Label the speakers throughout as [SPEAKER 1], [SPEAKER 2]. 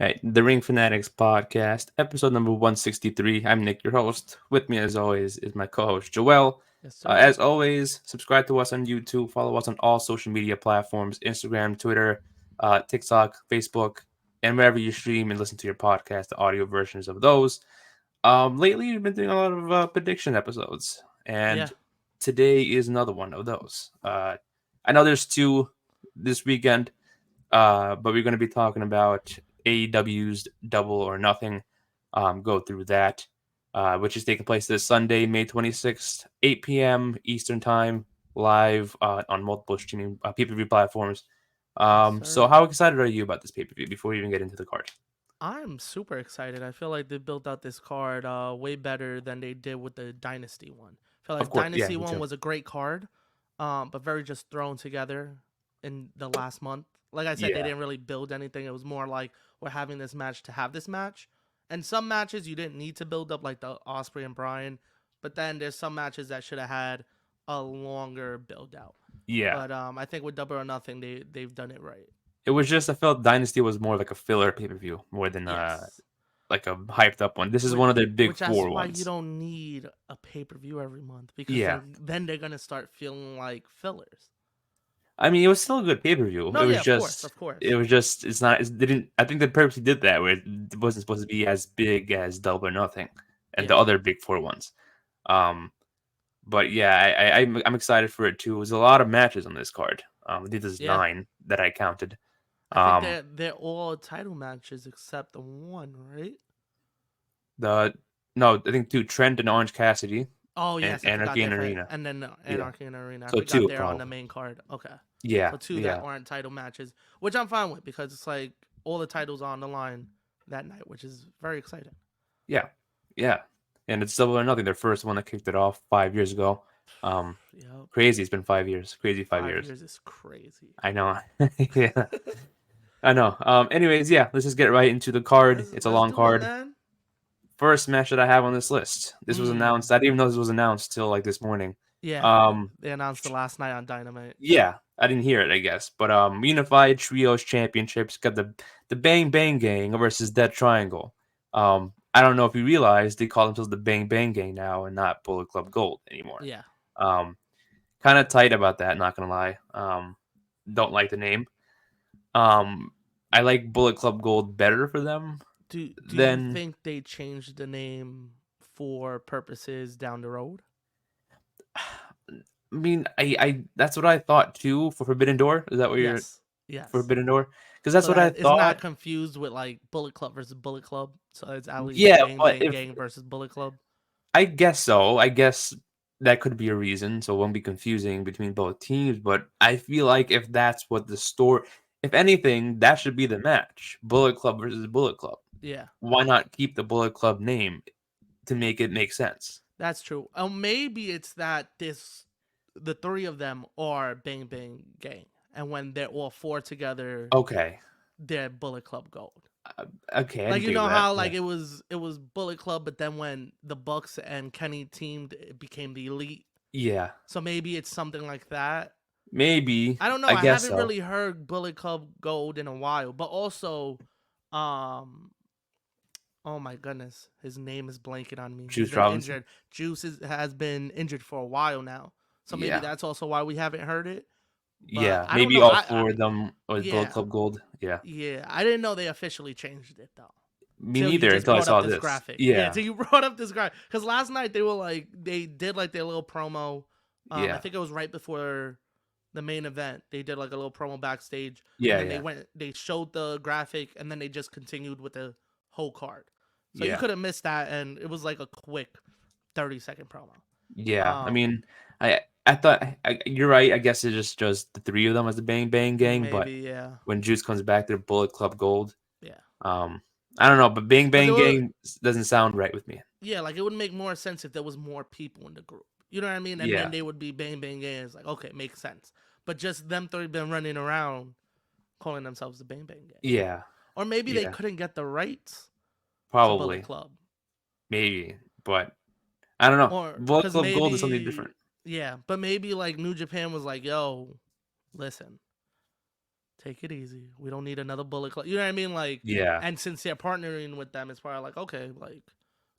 [SPEAKER 1] Hey, the Ring Fanatics podcast, episode number 163. I'm Nick, your host. With me, as always, is my co host, Joel.
[SPEAKER 2] Yes, sir.
[SPEAKER 1] As always, subscribe to us on YouTube, follow us on all social media platforms Instagram, Twitter, TikTok, Facebook, and wherever you stream and listen to your podcast, the audio versions of those. Lately, we've been doing a lot of prediction episodes,
[SPEAKER 2] Yeah,
[SPEAKER 1] and today is another one of those. I know there's two this weekend. But we're going to be talking about AEW's Double or Nothing. Go through that, which is taking place this Sunday, May 26th, 8 p.m. Eastern Time, live on multiple streaming pay-per-view platforms.
[SPEAKER 2] yes,
[SPEAKER 1] So
[SPEAKER 2] sir.
[SPEAKER 1] how excited are you about this pay-per-view before we even get into the card?
[SPEAKER 2] I'm super excited. I feel like they built out this card way better than they did with the Dynasty one. I feel
[SPEAKER 1] Of
[SPEAKER 2] like
[SPEAKER 1] course, yeah,
[SPEAKER 2] Dynasty
[SPEAKER 1] me
[SPEAKER 2] one
[SPEAKER 1] too.
[SPEAKER 2] was a great card, but very just thrown together in the last month. Like I said, they
[SPEAKER 1] Yeah,
[SPEAKER 2] didn't really build anything. It was more like we're having this match to have this match. And some matches you didn't need to build up, like the Osprey and Bryan. But then there's some matches that should have had a longer build out.
[SPEAKER 1] yeah.
[SPEAKER 2] But I think with Double or Nothing, they've done it right.
[SPEAKER 1] It was just I felt Dynasty was more like a filler pay-per-view more than
[SPEAKER 2] Yes.
[SPEAKER 1] like a hyped up one. This is
[SPEAKER 2] which,
[SPEAKER 1] one of their big
[SPEAKER 2] which that's
[SPEAKER 1] four
[SPEAKER 2] why you
[SPEAKER 1] ones.
[SPEAKER 2] don't need a pay-per-view every month because
[SPEAKER 1] Yeah.
[SPEAKER 2] then they're gonna start feeling like fillers.
[SPEAKER 1] I mean, it was still a good pay per view.
[SPEAKER 2] No, yeah, of course, of course.
[SPEAKER 1] It's not, it didn't, I think they purposely did that where it wasn't supposed to be as big as Double or Nothing and the
[SPEAKER 2] Yeah,
[SPEAKER 1] other big four ones. Um, but yeah, I'm excited for it too. There's a lot of matches on this card. I think there's
[SPEAKER 2] yeah.
[SPEAKER 1] nine that I counted.
[SPEAKER 2] I think
[SPEAKER 1] Um,
[SPEAKER 2] they're all title matches except the one, right?
[SPEAKER 1] the, no, I think two, Trent and Orange Cassidy
[SPEAKER 2] Oh
[SPEAKER 1] and
[SPEAKER 2] yes, I forgot
[SPEAKER 1] Anarchy
[SPEAKER 2] they
[SPEAKER 1] and
[SPEAKER 2] fit,
[SPEAKER 1] Arena.
[SPEAKER 2] and then
[SPEAKER 1] Yeah.
[SPEAKER 2] Anarchy and Arena. I
[SPEAKER 1] So
[SPEAKER 2] forgot
[SPEAKER 1] two,
[SPEAKER 2] they're on the
[SPEAKER 1] probably.
[SPEAKER 2] main card. Okay,
[SPEAKER 1] Yeah.
[SPEAKER 2] so two that
[SPEAKER 1] Yeah.
[SPEAKER 2] aren't title matches, which I'm fine with because it's like all the titles on the line that night, which is very exciting.
[SPEAKER 1] Yeah. Yeah. And it's Double or Nothing, their first one that kicked it off 5 years ago. Um,
[SPEAKER 2] Yep,
[SPEAKER 1] Crazy. It's been 5 years. Crazy 5 years.
[SPEAKER 2] 5 years is crazy.
[SPEAKER 1] I know. Yeah, I know. Anyways, yeah, let's just get right into the card. It's a
[SPEAKER 2] Let's
[SPEAKER 1] long
[SPEAKER 2] do it,
[SPEAKER 1] card.
[SPEAKER 2] man.
[SPEAKER 1] First match that I have on this list. This was announced.
[SPEAKER 2] Mm.
[SPEAKER 1] I didn't even know this was announced till like this morning.
[SPEAKER 2] Yeah,
[SPEAKER 1] Um,
[SPEAKER 2] they announced it last night on Dynamite.
[SPEAKER 1] yeah, I didn't hear it, I guess. But Unified Trios Championships got the Bang Bang Gang versus Dead Triangle. I don't know if you realize they call themselves the Bang Bang Gang now and not Bullet Club Gold anymore.
[SPEAKER 2] Yeah.
[SPEAKER 1] Um, Kind of tight about that. Not gonna lie. Don't like the name. Um, I like Bullet Club Gold better for them
[SPEAKER 2] Do you
[SPEAKER 1] than.
[SPEAKER 2] think they changed the name for purposes down the road?
[SPEAKER 1] I mean, I that's what I thought too for Forbidden Door. Is that what you're
[SPEAKER 2] Yes. Yes.
[SPEAKER 1] Forbidden Door? Because that's
[SPEAKER 2] So
[SPEAKER 1] what I
[SPEAKER 2] that it's not
[SPEAKER 1] thought.
[SPEAKER 2] confused with like Bullet Club versus Bullet Club. So it's at least
[SPEAKER 1] Yeah,
[SPEAKER 2] Bang
[SPEAKER 1] but
[SPEAKER 2] Bang
[SPEAKER 1] if
[SPEAKER 2] Gang versus Bullet Club.
[SPEAKER 1] I guess so, I guess that could be a reason. So it won't be confusing between both teams. But I feel like if that's what the story, if anything, that should be the match: Bullet Club versus Bullet Club.
[SPEAKER 2] Yeah,
[SPEAKER 1] Why not keep the Bullet Club name to make it make sense?
[SPEAKER 2] that's true. Or maybe it's that the three of them are Bang Bang Gang, and when they're all four together,
[SPEAKER 1] Okay.
[SPEAKER 2] they're Bullet Club Gold.
[SPEAKER 1] Okay, I
[SPEAKER 2] Like
[SPEAKER 1] can
[SPEAKER 2] you
[SPEAKER 1] think of
[SPEAKER 2] know
[SPEAKER 1] that.
[SPEAKER 2] how
[SPEAKER 1] Yeah.
[SPEAKER 2] like it was Bullet Club, but then when the Bucks and Kenny teamed, it became the Elite.
[SPEAKER 1] Yeah.
[SPEAKER 2] So maybe it's something like that.
[SPEAKER 1] Maybe.
[SPEAKER 2] I don't know.
[SPEAKER 1] I
[SPEAKER 2] I
[SPEAKER 1] guess
[SPEAKER 2] haven't
[SPEAKER 1] so.
[SPEAKER 2] really heard Bullet Club Gold in a while, but also, um, oh my goodness, his name is blanking on me. He's
[SPEAKER 1] Juice
[SPEAKER 2] been
[SPEAKER 1] Robinson.
[SPEAKER 2] injured. Has been injured for a while now, so maybe
[SPEAKER 1] Yeah.
[SPEAKER 2] that's also why we haven't heard it. But
[SPEAKER 1] Yeah.
[SPEAKER 2] I don't
[SPEAKER 1] Maybe
[SPEAKER 2] know.
[SPEAKER 1] all four of them was Bullet
[SPEAKER 2] Yeah,
[SPEAKER 1] Club Gold. Yeah.
[SPEAKER 2] yeah. I didn't know they officially changed it though.
[SPEAKER 1] Me
[SPEAKER 2] Till you
[SPEAKER 1] neither
[SPEAKER 2] just
[SPEAKER 1] until I
[SPEAKER 2] brought
[SPEAKER 1] saw
[SPEAKER 2] up this
[SPEAKER 1] this.
[SPEAKER 2] graphic. Yeah,
[SPEAKER 1] Yeah.
[SPEAKER 2] till you brought up this graphic. Because last night they were like, they did like their little promo. I
[SPEAKER 1] Yeah.
[SPEAKER 2] think it was right before the main event. They did like a little promo backstage, and
[SPEAKER 1] Yeah.
[SPEAKER 2] then
[SPEAKER 1] Yeah.
[SPEAKER 2] they showed the graphic, and then they just continued with the whole card. So you
[SPEAKER 1] Yeah.
[SPEAKER 2] could have missed that, and it was like a quick 30-second promo.
[SPEAKER 1] Yeah. I
[SPEAKER 2] Um,
[SPEAKER 1] mean, I thought you're right. I guess it's just the three of them as the Bang Bang Gang, but
[SPEAKER 2] maybe yeah,
[SPEAKER 1] when Juice comes back, they're Bullet Club Gold.
[SPEAKER 2] yeah.
[SPEAKER 1] Um, I don't know, but Bang
[SPEAKER 2] Because it
[SPEAKER 1] Bang
[SPEAKER 2] was
[SPEAKER 1] Gang doesn't sound right with me.
[SPEAKER 2] yeah, like it would make more sense if there was more people in the group. You know what I mean? And then
[SPEAKER 1] Yeah.
[SPEAKER 2] they would be Bang Bang Gang. It's like okay, makes sense. But just them three been running around calling themselves the Bang Bang Gang.
[SPEAKER 1] Yeah.
[SPEAKER 2] Or maybe they
[SPEAKER 1] Yeah.
[SPEAKER 2] couldn't get the rights to Bullet
[SPEAKER 1] Probably.
[SPEAKER 2] Club.
[SPEAKER 1] Maybe. But I don't know.
[SPEAKER 2] Or
[SPEAKER 1] Bullet
[SPEAKER 2] because
[SPEAKER 1] Club Gold is something different.
[SPEAKER 2] maybe, yeah, but maybe like New Japan was like, yo, listen, take it easy. We don't need another Bullet Club. You know what I mean? Like,
[SPEAKER 1] Yeah,
[SPEAKER 2] and since they're partnering with them, it's probably like, okay, like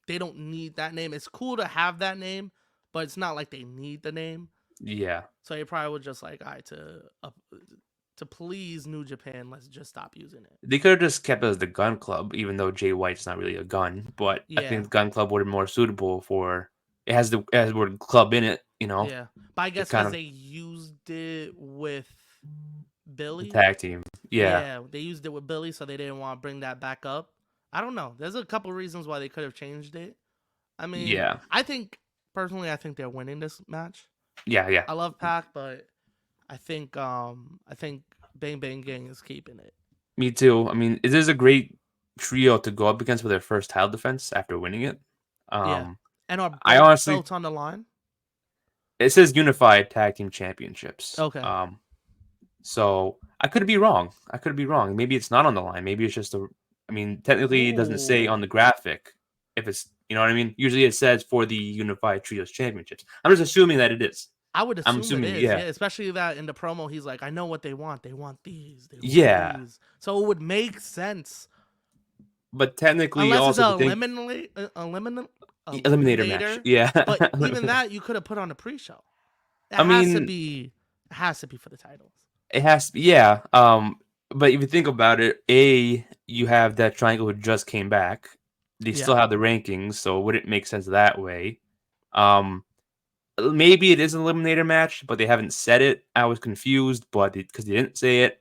[SPEAKER 2] they don't need that name. It's cool to have that name, but it's not like they need the name.
[SPEAKER 1] yeah.
[SPEAKER 2] So they probably would just like, all right, to please New Japan, let's just stop using it.
[SPEAKER 1] They could have just kept it as the Gun Club, even though Jay White's not really a gun. But I
[SPEAKER 2] Yeah,
[SPEAKER 1] think the Gun Club would have been more suitable for. It has the word club in it,
[SPEAKER 2] yeah. But I
[SPEAKER 1] to
[SPEAKER 2] guess
[SPEAKER 1] kind
[SPEAKER 2] because
[SPEAKER 1] of
[SPEAKER 2] they used it with
[SPEAKER 1] the
[SPEAKER 2] Billy.
[SPEAKER 1] tag team. Yeah,
[SPEAKER 2] Yeah, they used it with Billy, so they didn't want to bring that back up. I don't know. There's a couple reasons why they could have changed it. I mean,
[SPEAKER 1] yeah,
[SPEAKER 2] I think personally, I think they're winning this match.
[SPEAKER 1] yeah, yeah.
[SPEAKER 2] I love Pac, but I think Bang Bang Gang is keeping it.
[SPEAKER 1] Me too. I mean, it is a great trio to go up against for their first title defense after winning it.
[SPEAKER 2] Yeah,
[SPEAKER 1] Um,
[SPEAKER 2] and are
[SPEAKER 1] I
[SPEAKER 2] both
[SPEAKER 1] honestly,
[SPEAKER 2] belts on the line?
[SPEAKER 1] it says Unified Tag Team Championships.
[SPEAKER 2] Okay.
[SPEAKER 1] So I could be wrong. I could be wrong. Maybe it's not on the line. Maybe it's just a. I mean, technically, it doesn't say on
[SPEAKER 2] Ooh.
[SPEAKER 1] the graphic if it's. You know what I mean? Usually, it says for the Unified Trios Championships. I'm just assuming that it is.
[SPEAKER 2] I would
[SPEAKER 1] I'm
[SPEAKER 2] assume it
[SPEAKER 1] assuming,
[SPEAKER 2] is,
[SPEAKER 1] yeah,
[SPEAKER 2] yeah. Especially that in the promo, he's like, "I know what they want. They want these. They want
[SPEAKER 1] yeah.
[SPEAKER 2] these." So it would make sense,
[SPEAKER 1] But technically,
[SPEAKER 2] unless it's
[SPEAKER 1] also,
[SPEAKER 2] a
[SPEAKER 1] if you think
[SPEAKER 2] eliminator.
[SPEAKER 1] eliminator match, yeah.
[SPEAKER 2] But even that, you could have put on a pre-show. It
[SPEAKER 1] I
[SPEAKER 2] has to
[SPEAKER 1] mean,
[SPEAKER 2] be. It has to be for the titles.
[SPEAKER 1] it has to be, yeah. But if you think about it, you have that triangle who just came back. They
[SPEAKER 2] Yeah.
[SPEAKER 1] still have the rankings, so it wouldn't make sense that way. Um, Maybe it is an eliminator match, but they haven't said it. I was confused, but because they didn't say it.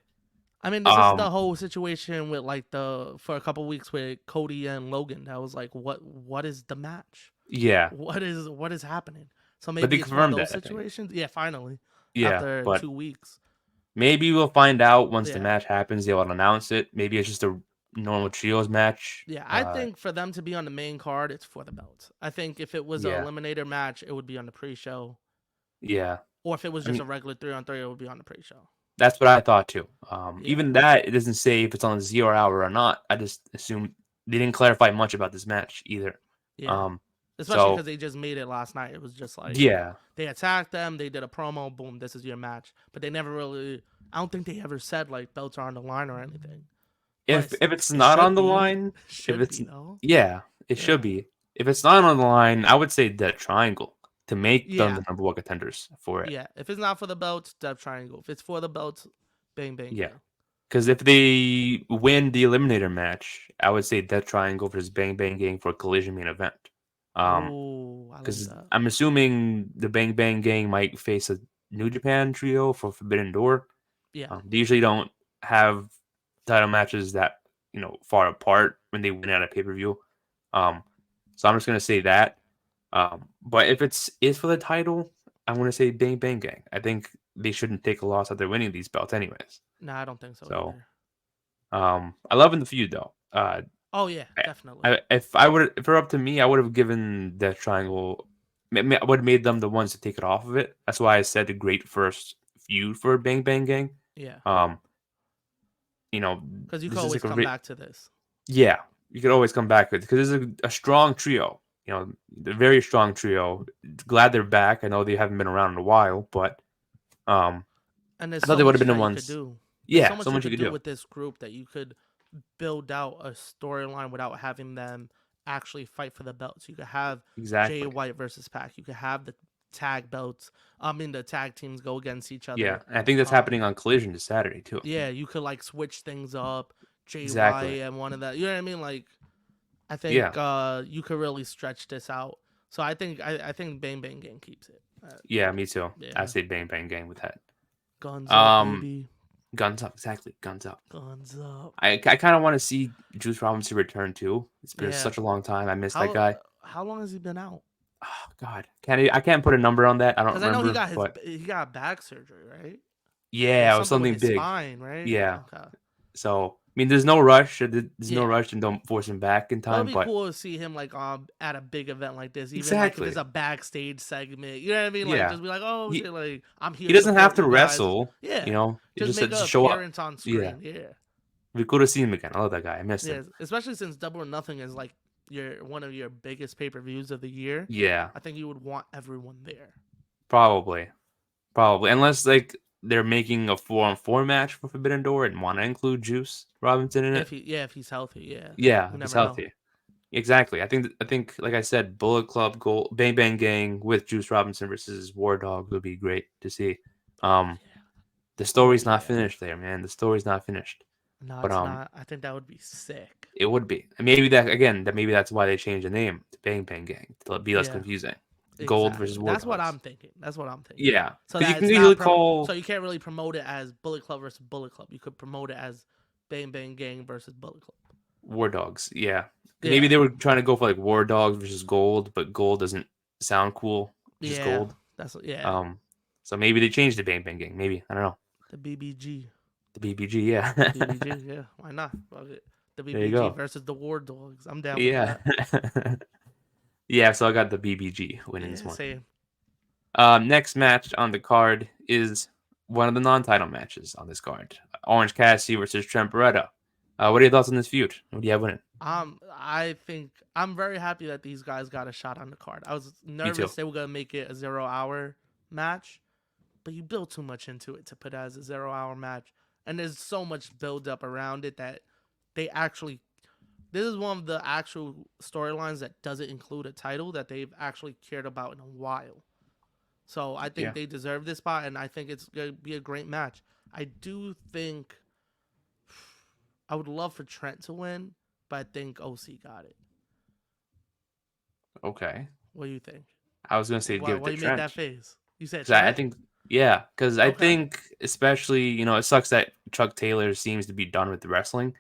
[SPEAKER 2] I mean, this is the
[SPEAKER 1] Um,
[SPEAKER 2] whole situation with like for a couple weeks with Cody and Logan. That was like, what is the match?
[SPEAKER 1] yeah,
[SPEAKER 2] What is happening? So
[SPEAKER 1] but they
[SPEAKER 2] maybe it's one of
[SPEAKER 1] confirmed
[SPEAKER 2] those
[SPEAKER 1] that, I think.
[SPEAKER 2] situations. Yeah, finally,
[SPEAKER 1] Yeah,
[SPEAKER 2] after
[SPEAKER 1] but
[SPEAKER 2] 2 weeks.
[SPEAKER 1] maybe we'll find out once the
[SPEAKER 2] Yeah,
[SPEAKER 1] match happens. They'll announce it. Maybe it's just a normal trios match.
[SPEAKER 2] yeah. I think for them to be on the main card, it's for the belts. I think if it was a
[SPEAKER 1] Yeah,
[SPEAKER 2] eliminator match, it would be on the pre-show,
[SPEAKER 1] yeah.
[SPEAKER 2] or if it was
[SPEAKER 1] I
[SPEAKER 2] just
[SPEAKER 1] mean,
[SPEAKER 2] a regular 3-on-3, it would be on the pre-show.
[SPEAKER 1] that's what I thought too.
[SPEAKER 2] Yeah,
[SPEAKER 1] Even that, it doesn't say if it's on the 0 hour or not. I just assumed they didn't clarify much about this match either.
[SPEAKER 2] yeah.
[SPEAKER 1] Um,
[SPEAKER 2] Especially because
[SPEAKER 1] so
[SPEAKER 2] they just made it last night. It was just like
[SPEAKER 1] yeah,
[SPEAKER 2] they attacked them, they did a promo, boom, this is your match. But they never really. I don't think they ever said like belts are on the line or anything. But
[SPEAKER 1] if it's
[SPEAKER 2] it
[SPEAKER 1] not
[SPEAKER 2] should
[SPEAKER 1] on the
[SPEAKER 2] be.
[SPEAKER 1] line, if
[SPEAKER 2] Should
[SPEAKER 1] it's
[SPEAKER 2] be though.
[SPEAKER 1] yeah, it should
[SPEAKER 2] Yeah.
[SPEAKER 1] be. If it's not on the line, I would say that triangle to make them
[SPEAKER 2] Yeah.
[SPEAKER 1] the number one contenders for it.
[SPEAKER 2] Yeah. If it's not for the belts, Death Triangle. If it's for the belts, bang bang
[SPEAKER 1] Yeah.
[SPEAKER 2] gang.
[SPEAKER 1] Because if they win the eliminator match, I would say Death Triangle versus Bang Bang Gang for a collision main event.
[SPEAKER 2] Oh, I like
[SPEAKER 1] Because
[SPEAKER 2] that.
[SPEAKER 1] I'm assuming the Bang Bang Gang might face a New Japan trio for Forbidden Door.
[SPEAKER 2] Yeah.
[SPEAKER 1] They usually don't have title matches that far apart when they win at a pay per view. So I'm just gonna say that. But if is for the title, I'm gonna say Bang Bang Gang. I think they shouldn't take a loss after winning these belts, anyways.
[SPEAKER 2] No, I don't think so
[SPEAKER 1] So
[SPEAKER 2] either.
[SPEAKER 1] I love in the feud though.
[SPEAKER 2] Oh yeah,
[SPEAKER 1] I,
[SPEAKER 2] definitely.
[SPEAKER 1] if it were up to me, I would have given Death Triangle. I would have made them the ones to take it off of it. That's why I said the great first feud for Bang Bang Gang.
[SPEAKER 2] Yeah.
[SPEAKER 1] Um,
[SPEAKER 2] Because you can
[SPEAKER 1] this is
[SPEAKER 2] always
[SPEAKER 1] like
[SPEAKER 2] come back to this.
[SPEAKER 1] yeah, you could always come back with because it's a strong trio. A very strong trio. Glad they're back. I know they haven't been around in a while, but
[SPEAKER 2] And there's
[SPEAKER 1] I thought
[SPEAKER 2] so
[SPEAKER 1] they would have
[SPEAKER 2] much
[SPEAKER 1] been the
[SPEAKER 2] that you could
[SPEAKER 1] ones.
[SPEAKER 2] do. There's so
[SPEAKER 1] Yeah,
[SPEAKER 2] much
[SPEAKER 1] so
[SPEAKER 2] you
[SPEAKER 1] much you
[SPEAKER 2] could
[SPEAKER 1] could
[SPEAKER 2] do
[SPEAKER 1] do.
[SPEAKER 2] with this group that you could build out a storyline without having them actually fight for the belts. You could have Jay
[SPEAKER 1] Exactly.
[SPEAKER 2] White versus Pac. You could have the tag belts. The tag teams go against each
[SPEAKER 1] Yeah,
[SPEAKER 2] other.
[SPEAKER 1] and I think that's happening on Collision this Saturday too.
[SPEAKER 2] Yeah, you could like switch things up. Jay
[SPEAKER 1] Exactly.
[SPEAKER 2] White and one of that. You know what I mean? Like, I think
[SPEAKER 1] Yeah.
[SPEAKER 2] you could really stretch this out. So I think Bang Bang Gang keeps it.
[SPEAKER 1] Yeah, me too. I
[SPEAKER 2] Yeah,
[SPEAKER 1] say Bang Bang Gang with that.
[SPEAKER 2] guns up,
[SPEAKER 1] Um,
[SPEAKER 2] baby.
[SPEAKER 1] Guns up. Exactly. Guns up.
[SPEAKER 2] Guns up.
[SPEAKER 1] I kind of want to see Juice Robinson return too. It's been
[SPEAKER 2] Yeah.
[SPEAKER 1] such a long time. I miss that guy.
[SPEAKER 2] How long has he been out?
[SPEAKER 1] Oh God, I can't put a number on that. I don't
[SPEAKER 2] Because I know
[SPEAKER 1] remember. But
[SPEAKER 2] he got back surgery, right? Or
[SPEAKER 1] yeah, it was
[SPEAKER 2] something with
[SPEAKER 1] something
[SPEAKER 2] his
[SPEAKER 1] big.
[SPEAKER 2] spine, right?
[SPEAKER 1] Yeah.
[SPEAKER 2] Okay.
[SPEAKER 1] So I mean, there's no rush. There's no
[SPEAKER 2] Yeah.
[SPEAKER 1] rush, and don't force him back in
[SPEAKER 2] But it'd
[SPEAKER 1] time.
[SPEAKER 2] be
[SPEAKER 1] But
[SPEAKER 2] cool to see him like at a big event like this, even like if
[SPEAKER 1] exactly.
[SPEAKER 2] it's a backstage segment. You know what I mean? Like
[SPEAKER 1] Yeah.
[SPEAKER 2] just be like, oh
[SPEAKER 1] He
[SPEAKER 2] shit, like I'm here.
[SPEAKER 1] he
[SPEAKER 2] To
[SPEAKER 1] doesn't have
[SPEAKER 2] support
[SPEAKER 1] to
[SPEAKER 2] you guys.
[SPEAKER 1] wrestle.
[SPEAKER 2] Yeah. Just make
[SPEAKER 1] just
[SPEAKER 2] an
[SPEAKER 1] show up.
[SPEAKER 2] appearance on
[SPEAKER 1] Yeah.
[SPEAKER 2] screen. Yeah.
[SPEAKER 1] We could have seen him again. I love that guy. I missed
[SPEAKER 2] Yeah.
[SPEAKER 1] him.
[SPEAKER 2] Especially since Double or Nothing is like one of your biggest pay-per-views of the year.
[SPEAKER 1] Yeah.
[SPEAKER 2] I think you would want everyone there.
[SPEAKER 1] Probably. Unless like they're making a 4-on-4 match for Forbidden Door and want to include Juice Robinson in it.
[SPEAKER 2] If he's healthy, yeah.
[SPEAKER 1] Yeah,
[SPEAKER 2] You
[SPEAKER 1] if he's
[SPEAKER 2] never know.
[SPEAKER 1] healthy. Exactly. I think like I said, Bullet Club Gold Bang Bang Gang with Juice Robinson versus War Dogs would be great to see.
[SPEAKER 2] Oh
[SPEAKER 1] Um
[SPEAKER 2] yeah.
[SPEAKER 1] the
[SPEAKER 2] Oh
[SPEAKER 1] story's not
[SPEAKER 2] yeah.
[SPEAKER 1] finished there, man. The story's not finished.
[SPEAKER 2] No,
[SPEAKER 1] But
[SPEAKER 2] it's not. I think that would be sick.
[SPEAKER 1] it would be. And maybe that again, that maybe that's why they changed the name to Bang Bang Gang to be less
[SPEAKER 2] Yeah.
[SPEAKER 1] confusing. Gold versus
[SPEAKER 2] Exactly.
[SPEAKER 1] War
[SPEAKER 2] That's what
[SPEAKER 1] Dogs.
[SPEAKER 2] I'm thinking.
[SPEAKER 1] Yeah,
[SPEAKER 2] So
[SPEAKER 1] because you
[SPEAKER 2] that
[SPEAKER 1] can
[SPEAKER 2] it's
[SPEAKER 1] usually
[SPEAKER 2] not so
[SPEAKER 1] call
[SPEAKER 2] you can't really promote it as Bullet Club versus Bullet Club. You could promote it as Bang Bang Gang versus Bullet Club.
[SPEAKER 1] War Dogs. Yeah, 'cause maybe
[SPEAKER 2] Yeah.
[SPEAKER 1] they were trying to go for like War Dogs versus Gold, but Gold doesn't sound cool. Just
[SPEAKER 2] Yeah.
[SPEAKER 1] Gold.
[SPEAKER 2] That's yeah.
[SPEAKER 1] Um, so maybe they changed the Bang Bang Gang. Maybe I don't know.
[SPEAKER 2] The BBG.
[SPEAKER 1] The BBG. Yeah.
[SPEAKER 2] The BBG. Yeah. Why not? Fuck it. The
[SPEAKER 1] There you
[SPEAKER 2] BBG
[SPEAKER 1] go.
[SPEAKER 2] versus the War Dogs. I'm down with
[SPEAKER 1] Yeah.
[SPEAKER 2] that.
[SPEAKER 1] Yeah. So I got the BBG winning this
[SPEAKER 2] Yeah.
[SPEAKER 1] one.
[SPEAKER 2] Same.
[SPEAKER 1] Next match on the card is one of the non-title matches on this card: Orange Cassidy versus Trent Beretta. What are your thoughts on this feud? What do you have winning?
[SPEAKER 2] I think I'm very happy that these guys got a shot on the card. I was
[SPEAKER 1] Me too.
[SPEAKER 2] nervous they were gonna make it a 0 hour match, but you built too much into it to put it as a 0 hour match. And there's so much build up around it that they actually this is one of the actual storylines that doesn't include a title that they've actually cared about in a while. So I think
[SPEAKER 1] Yeah.
[SPEAKER 2] they deserve this spot, and I think it's gonna be a great match. I do think I would love for Trent to win, but I think OC got it.
[SPEAKER 1] Okay.
[SPEAKER 2] What do you think?
[SPEAKER 1] I was gonna say give it
[SPEAKER 2] Why
[SPEAKER 1] to
[SPEAKER 2] you make
[SPEAKER 1] Trent
[SPEAKER 2] that face? You said
[SPEAKER 1] because I
[SPEAKER 2] Trent?
[SPEAKER 1] think yeah, because I
[SPEAKER 2] Okay.
[SPEAKER 1] think especially it sucks that Chuck Taylor seems to be done with the wrestling,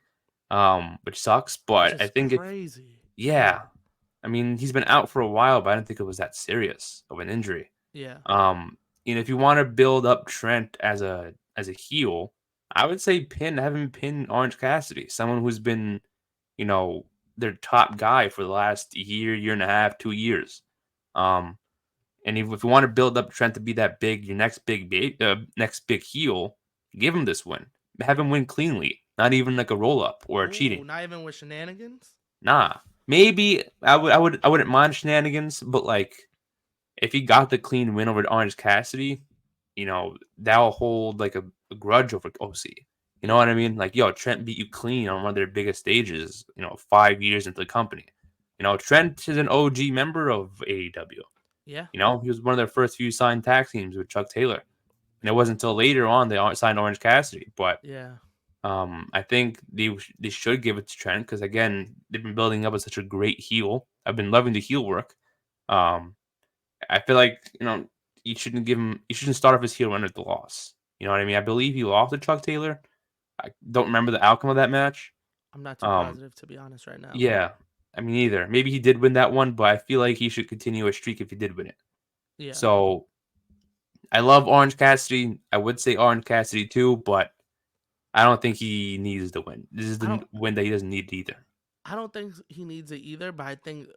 [SPEAKER 1] which sucks.
[SPEAKER 2] Which
[SPEAKER 1] But I
[SPEAKER 2] is
[SPEAKER 1] think if
[SPEAKER 2] crazy.
[SPEAKER 1] yeah, I mean he's been out for a while, but I didn't think it was that serious of an injury.
[SPEAKER 2] Yeah.
[SPEAKER 1] If you want to build up Trent as a heel, I would say have him pin Orange Cassidy, someone who's been, you know, their top guy for the last year and a half, 2 years. Um, and if you want to build up Trent to be that big, your next big heel, give him this win. Have him win cleanly, not even like a roll up or
[SPEAKER 2] Ooh,
[SPEAKER 1] cheating.
[SPEAKER 2] not even with shenanigans?
[SPEAKER 1] Nah, maybe I wouldn't mind shenanigans, but like if he got the clean win over Orange Cassidy, that'll hold like a grudge over OC. You know
[SPEAKER 2] Yeah.
[SPEAKER 1] what I mean? Like, yo, Trent beat you clean on one of their biggest stages, 5 years into the company. Trent is an OG member of AEW.
[SPEAKER 2] Yeah.
[SPEAKER 1] He was one of their first few signed tag teams with Chuck Taylor. And it wasn't until later on they signed Orange Cassidy. But
[SPEAKER 2] Yeah.
[SPEAKER 1] I think they should give it to Trent because, again, they've been building up as such a great heel. I've been loving the heel work. Um, I feel like you shouldn't start off his heel run at the loss. You know what I mean? I believe he lost to Chuck Taylor. I don't remember the outcome of that match.
[SPEAKER 2] I'm not too
[SPEAKER 1] Um,
[SPEAKER 2] positive to be honest right now.
[SPEAKER 1] yeah, I mean either. Maybe he did win that one, but I feel like he should continue a streak if he did win it.
[SPEAKER 2] Yeah.
[SPEAKER 1] So I love Orange Cassidy. I would say Orange Cassidy too, but I don't think he needs the win. This is
[SPEAKER 2] I
[SPEAKER 1] the
[SPEAKER 2] don't
[SPEAKER 1] win that he doesn't need either.
[SPEAKER 2] I don't think he needs it either, but I think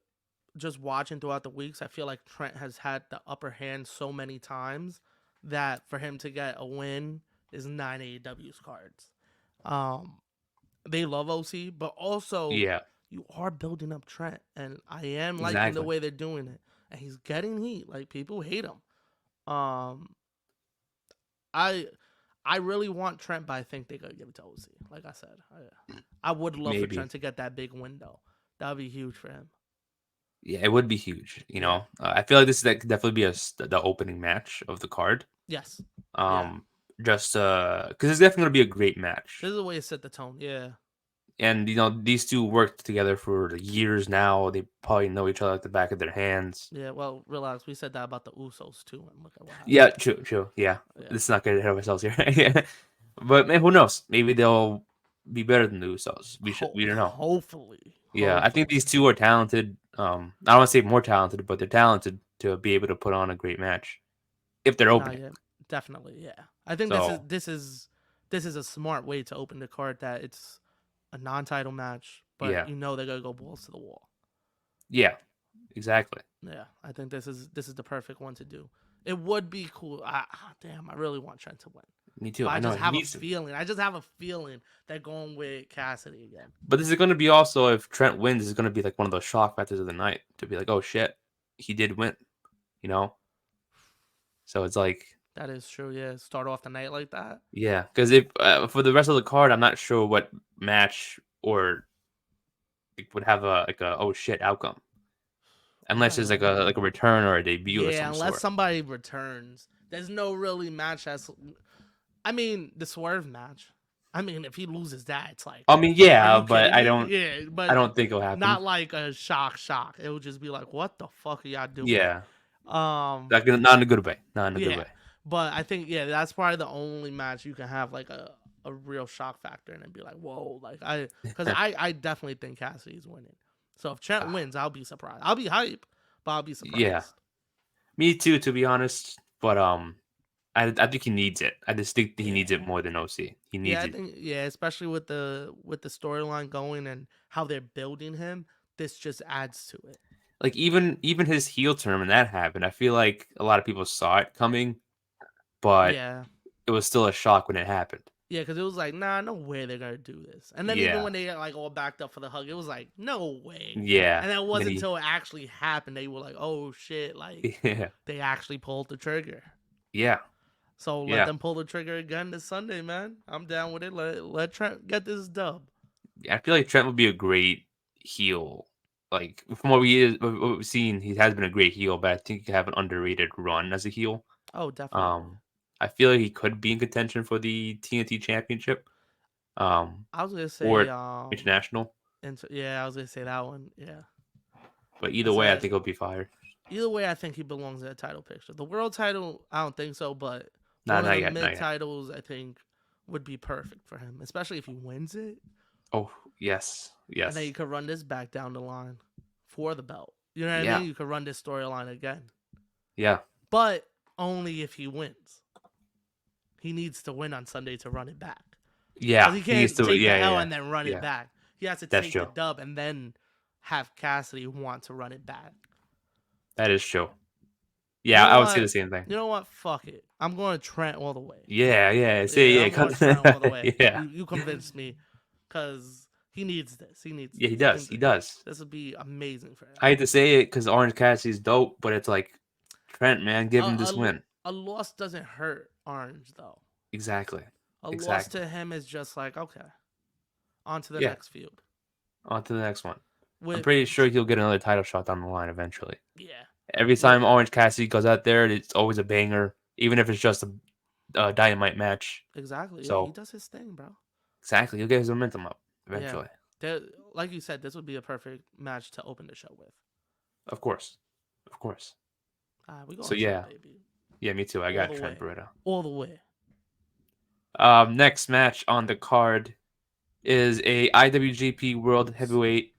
[SPEAKER 2] just watching throughout the weeks, I feel like Trent has had the upper hand so many times that for him to get a win is 9 AEW's cards. Um, they love OC, but also
[SPEAKER 1] Yeah,
[SPEAKER 2] you are building up Trent, and I am liking the
[SPEAKER 1] exactly.
[SPEAKER 2] way they're doing it. And he's getting heat. Like people hate him. Um, I I really want Trent, but I think they're gonna give it to OC. Like I said, I would love for
[SPEAKER 1] Maybe.
[SPEAKER 2] Trent to get that big window. That would be huge for him.
[SPEAKER 1] Yeah, it would be huge.
[SPEAKER 2] Yeah.
[SPEAKER 1] I feel like this could definitely be the opening match of the card.
[SPEAKER 2] Yes. Yeah.
[SPEAKER 1] Um, just because it's definitely gonna be a great match,
[SPEAKER 2] This is a way to set the tone. Yeah.
[SPEAKER 1] and these two worked together for years now. They probably know each other like the back of their hands.
[SPEAKER 2] Yeah. Well, relax. We said that about the Usos too, and look at what happened.
[SPEAKER 1] Yeah, true. Yeah,
[SPEAKER 2] Yeah.
[SPEAKER 1] let's not get ahead of ourselves here. Yeah, but man, who knows? Maybe they'll be better than the Usos. We don't know.
[SPEAKER 2] Hopefully.
[SPEAKER 1] Yeah, I think
[SPEAKER 2] Hopefully.
[SPEAKER 1] these two are talented. I don't want to say more talented, but they're talented to be able to put on a great match if they're
[SPEAKER 2] Not
[SPEAKER 1] opening.
[SPEAKER 2] yet. Definitely. Yeah. I think
[SPEAKER 1] So
[SPEAKER 2] this is a smart way to open the card that it's a non-title match, but
[SPEAKER 1] yeah,
[SPEAKER 2] they're gonna go balls to the wall.
[SPEAKER 1] yeah, exactly.
[SPEAKER 2] Yeah, I think this is the perfect one to do. It would be cool. Damn, I really want Trent to win,
[SPEAKER 1] Me too.
[SPEAKER 2] but
[SPEAKER 1] I
[SPEAKER 2] I
[SPEAKER 1] know
[SPEAKER 2] just
[SPEAKER 1] he
[SPEAKER 2] have a
[SPEAKER 1] needs to.
[SPEAKER 2] feeling. I just have a feeling that going with Cassidy again.
[SPEAKER 1] But this is going to be also if Trent wins, this is going to be like one of those shock factors of the night to be like, oh shit, he did win, you know. So it's like
[SPEAKER 2] That is true. Yeah, start off the night like that.
[SPEAKER 1] Yeah, because if for the rest of the card, I'm not sure what match or it would have a oh shit outcome,
[SPEAKER 2] I
[SPEAKER 1] unless it's like
[SPEAKER 2] don't
[SPEAKER 1] a
[SPEAKER 2] know.
[SPEAKER 1] return or a debut of
[SPEAKER 2] Yeah,
[SPEAKER 1] some
[SPEAKER 2] unless
[SPEAKER 1] sort.
[SPEAKER 2] somebody returns, there's no really match that's. I mean, the Swerve match. I mean, if he loses that, it's like,
[SPEAKER 1] I mean,
[SPEAKER 2] are
[SPEAKER 1] yeah,
[SPEAKER 2] you
[SPEAKER 1] but
[SPEAKER 2] kidding me? Yeah,
[SPEAKER 1] I
[SPEAKER 2] but
[SPEAKER 1] don't think it'll happen.
[SPEAKER 2] not like a shock. It would just be like, what the fuck are y'all doing?
[SPEAKER 1] Yeah,
[SPEAKER 2] Um,
[SPEAKER 1] like not in a good way, not in a good
[SPEAKER 2] yeah,
[SPEAKER 1] way.
[SPEAKER 2] but I think that's probably the only match you can have like a real shock factor and be like, whoa, like because I definitely think Cassidy's winning. So if Trent wins, I'll be surprised. I'll be hype, but I'll be
[SPEAKER 1] Yeah,
[SPEAKER 2] surprised.
[SPEAKER 1] me too, to be honest. But I think he needs it. I just think he needs
[SPEAKER 2] Yeah.
[SPEAKER 1] it more than OC. He
[SPEAKER 2] Yeah,
[SPEAKER 1] needs
[SPEAKER 2] I
[SPEAKER 1] it.
[SPEAKER 2] think especially with the storyline going and how they're building him, this just adds to it.
[SPEAKER 1] Like even his heel turn when that happened, I feel like a lot of people saw it coming, but
[SPEAKER 2] Yeah.
[SPEAKER 1] it was still a shock when it happened.
[SPEAKER 2] Yeah, because it was like, nah, no way they're gonna do this. And then even
[SPEAKER 1] Yeah,
[SPEAKER 2] when they like all backed up for the hug, it was like, no way.
[SPEAKER 1] yeah.
[SPEAKER 2] And then it
[SPEAKER 1] And then
[SPEAKER 2] wasn't until it actually happened they were like, oh shit, like
[SPEAKER 1] yeah,
[SPEAKER 2] they actually pulled the trigger.
[SPEAKER 1] yeah,
[SPEAKER 2] So let
[SPEAKER 1] yeah.
[SPEAKER 2] them pull the trigger again this Sunday, man. I'm down with it. Let Trent get this dub.
[SPEAKER 1] I feel like Trent would be a great heel. Like from what we've seen, he has been a great heel, but I think he could have an underrated run as a heel.
[SPEAKER 2] Oh, definitely.
[SPEAKER 1] Um, I feel like he could be in contention for the TNT Championship,
[SPEAKER 2] I was gonna
[SPEAKER 1] or
[SPEAKER 2] say
[SPEAKER 1] international.
[SPEAKER 2] yeah, I was gonna say that one. Yeah.
[SPEAKER 1] But either
[SPEAKER 2] That's
[SPEAKER 1] way, I
[SPEAKER 2] a
[SPEAKER 1] think he'll be fired.
[SPEAKER 2] Either way, I think he belongs in a title picture. The world title, I don't think so, but
[SPEAKER 1] Nah,
[SPEAKER 2] one of
[SPEAKER 1] not
[SPEAKER 2] the
[SPEAKER 1] yet, not
[SPEAKER 2] mid
[SPEAKER 1] yet.
[SPEAKER 2] titles, I think, would be perfect for him, especially if he wins it,
[SPEAKER 1] Oh yes,
[SPEAKER 2] and then you
[SPEAKER 1] yes,
[SPEAKER 2] could run this back down the line for the belt. You know what I
[SPEAKER 1] yeah,
[SPEAKER 2] mean? You could run this storyline again,
[SPEAKER 1] yeah,
[SPEAKER 2] but only if he wins. He needs to win on Sunday to run it back because
[SPEAKER 1] yeah.
[SPEAKER 2] he
[SPEAKER 1] He needs
[SPEAKER 2] can't
[SPEAKER 1] to.
[SPEAKER 2] take the
[SPEAKER 1] Yeah, yeah,
[SPEAKER 2] L
[SPEAKER 1] yeah.
[SPEAKER 2] and then run it
[SPEAKER 1] Yeah,
[SPEAKER 2] back. He has to
[SPEAKER 1] that's
[SPEAKER 2] take the
[SPEAKER 1] true.
[SPEAKER 2] dub and then have Cassidy want to run it back.
[SPEAKER 1] That is true.
[SPEAKER 2] You
[SPEAKER 1] Yeah,
[SPEAKER 2] know
[SPEAKER 1] I would say
[SPEAKER 2] what?
[SPEAKER 1] the same thing.
[SPEAKER 2] You know what? Fuck it. I'm going to Trent all the way.
[SPEAKER 1] Yeah, yeah. Say
[SPEAKER 2] Yeah,
[SPEAKER 1] yeah.
[SPEAKER 2] I'm going Trent all the way.
[SPEAKER 1] Yeah,
[SPEAKER 2] You convinced me because he needs this. He needs
[SPEAKER 1] yeah. He
[SPEAKER 2] this. I
[SPEAKER 1] does.
[SPEAKER 2] think
[SPEAKER 1] He
[SPEAKER 2] that
[SPEAKER 1] does.
[SPEAKER 2] this would be amazing for him.
[SPEAKER 1] I hate to say it because Orange Cassidy's dope, but it's like Trent, man,
[SPEAKER 2] A,
[SPEAKER 1] give him this
[SPEAKER 2] a,
[SPEAKER 1] win.
[SPEAKER 2] a loss doesn't hurt Orange though.
[SPEAKER 1] Exactly.
[SPEAKER 2] A loss
[SPEAKER 1] Exactly.
[SPEAKER 2] to him is just like okay, on to the
[SPEAKER 1] Yeah.
[SPEAKER 2] next feud.
[SPEAKER 1] On to the next one. I'm
[SPEAKER 2] With
[SPEAKER 1] pretty sure he'll get another title shot down the line eventually.
[SPEAKER 2] yeah,
[SPEAKER 1] Every
[SPEAKER 2] with
[SPEAKER 1] time Orange Cassidy goes out there, it's always a banger, even if it's just a dynamite match.
[SPEAKER 2] exactly. Yeah, he
[SPEAKER 1] So
[SPEAKER 2] does his thing, bro.
[SPEAKER 1] exactly, he'll get his momentum up
[SPEAKER 2] Yeah,
[SPEAKER 1] eventually.
[SPEAKER 2] like you said, this would be a perfect match to open the show with.
[SPEAKER 1] Of course, of course.
[SPEAKER 2] We
[SPEAKER 1] So
[SPEAKER 2] going Trent,
[SPEAKER 1] yeah,
[SPEAKER 2] baby,
[SPEAKER 1] yeah, me too. I
[SPEAKER 2] all
[SPEAKER 1] got
[SPEAKER 2] the
[SPEAKER 1] Trent
[SPEAKER 2] way,
[SPEAKER 1] Beretta.
[SPEAKER 2] all the way.
[SPEAKER 1] Next match on the card is a IWGP World Heavyweight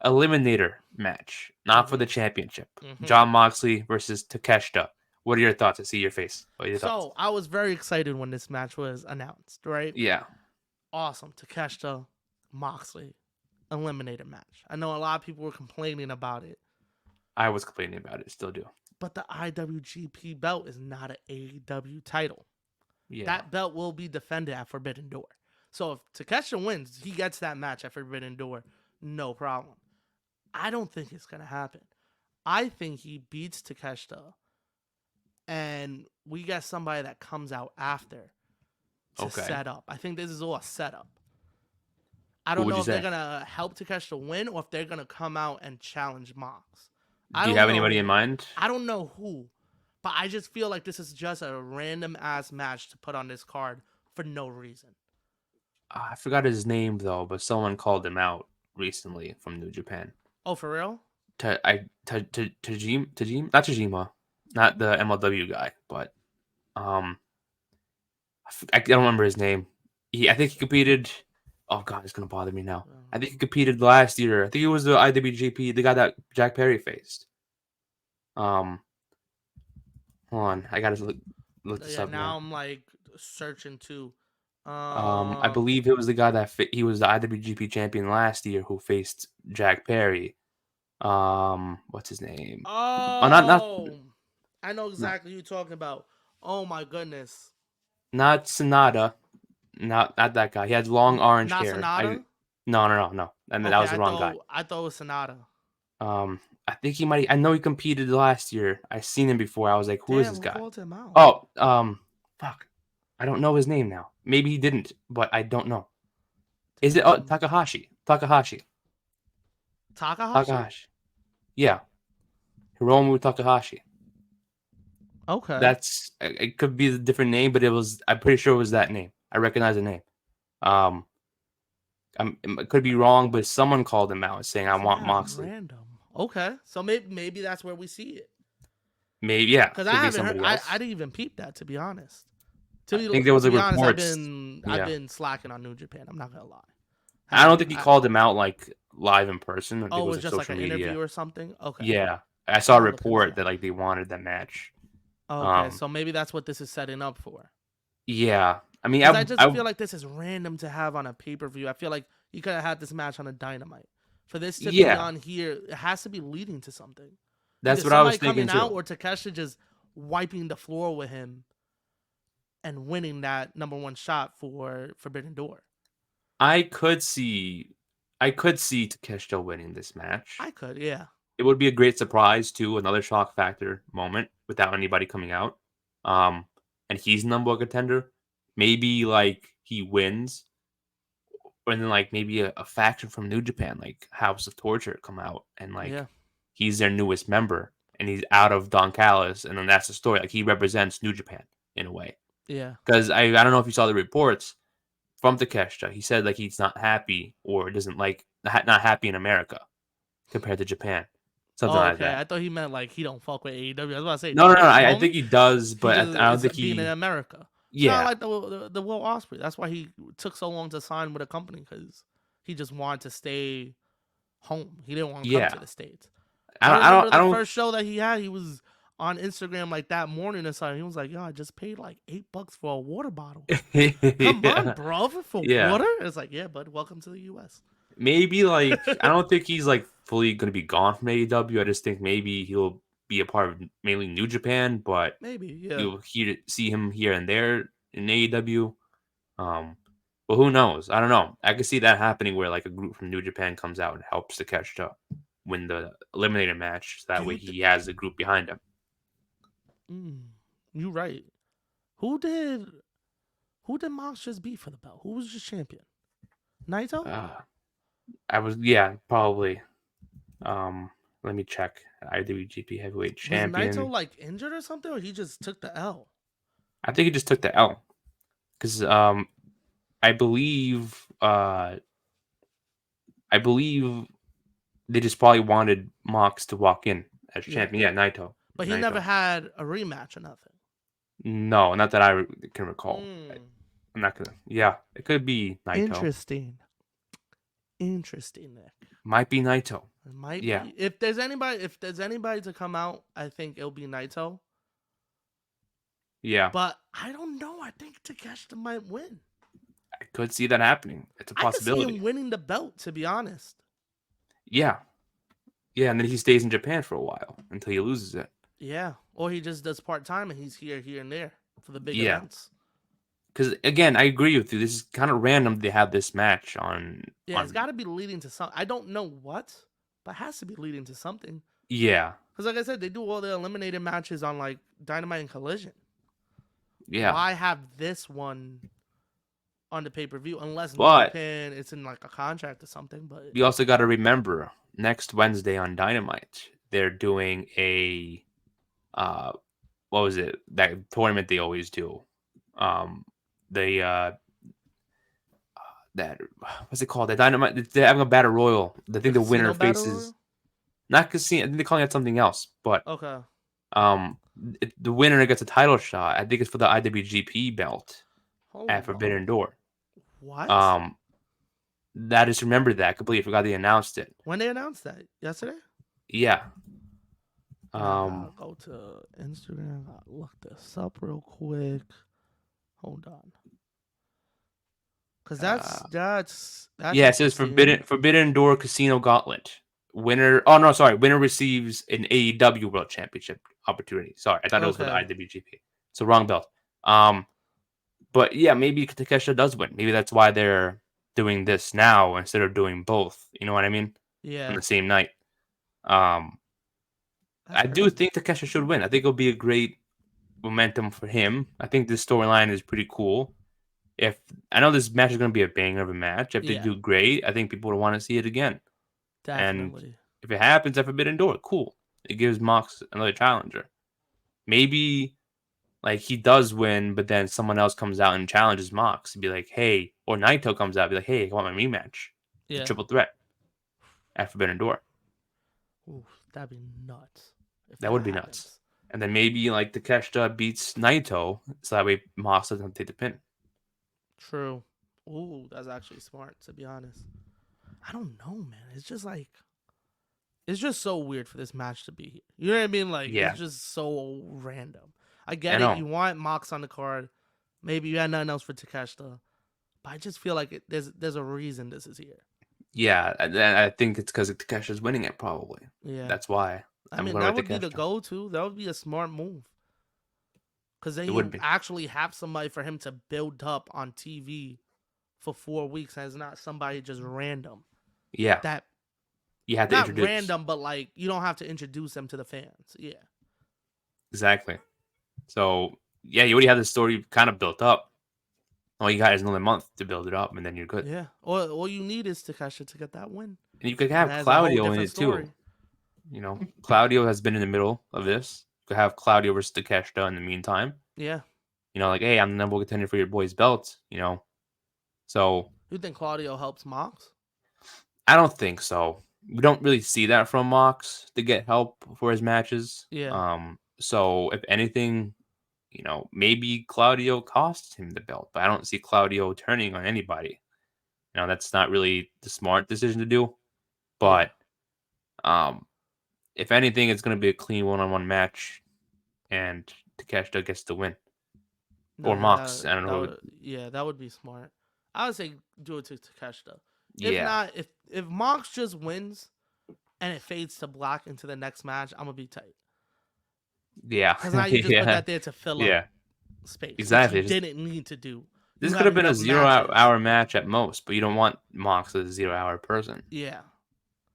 [SPEAKER 1] Eliminator match, not for
[SPEAKER 2] Mm-hmm.
[SPEAKER 1] the championship.
[SPEAKER 2] Mm-hmm.
[SPEAKER 1] John Moxley versus Takeshita. What are your thoughts? I see your face. What are your thoughts?
[SPEAKER 2] So I was very excited when this match was announced, right?
[SPEAKER 1] Yeah,
[SPEAKER 2] Awesome. Takeshita, Moxley, eliminator match. I know a lot of people were complaining about it,
[SPEAKER 1] I was complaining about it. Still do.
[SPEAKER 2] but the IWGP belt is not an AEW title.
[SPEAKER 1] Yeah.
[SPEAKER 2] That belt will be defended at Forbidden Door. So if Takeshita wins, he gets that match at Forbidden Door, no problem. I don't think it's gonna happen. I think he beats Takeshita, and we get somebody that comes out after to
[SPEAKER 1] Okay.
[SPEAKER 2] set up. I think this is all a setup. I
[SPEAKER 1] Who
[SPEAKER 2] don't
[SPEAKER 1] would
[SPEAKER 2] know
[SPEAKER 1] you
[SPEAKER 2] if they're
[SPEAKER 1] say?
[SPEAKER 2] gonna help Takeshita win or if they're gonna come out and challenge Mox.
[SPEAKER 1] Do you have anybody in mind?
[SPEAKER 2] I don't know who, but I just feel like this is just a random ass match to put on this card for no reason.
[SPEAKER 1] I forgot his name though, but someone called him out recently from New Japan.
[SPEAKER 2] Oh, for real?
[SPEAKER 1] Tajima, not Tajima, not the MLW guy, but um, I don't remember his name. I think he competed. Oh god, it's gonna bother me now. I think he competed last year. I think it was the IWGP, the guy that Jack Perry faced. Um, hold on, I gotta look this
[SPEAKER 2] Yeah,
[SPEAKER 1] up
[SPEAKER 2] now
[SPEAKER 1] now.
[SPEAKER 2] I'm like searching too.
[SPEAKER 1] I believe it was the guy that he was the IWGP champion last year who faced Jack Perry. What's his name? Oh,
[SPEAKER 2] Oh, I know
[SPEAKER 1] not
[SPEAKER 2] exactly who you're talking about. Oh my goodness.
[SPEAKER 1] not Sonata. Not that guy. He had long orange
[SPEAKER 2] Not
[SPEAKER 1] hair. I
[SPEAKER 2] Sonata?
[SPEAKER 1] no. And that
[SPEAKER 2] Okay,
[SPEAKER 1] was the wrong guy.
[SPEAKER 2] I thought it was Sonata.
[SPEAKER 1] I think he might. I know he competed last year. I seen him before. I was like, who is
[SPEAKER 2] Damn,
[SPEAKER 1] this
[SPEAKER 2] who
[SPEAKER 1] guy?
[SPEAKER 2] called him out?
[SPEAKER 1] Oh, Fuck. I don't know his name now. Maybe he didn't, but I don't know. Is it
[SPEAKER 2] Damn.
[SPEAKER 1] Takahashi? Takahashi.
[SPEAKER 2] Takahashi?
[SPEAKER 1] Takahashi. Yeah. Hiromu Takahashi.
[SPEAKER 2] Okay.
[SPEAKER 1] That's it could be a different name, but I'm pretty sure it was that name. I recognize the name. Um it could be wrong, but someone called him out saying I want
[SPEAKER 2] That's
[SPEAKER 1] Moxley.
[SPEAKER 2] random. Okay. So maybe that's where we see it.
[SPEAKER 1] Maybe yeah,
[SPEAKER 2] Because I
[SPEAKER 1] could be
[SPEAKER 2] haven't heard.
[SPEAKER 1] somebody
[SPEAKER 2] I
[SPEAKER 1] else.
[SPEAKER 2] didn't even peep that, to be honest.
[SPEAKER 1] I think there was
[SPEAKER 2] To
[SPEAKER 1] like
[SPEAKER 2] be honest,
[SPEAKER 1] reports.
[SPEAKER 2] I've
[SPEAKER 1] Yeah.
[SPEAKER 2] been slacking on New Japan. I'm not gonna lie.
[SPEAKER 1] I don't
[SPEAKER 2] Haven't
[SPEAKER 1] think he
[SPEAKER 2] I?
[SPEAKER 1] called him out like live in person. I think it
[SPEAKER 2] Oh, it
[SPEAKER 1] was
[SPEAKER 2] was
[SPEAKER 1] like
[SPEAKER 2] just like
[SPEAKER 1] social
[SPEAKER 2] an
[SPEAKER 1] media.
[SPEAKER 2] interview or something. Okay.
[SPEAKER 1] Yeah. I saw a
[SPEAKER 2] I'll look into
[SPEAKER 1] report
[SPEAKER 2] that.
[SPEAKER 1] that like they wanted that match.
[SPEAKER 2] Okay,
[SPEAKER 1] Um
[SPEAKER 2] so maybe that's what this is setting up for.
[SPEAKER 1] yeah. I mean
[SPEAKER 2] Because I just feel like this is random to have on a pay per view. I feel like you could have had this match on a Dynamite. For this to be
[SPEAKER 1] yeah.
[SPEAKER 2] on here, it has to be leading to something. Either
[SPEAKER 1] That's what I was
[SPEAKER 2] somebody
[SPEAKER 1] thinking
[SPEAKER 2] coming out
[SPEAKER 1] too.
[SPEAKER 2] or Takeshita just wiping the floor with him and winning that number one shot for Forbidden Door.
[SPEAKER 1] I could see Takeshita winning this match.
[SPEAKER 2] I could, yeah.
[SPEAKER 1] It would be a great surprise too, another shock factor moment without anybody coming out. Um, and he's number one contender. Maybe like he wins, or then like maybe a faction from New Japan, like House of Torture, come out and like
[SPEAKER 2] Yeah.
[SPEAKER 1] he's their newest member, and he's out of Don Callis, and then that's the story. Like he represents New Japan in a way.
[SPEAKER 2] Yeah.
[SPEAKER 1] Because I don't know if you saw the reports from Takeshita. He said like he's not happy or doesn't like not happy in America compared to Japan, something
[SPEAKER 2] Oh,
[SPEAKER 1] like
[SPEAKER 2] okay.
[SPEAKER 1] that.
[SPEAKER 2] I thought he meant like he don't fuck with AEW. I was about to say,
[SPEAKER 1] No,
[SPEAKER 2] don't
[SPEAKER 1] no,
[SPEAKER 2] get
[SPEAKER 1] no.
[SPEAKER 2] me
[SPEAKER 1] I
[SPEAKER 2] wrong.
[SPEAKER 1] think he does,
[SPEAKER 2] He
[SPEAKER 1] but
[SPEAKER 2] just
[SPEAKER 1] I don't
[SPEAKER 2] is
[SPEAKER 1] think
[SPEAKER 2] being in
[SPEAKER 1] he.
[SPEAKER 2] America. It's kind of
[SPEAKER 1] Yeah,
[SPEAKER 2] like the Will Ospreay. That's why he took so long to sign with a company, because he just wanted to stay home. He didn't want to come
[SPEAKER 1] yeah.
[SPEAKER 2] to the States. I
[SPEAKER 1] I
[SPEAKER 2] remember
[SPEAKER 1] don't. I
[SPEAKER 2] the
[SPEAKER 1] don't.
[SPEAKER 2] first show that he had. He was on Instagram like that morning or something. He was like, "Yo, I just paid like $8 for a water bottle. Come on,
[SPEAKER 1] yeah,
[SPEAKER 2] bro, for
[SPEAKER 1] yeah.
[SPEAKER 2] water." It's like, yeah, bud, welcome to the U.S.
[SPEAKER 1] Maybe like I don't think he's like fully going to be gone from AEW. I just think maybe he'll be a part of mainly New Japan, but
[SPEAKER 2] Maybe, yeah.
[SPEAKER 1] you'll see him here and there in AEW. But who knows? I don't know. I could see that happening where like a group from New Japan comes out and helps to catch up, win the eliminator match. So
[SPEAKER 2] Do
[SPEAKER 1] that way
[SPEAKER 2] you?
[SPEAKER 1] he has a group behind him.
[SPEAKER 2] You right. Who did? Who did Mox just beat for the belt? Who was just champion? Naito?
[SPEAKER 1] Uh, I was yeah probably. Let me check. IWGP Heavyweight
[SPEAKER 2] Was Naito
[SPEAKER 1] Champion.
[SPEAKER 2] like injured or something, or he just took the L?
[SPEAKER 1] I think he just took the L because I believe I believe they just probably wanted Mox to walk in as
[SPEAKER 2] Yeah.
[SPEAKER 1] champion. Yeah, Naito.
[SPEAKER 2] But he never
[SPEAKER 1] Naito.
[SPEAKER 2] had a rematch or nothing.
[SPEAKER 1] No, not that I can recall.
[SPEAKER 2] Mm.
[SPEAKER 1] I'm not gonna. Yeah, it could be Naito.
[SPEAKER 2] Interesting, Nick.
[SPEAKER 1] Might be Naito.
[SPEAKER 2] It might
[SPEAKER 1] Yeah,
[SPEAKER 2] be. If there's anybody to come out, I think it'll be Naito.
[SPEAKER 1] yeah.
[SPEAKER 2] But I don't know. I think Takeshita might win.
[SPEAKER 1] I could see that happening. It's a
[SPEAKER 2] I could see
[SPEAKER 1] possibility.
[SPEAKER 2] him winning the belt, to be honest.
[SPEAKER 1] Yeah, yeah, and then he stays in Japan for a while until he loses it.
[SPEAKER 2] Yeah. Or he just does part time and he's here, and there for the big
[SPEAKER 1] Yeah,
[SPEAKER 2] events.
[SPEAKER 1] because again, I agree with you. This is kind of random. They have this match on.
[SPEAKER 2] Yeah, it's got to be leading to something. I don't know what, but it has to be leading to something.
[SPEAKER 1] Yeah,
[SPEAKER 2] Because, like I said, they do all the eliminated matches on like Dynamite and Collision.
[SPEAKER 1] yeah.
[SPEAKER 2] Why have this one on the pay per view unless New
[SPEAKER 1] But
[SPEAKER 2] Japan it's in like a contract or something? But
[SPEAKER 1] you also got to remember next Wednesday on Dynamite, they're doing a what was it, that tournament they always do? They that what's it called? The Dynamite. They're having a battle royal. I think the winner
[SPEAKER 2] Casino Battle
[SPEAKER 1] faces
[SPEAKER 2] Royal?
[SPEAKER 1] not casino. I think they're calling it something else. But
[SPEAKER 2] Okay.
[SPEAKER 1] the winner gets a title shot. I think it's for the IWGP belt at
[SPEAKER 2] Hold
[SPEAKER 1] Forbidden
[SPEAKER 2] on.
[SPEAKER 1] Door.
[SPEAKER 2] What?
[SPEAKER 1] Um, that is remember that. I completely forgot they announced it.
[SPEAKER 2] When they announced that? Yesterday?
[SPEAKER 1] Yeah.
[SPEAKER 2] I gotta go to Instagram. Gotta look this up real quick. Hold on. Cause that's
[SPEAKER 1] Yeah, it says
[SPEAKER 2] interesting.
[SPEAKER 1] Forbidden Door Casino Gauntlet. Winner. Oh no, sorry. Winner receives an AEW World Championship opportunity. Sorry, I thought it was for the
[SPEAKER 2] Okay.
[SPEAKER 1] IWGP. So wrong belt. But yeah, maybe Takeshita does win. Maybe that's why they're doing this now instead of doing both. You know what I mean? On
[SPEAKER 2] Yeah.
[SPEAKER 1] the same night. Um,
[SPEAKER 2] That's
[SPEAKER 1] I do
[SPEAKER 2] crazy.
[SPEAKER 1] think Takeshita should win. I think it'll be a great momentum for him. I think this storyline is pretty cool. If I know this match is going to be a banger of a match, if they
[SPEAKER 2] Yeah,
[SPEAKER 1] do great, I think people will want to see it again. And
[SPEAKER 2] definitely.
[SPEAKER 1] if it happens at Forbidden Door, cool. It gives Mox another challenger. Maybe like he does win, but then someone else comes out and challenges Mox and be like, "Hey," or Naito comes out and be like, "Hey, I want my rematch." It's a
[SPEAKER 2] Yeah.
[SPEAKER 1] triple threat at Forbidden Door.
[SPEAKER 2] Ooh, that'd be nuts if
[SPEAKER 1] That
[SPEAKER 2] that
[SPEAKER 1] would be nuts.
[SPEAKER 2] happens.
[SPEAKER 1] And then maybe like Takeshita beats Naito, so that way Mox doesn't take the pin.
[SPEAKER 2] True. Ooh, that's actually smart, to be honest. I don't know, man. It's just like it's just so weird for this match to be here. You know what I mean? Like it's
[SPEAKER 1] Yeah,
[SPEAKER 2] just so random. I
[SPEAKER 1] I
[SPEAKER 2] get it.
[SPEAKER 1] know.
[SPEAKER 2] You want Mox on the card. Maybe you had nothing else for Takeshita, but I just feel like there's a reason this is here.
[SPEAKER 1] Yeah, and I think it's because Takeshi's winning it. Probably
[SPEAKER 2] Yeah.
[SPEAKER 1] that's why
[SPEAKER 2] I
[SPEAKER 1] I'm
[SPEAKER 2] mean,
[SPEAKER 1] going
[SPEAKER 2] that
[SPEAKER 1] with
[SPEAKER 2] would be the
[SPEAKER 1] Takeshita.
[SPEAKER 2] go-to. That would be a smart move. Because then
[SPEAKER 1] It would
[SPEAKER 2] you
[SPEAKER 1] be.
[SPEAKER 2] actually have somebody for him to build up on TV for 4 weeks, and it's not somebody just random.
[SPEAKER 1] Yeah,
[SPEAKER 2] That
[SPEAKER 1] you have to
[SPEAKER 2] not
[SPEAKER 1] introduce
[SPEAKER 2] random, but like you don't have to introduce them to the fans. Yeah,
[SPEAKER 1] exactly. So yeah, you already have the story kind of built up. All you got is another month to build it up, and then you're good.
[SPEAKER 2] yeah. All you need is Takesha to get that win,
[SPEAKER 1] And you could
[SPEAKER 2] and
[SPEAKER 1] have
[SPEAKER 2] that is a whole
[SPEAKER 1] Claudio in
[SPEAKER 2] different
[SPEAKER 1] it too.
[SPEAKER 2] story.
[SPEAKER 1] You know, Claudio has been in the middle of this. You could have Claudio versus Takeshita in the meantime.
[SPEAKER 2] Yeah.
[SPEAKER 1] You know, like, hey, I'm the number one contender for your boy's belt. You know, so
[SPEAKER 2] You think Claudio helps Mox?
[SPEAKER 1] I don't think so. We don't really see that from Mox to get help for his matches.
[SPEAKER 2] Yeah.
[SPEAKER 1] So if anything, you know, maybe Claudio costs him the belt, but I don't see Claudio turning on anybody. You know, that's not really the smart decision to do.
[SPEAKER 2] Yeah.
[SPEAKER 1] But um, if anything, it's going to be a clean one-on-one match, and Takeshita gets the win,
[SPEAKER 2] No,
[SPEAKER 1] or
[SPEAKER 2] yeah,
[SPEAKER 1] Mox.
[SPEAKER 2] that
[SPEAKER 1] I don't
[SPEAKER 2] that
[SPEAKER 1] know.
[SPEAKER 2] would yeah, that would be smart. I would say do it to Takeshita. If
[SPEAKER 1] Yeah,
[SPEAKER 2] not, if Mox just wins and it fades to black into the next match, I'm gonna be tight.
[SPEAKER 1] yeah,
[SPEAKER 2] Because now you just put
[SPEAKER 1] yeah,
[SPEAKER 2] that there to fill up
[SPEAKER 1] yeah.
[SPEAKER 2] space, which you
[SPEAKER 1] Exactly. Just
[SPEAKER 2] didn't need to do. You
[SPEAKER 1] this could
[SPEAKER 2] have
[SPEAKER 1] have been a
[SPEAKER 2] enough
[SPEAKER 1] zero
[SPEAKER 2] matches.
[SPEAKER 1] hour match at most, but you don't want Mox as a 0 hour person.
[SPEAKER 2] Yeah.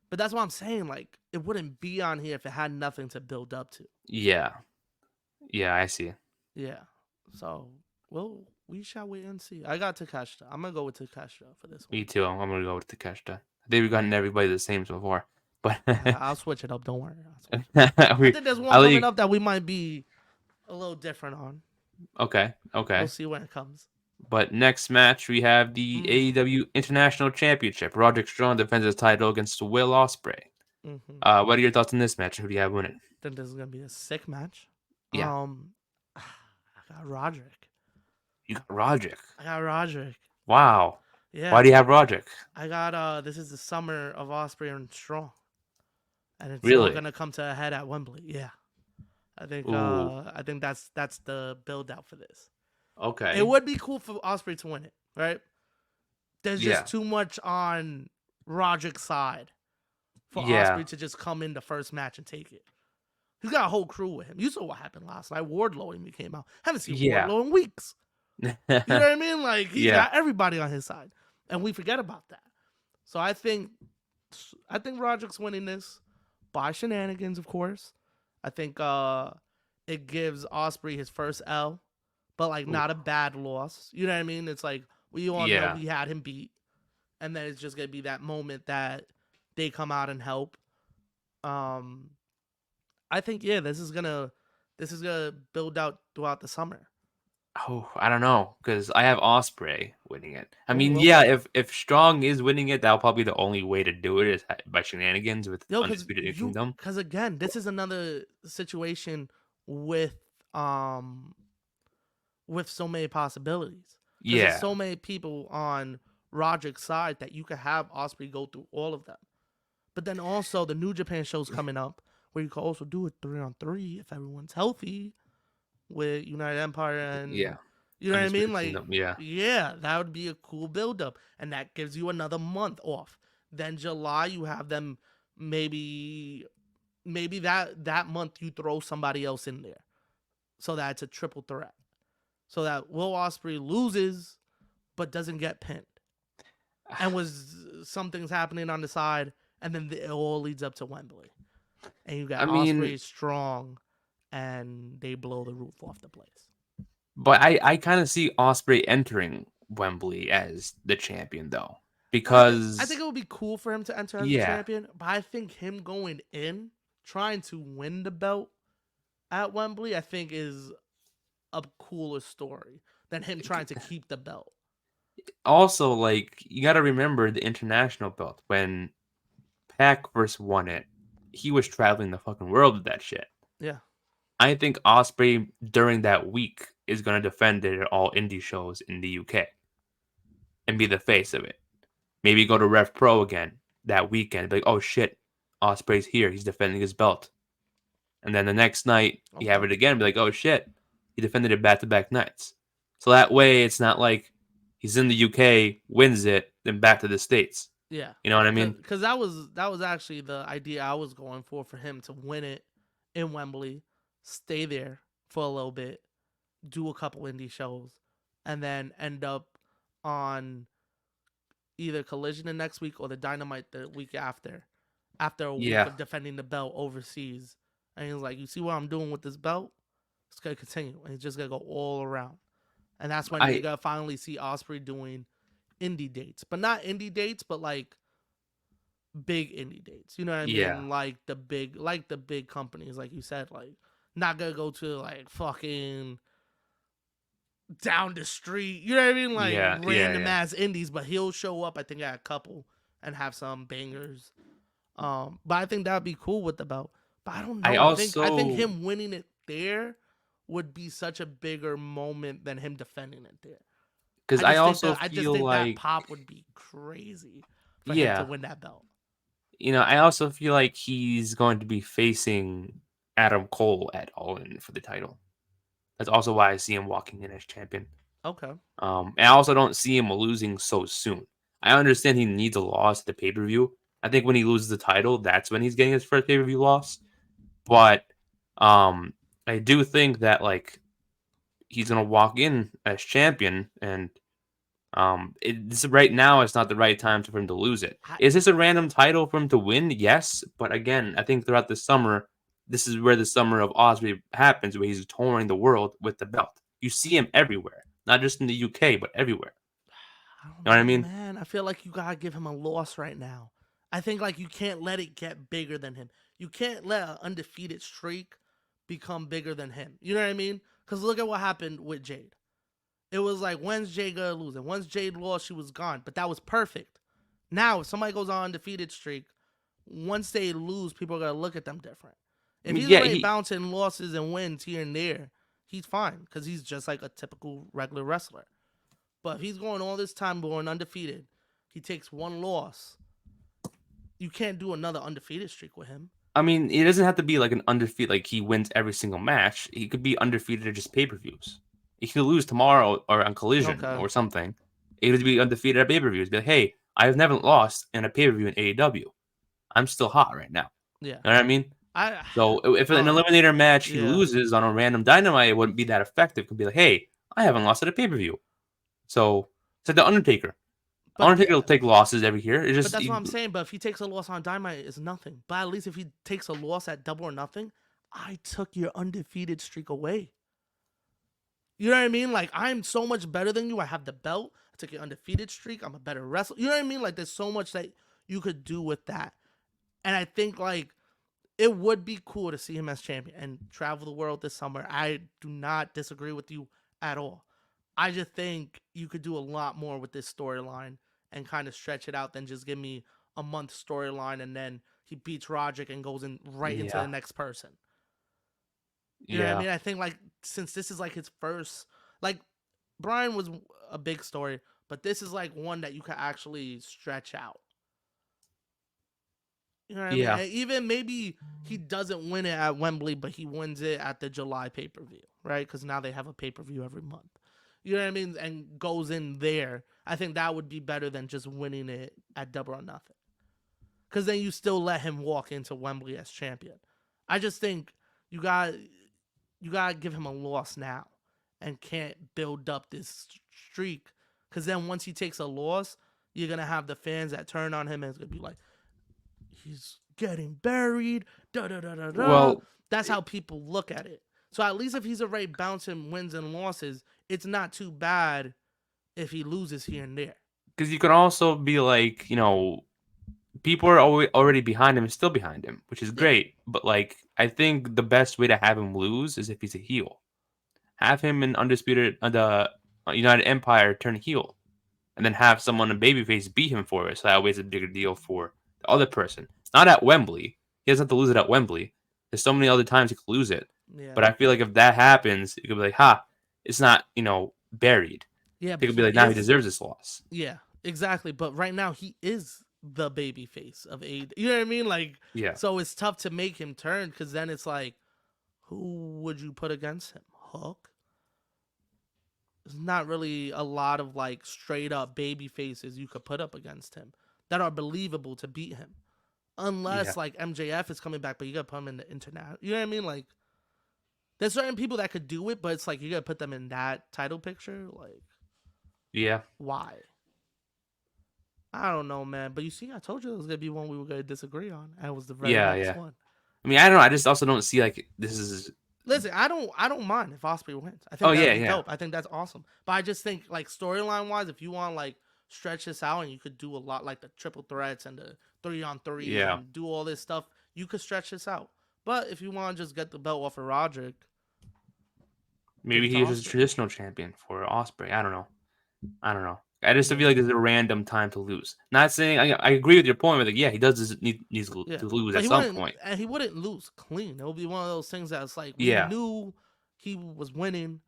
[SPEAKER 2] But that's what I'm saying. Like, it wouldn't be on here if it had nothing to build up to.
[SPEAKER 1] Yeah, yeah, I see.
[SPEAKER 2] Yeah. So, well, we shall wait and see. I got Takeshita. I'm going to go with Takeshita for this one.
[SPEAKER 1] Me too. I'm gonna go with Takeshita. I think we've gotten everybody the same so far, but
[SPEAKER 2] I'll switch it up. Don't worry. I think there's one
[SPEAKER 1] I'll let
[SPEAKER 2] coming
[SPEAKER 1] you.
[SPEAKER 2] up that we might be a little different on.
[SPEAKER 1] Okay,
[SPEAKER 2] We'll
[SPEAKER 1] okay.
[SPEAKER 2] see when it comes.
[SPEAKER 1] But next match we have the
[SPEAKER 2] Mm.
[SPEAKER 1] AEW International Championship. Roderick Strong defends his title against Will Ospreay.
[SPEAKER 2] Mm-hmm.
[SPEAKER 1] What are your thoughts on this match? Who do you have winning?
[SPEAKER 2] Think this is going to be a sick match.
[SPEAKER 1] Yeah,
[SPEAKER 2] I got Roderick.
[SPEAKER 1] you got Roderick.
[SPEAKER 2] I got Roderick.
[SPEAKER 1] Wow. Why
[SPEAKER 2] Yeah.
[SPEAKER 1] do you have Roderick?
[SPEAKER 2] I got this is the summer of Osprey and Strong, and it's all
[SPEAKER 1] Really?
[SPEAKER 2] gonna come to a head at Wembley. Yeah,
[SPEAKER 1] Ooh.
[SPEAKER 2] I think that's the build out for this. It
[SPEAKER 1] Okay.
[SPEAKER 2] would be cool for Osprey to win it, right? There's just
[SPEAKER 1] Yeah.
[SPEAKER 2] too much on Roderick's side for
[SPEAKER 1] Yeah.
[SPEAKER 2] Osprey to just come in the first match and take it. He's got a whole crew with him. You saw what happened last night. Wardlow when he came out. Haven't seen
[SPEAKER 1] Yeah.
[SPEAKER 2] Wardlow in weeks. You know what I mean? Like he's
[SPEAKER 1] Yeah.
[SPEAKER 2] got everybody on his side, and we forget about that. So I think Roderick's winning this by shenanigans, of course. I think it gives Osprey his first L, but like
[SPEAKER 1] Ooh.
[SPEAKER 2] not a bad loss. You know what I mean? It's like we all know
[SPEAKER 1] Yeah.
[SPEAKER 2] we had him beat, and then it's just gonna be that moment that they come out and help. Um, I think this is gonna build out throughout the summer.
[SPEAKER 1] Oh, I don't know because I have Osprey winning it. I mean,
[SPEAKER 2] Ooh,
[SPEAKER 1] yeah,
[SPEAKER 2] okay.
[SPEAKER 1] if Strong is winning it, that'll probably be the only way to do it is by shenanigans with
[SPEAKER 2] Yo,
[SPEAKER 1] Undisputed Kingdom.
[SPEAKER 2] because again, this is another situation with um so many possibilities. Because there's
[SPEAKER 1] Yeah.
[SPEAKER 2] so many people on Roderick's side that you could have Osprey go through all of them. But then also the New Japan show's coming up where you could also do it 3-on-3 if everyone's healthy with United Empire and
[SPEAKER 1] Yeah.
[SPEAKER 2] you know what I mean?
[SPEAKER 1] Undisputed
[SPEAKER 2] Like,
[SPEAKER 1] Kingdom. Yeah.
[SPEAKER 2] yeah, that would be a cool buildup. And that gives you another month off. Then July you have them maybe that month you throw somebody else in there. So that it's a triple threat. So that Will Ospreay loses but doesn't get pinned. And was something's happening on the side, and then it all leads up to Wembley. And you
[SPEAKER 1] I
[SPEAKER 2] got
[SPEAKER 1] mean,
[SPEAKER 2] Ospreay strong and they blow the roof off the place.
[SPEAKER 1] But I kind of see Osprey entering Wembley as the champion though,
[SPEAKER 2] I think
[SPEAKER 1] because
[SPEAKER 2] it would be cool for him to enter as a
[SPEAKER 1] yeah,
[SPEAKER 2] champion, but I think him going in trying to win the belt at Wembley, I think is a cooler story than him trying to keep the belt.
[SPEAKER 1] also like you got to remember the international belt when Pac first won it, he was traveling the fucking world with that shit.
[SPEAKER 2] Yeah.
[SPEAKER 1] I think Osprey during that week is going to defend it at all indie shows in the UK and be the face of it. Maybe go to Rev Pro again that weekend. Be like, oh shit, Osprey's here. He's defending his belt. And then the next night, you have
[SPEAKER 2] Okay.
[SPEAKER 1] it again. Be like, oh shit, he defended it back to back nights. So that way, it's not like he's in the UK, wins it, then back to the States.
[SPEAKER 2] Yeah.
[SPEAKER 1] You know what I mean?
[SPEAKER 2] Because that was actually the idea I was going for him to win it in Wembley, stay there for a little bit, do a couple indie shows, and then end up on either Collision the next week or the Dynamite the week after a week
[SPEAKER 1] Yeah,
[SPEAKER 2] of defending the belt overseas. And he's like, you see what I'm doing with this belt? It's gonna continue, and it's just gonna go all around. And that's when you're
[SPEAKER 1] I
[SPEAKER 2] gonna finally see Osprey doing indie dates, but not indie dates, but like big indie dates. You know what I
[SPEAKER 1] yeah,
[SPEAKER 2] mean? Like the big companies, like you said, like not gonna go to like fucking down the street. You know what I mean? Like
[SPEAKER 1] yeah, yeah,
[SPEAKER 2] random
[SPEAKER 1] yeah.
[SPEAKER 2] ass indies, but he'll show up. I think at a couple and have some bangers. But I think that'd be cool with the belt. But I don't
[SPEAKER 1] I
[SPEAKER 2] know. I think
[SPEAKER 1] also
[SPEAKER 2] him winning it there would be such a bigger moment than him defending it there.
[SPEAKER 1] because I also
[SPEAKER 2] I just
[SPEAKER 1] feel
[SPEAKER 2] think that
[SPEAKER 1] like
[SPEAKER 2] pop would be crazy for him to
[SPEAKER 1] yeah,
[SPEAKER 2] win that belt.
[SPEAKER 1] I also feel like he's going to be facing Adam Cole at All In for the title. That's also why I see him walking in as champion.
[SPEAKER 2] Okay.
[SPEAKER 1] And I also don't see him losing so soon. I understand he needs a loss at the pay per view. I think when he loses the title, that's when he's getting his first pay per view loss. But um, I do think that like he's gonna walk in as champion, and right now it's not the right time for him to lose it.
[SPEAKER 2] I,
[SPEAKER 1] Is this a random title for him to win? Yes, but again, I think throughout the summer, this is where the summer of Osprey happens, where he's touring the world with the belt. You see him everywhere, not just in the UK, but everywhere.
[SPEAKER 2] I don't
[SPEAKER 1] You know what I
[SPEAKER 2] know,
[SPEAKER 1] mean?
[SPEAKER 2] man. I feel like you gotta give him a loss right now. I think like you can't let it get bigger than him. You can't let an undefeated streak become bigger than him. You know what I mean? Because look at what happened with Jade. It was like, when's Jade gonna lose? And once Jade lost, she was gone. But that was perfect. Now, if somebody goes on undefeated streak, once they lose, people are gonna look at them different.
[SPEAKER 1] I
[SPEAKER 2] If
[SPEAKER 1] mean,
[SPEAKER 2] he's
[SPEAKER 1] yeah,
[SPEAKER 2] already bouncing losses and wins here and there, he's fine because he's just like a typical regular wrestler. But if he's going all this time going undefeated, he takes one loss. You can't do another undefeated streak with him.
[SPEAKER 1] I mean, it doesn't have to be like an undefeated, like he wins every single match. He could be undefeated at just pay per views. He could lose tomorrow or on Collision
[SPEAKER 2] Okay.
[SPEAKER 1] or something. He could be undefeated at pay per views. Be like, hey, I have never lost in a pay per view in AEW. I'm still hot right now.
[SPEAKER 2] Yeah.
[SPEAKER 1] You know what I mean?
[SPEAKER 2] I
[SPEAKER 1] So if an
[SPEAKER 2] uh
[SPEAKER 1] eliminator match he
[SPEAKER 2] yeah.
[SPEAKER 1] loses on a random dynamite, it wouldn't be that effective. It could be like, hey, I haven't lost at a pay per view. So it's like the Undertaker.
[SPEAKER 2] But
[SPEAKER 1] Undertaker
[SPEAKER 2] yeah,
[SPEAKER 1] will take losses every year. It's
[SPEAKER 2] but
[SPEAKER 1] just
[SPEAKER 2] that's what I'm saying. But if he takes a loss on Dynamite, it's nothing. But at least if he takes a loss at Double or Nothing, I took your undefeated streak away. You know what I mean? Like I'm so much better than you. I have the belt. I took your undefeated streak. I'm a better wrestler. You know what I mean? Like there's so much that you could do with that. And I think like it would be cool to see him as champion and travel the world this summer. I do not disagree with you at all. I just think you could do a lot more with this storyline and kind of stretch it out than just give me a month storyline and then he beats Roderick and goes in right into
[SPEAKER 1] yeah,
[SPEAKER 2] the next person. You know what I
[SPEAKER 1] yeah,
[SPEAKER 2] mean? I think like since this is like his first, like Brian was a big story, but this is like one that you could actually stretch out. You know what I mean?
[SPEAKER 1] yeah,
[SPEAKER 2] And even maybe he doesn't win it at Wembley, but he wins it at the July pay per view, right? Because now they have a pay per view every month. You know what I mean? And goes in there. I think that would be better than just winning it at Double or Nothing. Because then you still let him walk into Wembley as champion. I just think you got you gotta give him a loss now, and can't build up this streak. Because then once he takes a loss, you're gonna have the fans that turn on him and it's gonna be like, he's getting buried. Da da da da da.
[SPEAKER 1] Well,
[SPEAKER 2] That's how people look at it. So at least if he's already bouncing wins and losses, it's not too bad if he loses here and there.
[SPEAKER 1] because you can also be like, people are already behind him and still behind him, which is
[SPEAKER 2] Yeah.
[SPEAKER 1] great. But like, I think the best way to have him lose is if he's a heel. Have him in Undisputed the United Empire turn heel, and then have someone in babyface beat him for it. So that way it's a bigger deal for the other person. Not at Wembley. He doesn't have to lose it at Wembley. There's so many other times he could lose it. But
[SPEAKER 2] Yeah.
[SPEAKER 1] I feel like if that happens, it could be like, it's not buried.
[SPEAKER 2] Yeah,
[SPEAKER 1] It
[SPEAKER 2] but
[SPEAKER 1] could be
[SPEAKER 2] he
[SPEAKER 1] like, now he
[SPEAKER 2] is.
[SPEAKER 1] deserves this loss.
[SPEAKER 2] Yeah, exactly. But right now he is the baby face of AEW. You know what I mean? Like,
[SPEAKER 1] Yeah,
[SPEAKER 2] so it's tough to make him turn because then it's like, who would you put against him? Hook? There's not really a lot of like straight up baby faces you could put up against him that are believable to beat him.
[SPEAKER 1] yeah,
[SPEAKER 2] Unless like MJF is coming back, but you gotta put him in the internet. You know what I mean? Like, there's certain people that could do it, but it's like you gotta put them in that title picture. Like,
[SPEAKER 1] yeah,
[SPEAKER 2] why? I don't know, man. But you see, I told you it was gonna be one we were gonna disagree on. That was the very
[SPEAKER 1] yeah,
[SPEAKER 2] next
[SPEAKER 1] yeah.
[SPEAKER 2] one.
[SPEAKER 1] I mean, I don't know. I just also don't see like this is.
[SPEAKER 2] Listen, I don't mind if Osprey wins. I
[SPEAKER 1] Oh
[SPEAKER 2] think that would
[SPEAKER 1] yeah,
[SPEAKER 2] be
[SPEAKER 1] yeah,
[SPEAKER 2] dope. I think that's awesome. But I just think like storyline wise, if you want like stretch this out and you could do a lot like the triple threats and the 3-on-3s
[SPEAKER 1] yeah.
[SPEAKER 2] and do all this stuff, you could stretch this out. But if you want to just get the belt off of Roderick, give
[SPEAKER 1] Maybe
[SPEAKER 2] it to
[SPEAKER 1] he's just a
[SPEAKER 2] Osprey.
[SPEAKER 1] traditional champion for Osprey. I don't know. I don't know. I just feel
[SPEAKER 2] Yeah,
[SPEAKER 1] like there's a random time to lose. Not saying I agree with your point, but like, yeah, he needs
[SPEAKER 2] yeah.
[SPEAKER 1] to lose
[SPEAKER 2] But
[SPEAKER 1] at
[SPEAKER 2] he
[SPEAKER 1] some
[SPEAKER 2] wouldn't
[SPEAKER 1] point.
[SPEAKER 2] and he wouldn't lose clean. It would be one of those things that's like we
[SPEAKER 1] Yeah,
[SPEAKER 2] knew he was winning.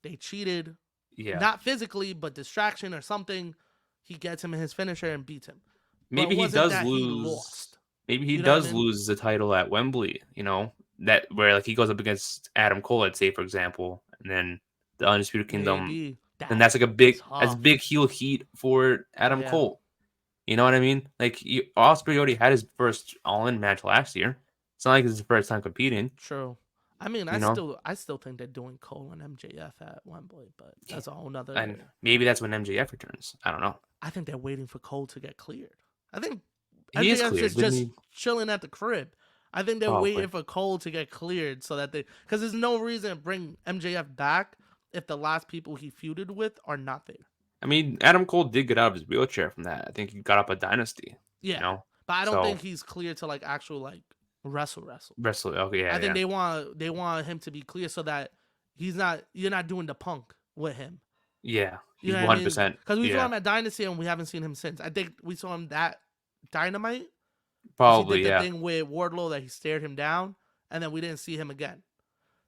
[SPEAKER 2] They cheated,
[SPEAKER 1] yeah.
[SPEAKER 2] not physically, but distraction or something. He gets him in his finisher and beats him. But it
[SPEAKER 1] Maybe he
[SPEAKER 2] wasn't
[SPEAKER 1] does
[SPEAKER 2] that he
[SPEAKER 1] lose.
[SPEAKER 2] lost.
[SPEAKER 1] Maybe he
[SPEAKER 2] You know what I
[SPEAKER 1] does
[SPEAKER 2] mean?
[SPEAKER 1] lose the title at Wembley. That where like he goes up against Adam Cole, I'd say, for example, and then the Undisputed Kingdom.
[SPEAKER 2] Maybe
[SPEAKER 1] Then that's like
[SPEAKER 2] that's
[SPEAKER 1] that's
[SPEAKER 2] tough.
[SPEAKER 1] big heel heat for Adam
[SPEAKER 2] Yeah,
[SPEAKER 1] Cole. You know what I mean? Like Osprey already had his first All In match last year. It's not like it's his first time competing.
[SPEAKER 2] true. I mean,
[SPEAKER 1] You know,
[SPEAKER 2] I still think they're doing Cole and MJF at Wembley, but
[SPEAKER 1] Yeah.
[SPEAKER 2] that's a whole
[SPEAKER 1] And
[SPEAKER 2] nother.
[SPEAKER 1] maybe that's when MJF returns. I don't know.
[SPEAKER 2] I think they're waiting for Cole to get cleared. I think
[SPEAKER 1] He is
[SPEAKER 2] MJF's
[SPEAKER 1] cleared,
[SPEAKER 2] just
[SPEAKER 1] didn't
[SPEAKER 2] just
[SPEAKER 1] he?
[SPEAKER 2] chilling at the crib. I think they're
[SPEAKER 1] Probably.
[SPEAKER 2] waiting for Cole to get cleared so that because there's no reason to bring MJF back if the last people he feuded with are not there.
[SPEAKER 1] I mean, Adam Cole did get out of his wheelchair from that. I think he got up a dynasty. You
[SPEAKER 2] Yeah,
[SPEAKER 1] know,
[SPEAKER 2] but I don't think
[SPEAKER 1] so
[SPEAKER 2] he's clear to like actual like wrestle.
[SPEAKER 1] wrestle. Oh yeah,
[SPEAKER 2] I think
[SPEAKER 1] yeah,
[SPEAKER 2] they want him to be clear so that you're not doing the punk with him.
[SPEAKER 1] yeah.
[SPEAKER 2] You
[SPEAKER 1] He's
[SPEAKER 2] know what I mean?
[SPEAKER 1] 100%.
[SPEAKER 2] Because we saw
[SPEAKER 1] Yeah,
[SPEAKER 2] him at Dynasty and we haven't seen him since. I think we saw him that Dynamite because he did
[SPEAKER 1] probably.
[SPEAKER 2] the
[SPEAKER 1] Yeah,
[SPEAKER 2] thing with Wardlow that he stared him down, and then we didn't see him again.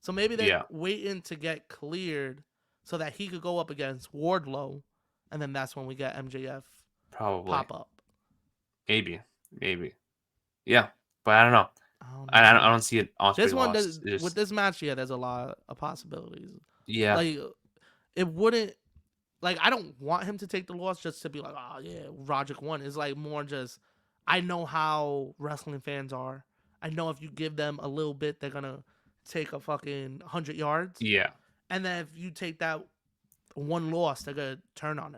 [SPEAKER 2] So maybe they're
[SPEAKER 1] yeah.
[SPEAKER 2] waiting to get cleared so that he could go up against Wardlow, and then that's when we get MJF
[SPEAKER 1] Probably.
[SPEAKER 2] pop up.
[SPEAKER 1] Maybe. Yeah, but I don't know.
[SPEAKER 2] I don't know.
[SPEAKER 1] I
[SPEAKER 2] Man.
[SPEAKER 1] don't see it. Osprey
[SPEAKER 2] This one does
[SPEAKER 1] lost.
[SPEAKER 2] with this match. Yeah, there's a lot of possibilities.
[SPEAKER 1] Yeah,
[SPEAKER 2] Like it wouldn't. Like I don't want him to take the loss just to be like, oh yeah, Roderick won. It's like more just I know how wrestling fans are. I know if you give them a little bit, they're gonna take a fucking 100 yards.
[SPEAKER 1] yeah,
[SPEAKER 2] And then if you take that one loss, they're gonna turn on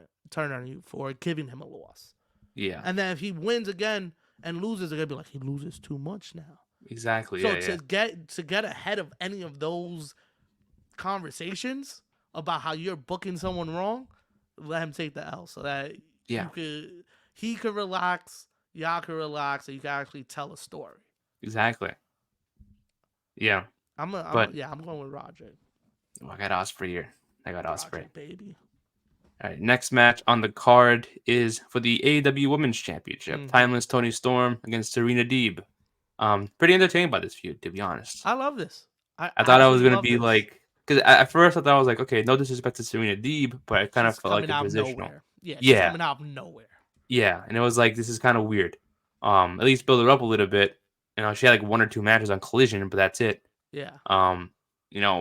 [SPEAKER 2] you for giving him a loss.
[SPEAKER 1] yeah.
[SPEAKER 2] And then if he wins again and loses, they're gonna be like, he loses too much now.
[SPEAKER 1] Exactly.
[SPEAKER 2] So
[SPEAKER 1] Yeah,
[SPEAKER 2] to get ahead of any of those conversations about how you're booking someone wrong, let him take the L so that
[SPEAKER 1] yeah.
[SPEAKER 2] he could relax, y'all could relax, and you can actually tell a story.
[SPEAKER 1] Exactly. Yeah,
[SPEAKER 2] I'm
[SPEAKER 1] but
[SPEAKER 2] going with Roger.
[SPEAKER 1] I got Osprey here. I got Osprey.
[SPEAKER 2] Roger, baby.
[SPEAKER 1] All right, next match on the card is for the AEW Women's Championship.
[SPEAKER 2] Mhm.
[SPEAKER 1] Timeless Tony Storm against Serena Deeb. Pretty entertained by this feud, to be honest.
[SPEAKER 2] I love this.
[SPEAKER 1] I thought I was
[SPEAKER 2] actually
[SPEAKER 1] gonna
[SPEAKER 2] love
[SPEAKER 1] be
[SPEAKER 2] this.
[SPEAKER 1] like, because at first I thought I was like, okay, no disrespect to Serena Deeb, but I kind of
[SPEAKER 2] She's
[SPEAKER 1] felt like
[SPEAKER 2] coming
[SPEAKER 1] a
[SPEAKER 2] out of
[SPEAKER 1] positional.
[SPEAKER 2] nowhere. Yeah, she's
[SPEAKER 1] Yeah,
[SPEAKER 2] coming out of nowhere.
[SPEAKER 1] yeah, and it was like this is kind of weird. At least build her up a little bit. She had like one or two matches on Collision, but that's it.
[SPEAKER 2] Yeah.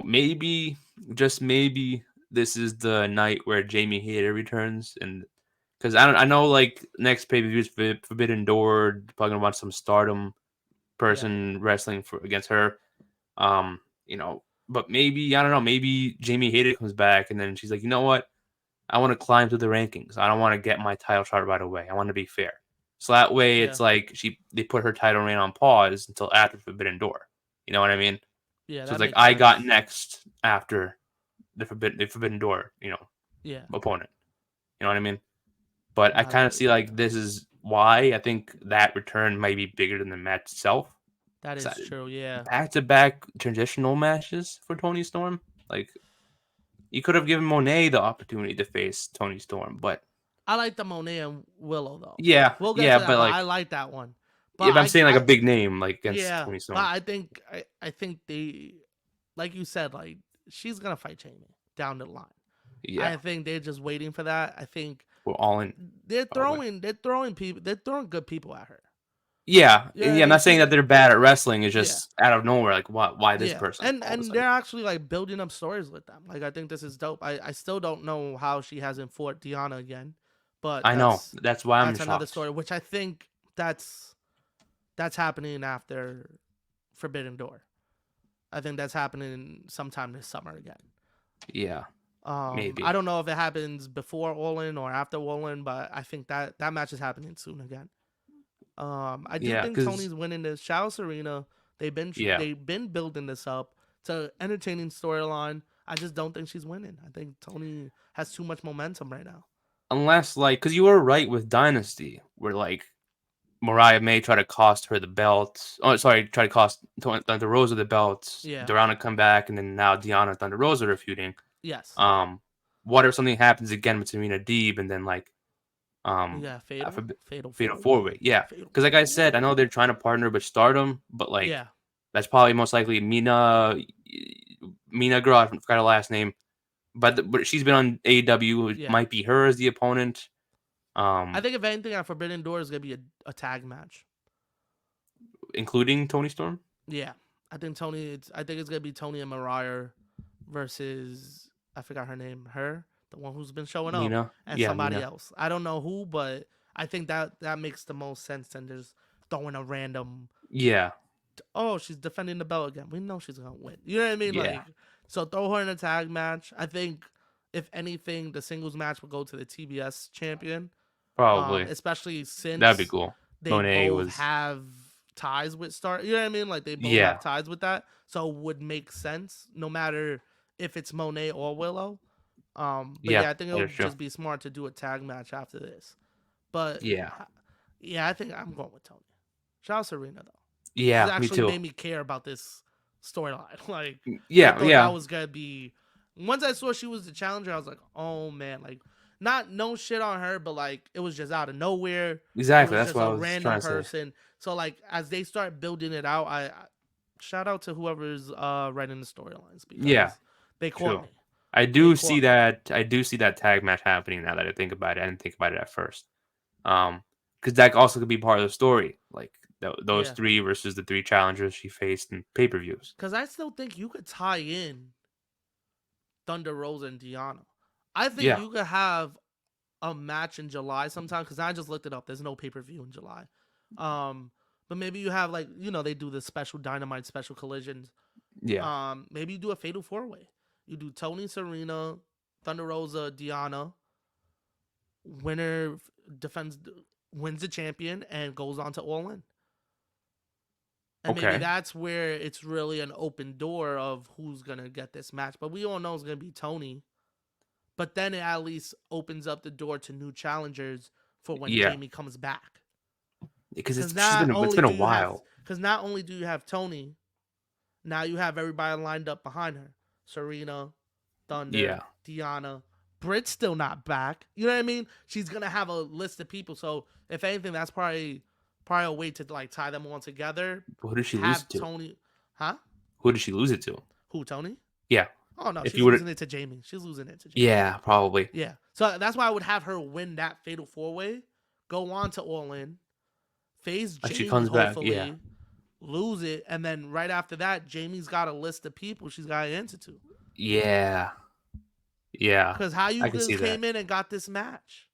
[SPEAKER 1] Maybe just maybe this is the night where Jamie Hayter returns, and because I know like next pay per view is Forbidden Door, probably gonna watch some Stardom person wrestling against her. Um, but maybe I don't know. Maybe Jamie Hayter comes back, and then she's like, you know what? I want to climb through the rankings. I don't want to get my title shot right away. I want to be fair. So that way,
[SPEAKER 2] Yeah.
[SPEAKER 1] it's like they put her title reign on pause until after Forbidden Door. You know what I mean?
[SPEAKER 2] Yeah,
[SPEAKER 1] So it's
[SPEAKER 2] that
[SPEAKER 1] like
[SPEAKER 2] makes
[SPEAKER 1] I got
[SPEAKER 2] sense.
[SPEAKER 1] next after the Forbidden Door,
[SPEAKER 2] Yeah.
[SPEAKER 1] opponent. You know what I mean? But I
[SPEAKER 2] Nah,
[SPEAKER 1] kind of see like this is why I think that return might be bigger than the match itself.
[SPEAKER 2] that is true. Yeah.
[SPEAKER 1] Back to back traditional matches for Tony Storm, like you could have given Monet the opportunity to face Tony Storm, but
[SPEAKER 2] I like the Monet and Willow though.
[SPEAKER 1] yeah,
[SPEAKER 2] We'll get
[SPEAKER 1] yeah,
[SPEAKER 2] to that,
[SPEAKER 1] but
[SPEAKER 2] but I
[SPEAKER 1] like
[SPEAKER 2] like that one. But
[SPEAKER 1] if I'm saying like a
[SPEAKER 2] I
[SPEAKER 1] big name like against
[SPEAKER 2] yeah,
[SPEAKER 1] Tony
[SPEAKER 2] but
[SPEAKER 1] Storm,
[SPEAKER 2] I think they, like you said, like she's gonna fight Jamie down the line.
[SPEAKER 1] yeah,
[SPEAKER 2] I think they're just waiting for that. I think
[SPEAKER 1] we're all in. Probably.
[SPEAKER 2] they're throwing people, they're throwing good people at her.
[SPEAKER 1] Yeah,
[SPEAKER 2] You know
[SPEAKER 1] and
[SPEAKER 2] what I
[SPEAKER 1] yeah. I'm
[SPEAKER 2] mean?
[SPEAKER 1] not saying
[SPEAKER 2] She's
[SPEAKER 1] that they're bad at wrestling. It's
[SPEAKER 2] yeah.
[SPEAKER 1] just out of nowhere. Like, why this
[SPEAKER 2] Yeah,
[SPEAKER 1] person all of a
[SPEAKER 2] and they're
[SPEAKER 1] sudden?
[SPEAKER 2] actually like building up stories with them. Like I think this is dope. I still don't know how she hasn't fought Deanna again, but
[SPEAKER 1] I know. That's why I'm
[SPEAKER 2] that's another
[SPEAKER 1] shocked.
[SPEAKER 2] story. Which I think that's happening after Forbidden Door. I think that's happening sometime this summer again.
[SPEAKER 1] Yeah, maybe.
[SPEAKER 2] I don't know if it happens before All In or after All In, but I think that match is happening soon again. I do
[SPEAKER 1] Yeah,
[SPEAKER 2] think
[SPEAKER 1] because
[SPEAKER 2] Tony's winning this. Shao Serena,
[SPEAKER 1] yeah,
[SPEAKER 2] they've been building this up. It's an entertaining storyline. I just don't think she's winning. I think Tony has too much momentum right now.
[SPEAKER 1] unless like, because you were right with Dynasty, where like Mariah May tried to cost her the belt. Oh, sorry, try to cost Thunder Rosa the belt.
[SPEAKER 2] Yeah.
[SPEAKER 1] Deanna come back, and then now Deanna and Thunder Rosa are feuding.
[SPEAKER 2] Yes.
[SPEAKER 1] Um, what if something happens again with Serena Deeb, and then like
[SPEAKER 2] Yeah.
[SPEAKER 1] I
[SPEAKER 2] Fatal.
[SPEAKER 1] forbi-
[SPEAKER 2] Fatal
[SPEAKER 1] Fatal
[SPEAKER 2] four
[SPEAKER 1] Four
[SPEAKER 2] way.
[SPEAKER 1] Way, yeah.
[SPEAKER 2] Fatal
[SPEAKER 1] Because like
[SPEAKER 2] four
[SPEAKER 1] I
[SPEAKER 2] way.
[SPEAKER 1] said, I know they're trying to partner with Stardom, but like
[SPEAKER 2] Yeah.
[SPEAKER 1] that's probably most likely Mina girl. I forgot her last name, but she's been on AEW. It
[SPEAKER 2] Yeah.
[SPEAKER 1] might be her as the opponent.
[SPEAKER 2] I think if anything, at Forbidden Door is gonna be a tag match.
[SPEAKER 1] Including Tony Storm.
[SPEAKER 2] Yeah. I think it's gonna be Tony and Mariah versus, I forgot her name. Her, the one who's been showing up,
[SPEAKER 1] Mina,
[SPEAKER 2] and
[SPEAKER 1] yeah,
[SPEAKER 2] somebody
[SPEAKER 1] Mina,
[SPEAKER 2] else. I don't know who, but I think that makes the most sense than just throwing a random.
[SPEAKER 1] yeah,
[SPEAKER 2] Oh, she's defending the belt again. We know she's gonna win. You know what I mean?
[SPEAKER 1] yeah,
[SPEAKER 2] Like, so throw her in a tag match. I think if anything, the singles match will go to the TBS champion.
[SPEAKER 1] probably
[SPEAKER 2] Especially
[SPEAKER 1] that'd be
[SPEAKER 2] since
[SPEAKER 1] cool.
[SPEAKER 2] they
[SPEAKER 1] Monet
[SPEAKER 2] both
[SPEAKER 1] was,
[SPEAKER 2] have ties with Star. You know what I mean? Like they both
[SPEAKER 1] yeah,
[SPEAKER 2] have ties with that, so it would make sense no matter if it's Monet or Willow. But
[SPEAKER 1] yeah,
[SPEAKER 2] yeah, I think it
[SPEAKER 1] that is
[SPEAKER 2] would
[SPEAKER 1] true.
[SPEAKER 2] just be smart to do a tag match after this. But
[SPEAKER 1] Yeah,
[SPEAKER 2] yeah, I think I'm going with Tony. Shout out Serena though. She's
[SPEAKER 1] yeah, me
[SPEAKER 2] actually
[SPEAKER 1] too.
[SPEAKER 2] made me care about this storyline. Like I
[SPEAKER 1] Yeah,
[SPEAKER 2] thought that
[SPEAKER 1] yeah,
[SPEAKER 2] was gonna be. Once I saw she was the challenger, I was like, oh man, like not no shit on her, but like it was just out of nowhere. It
[SPEAKER 1] exactly.
[SPEAKER 2] was
[SPEAKER 1] That's
[SPEAKER 2] just
[SPEAKER 1] what I
[SPEAKER 2] a
[SPEAKER 1] was
[SPEAKER 2] random
[SPEAKER 1] trying to say.
[SPEAKER 2] person. So like as they start building it out, I shout out to whoever's writing the storylines
[SPEAKER 1] Yeah,
[SPEAKER 2] because they caught
[SPEAKER 1] true.
[SPEAKER 2] me.
[SPEAKER 1] I
[SPEAKER 2] They
[SPEAKER 1] do see
[SPEAKER 2] caught me.
[SPEAKER 1] that. I do see that tag match happening now that I think about it. I didn't think about it at first. Because that also could be part of the story, like those
[SPEAKER 2] Yeah.
[SPEAKER 1] three versus the three challengers she faced in pay-per-views.
[SPEAKER 2] Because I still think you could tie in Thunder Rosa and Deanna. I think
[SPEAKER 1] Yeah.
[SPEAKER 2] you could have a match in July sometime because I just looked it up. There's no pay per view in July. But maybe you have like they do the special Dynamite special collisions.
[SPEAKER 1] Yeah.
[SPEAKER 2] Maybe you do a fatal four way. You do Tony, Serena, Thunder Rosa, Deanna. Winner defends, wins the champion, and goes on to All In. And maybe
[SPEAKER 1] Okay.
[SPEAKER 2] that's where it's really an open door of who's gonna get this match. But we all know it's gonna be Tony. But then it at least opens up the door to new challengers for when
[SPEAKER 1] Yeah.
[SPEAKER 2] Jamie comes back.
[SPEAKER 1] Because
[SPEAKER 2] Because
[SPEAKER 1] it's been a while.
[SPEAKER 2] not only do you have Tony, now you have everybody lined up behind her. Serena, Thunder,
[SPEAKER 1] Yeah.
[SPEAKER 2] Deanna. Britt's still not back. You know what I mean? She's gonna have a list of people. So if anything, that's probably a way to like tie them all together.
[SPEAKER 1] Who did she lose
[SPEAKER 2] Have
[SPEAKER 1] it to?
[SPEAKER 2] Tony, huh?
[SPEAKER 1] Who did she lose it to?
[SPEAKER 2] Who, Tony?
[SPEAKER 1] Yeah.
[SPEAKER 2] Oh no,
[SPEAKER 1] If
[SPEAKER 2] she's
[SPEAKER 1] you would.
[SPEAKER 2] losing it to Jamie. She's losing it to Jamie.
[SPEAKER 1] Yeah, probably.
[SPEAKER 2] Yeah. So that's why I would have her win that fatal four way, go on to All In, face
[SPEAKER 1] Like she
[SPEAKER 2] Jamie,
[SPEAKER 1] comes back.
[SPEAKER 2] hopefully,
[SPEAKER 1] Yeah.
[SPEAKER 2] lose it, and then right after that, Jamie's got a list of people she's got to answer to.
[SPEAKER 1] Yeah. Yeah.
[SPEAKER 2] Because how you
[SPEAKER 1] I can
[SPEAKER 2] just
[SPEAKER 1] see
[SPEAKER 2] came
[SPEAKER 1] that.
[SPEAKER 2] in and got this match?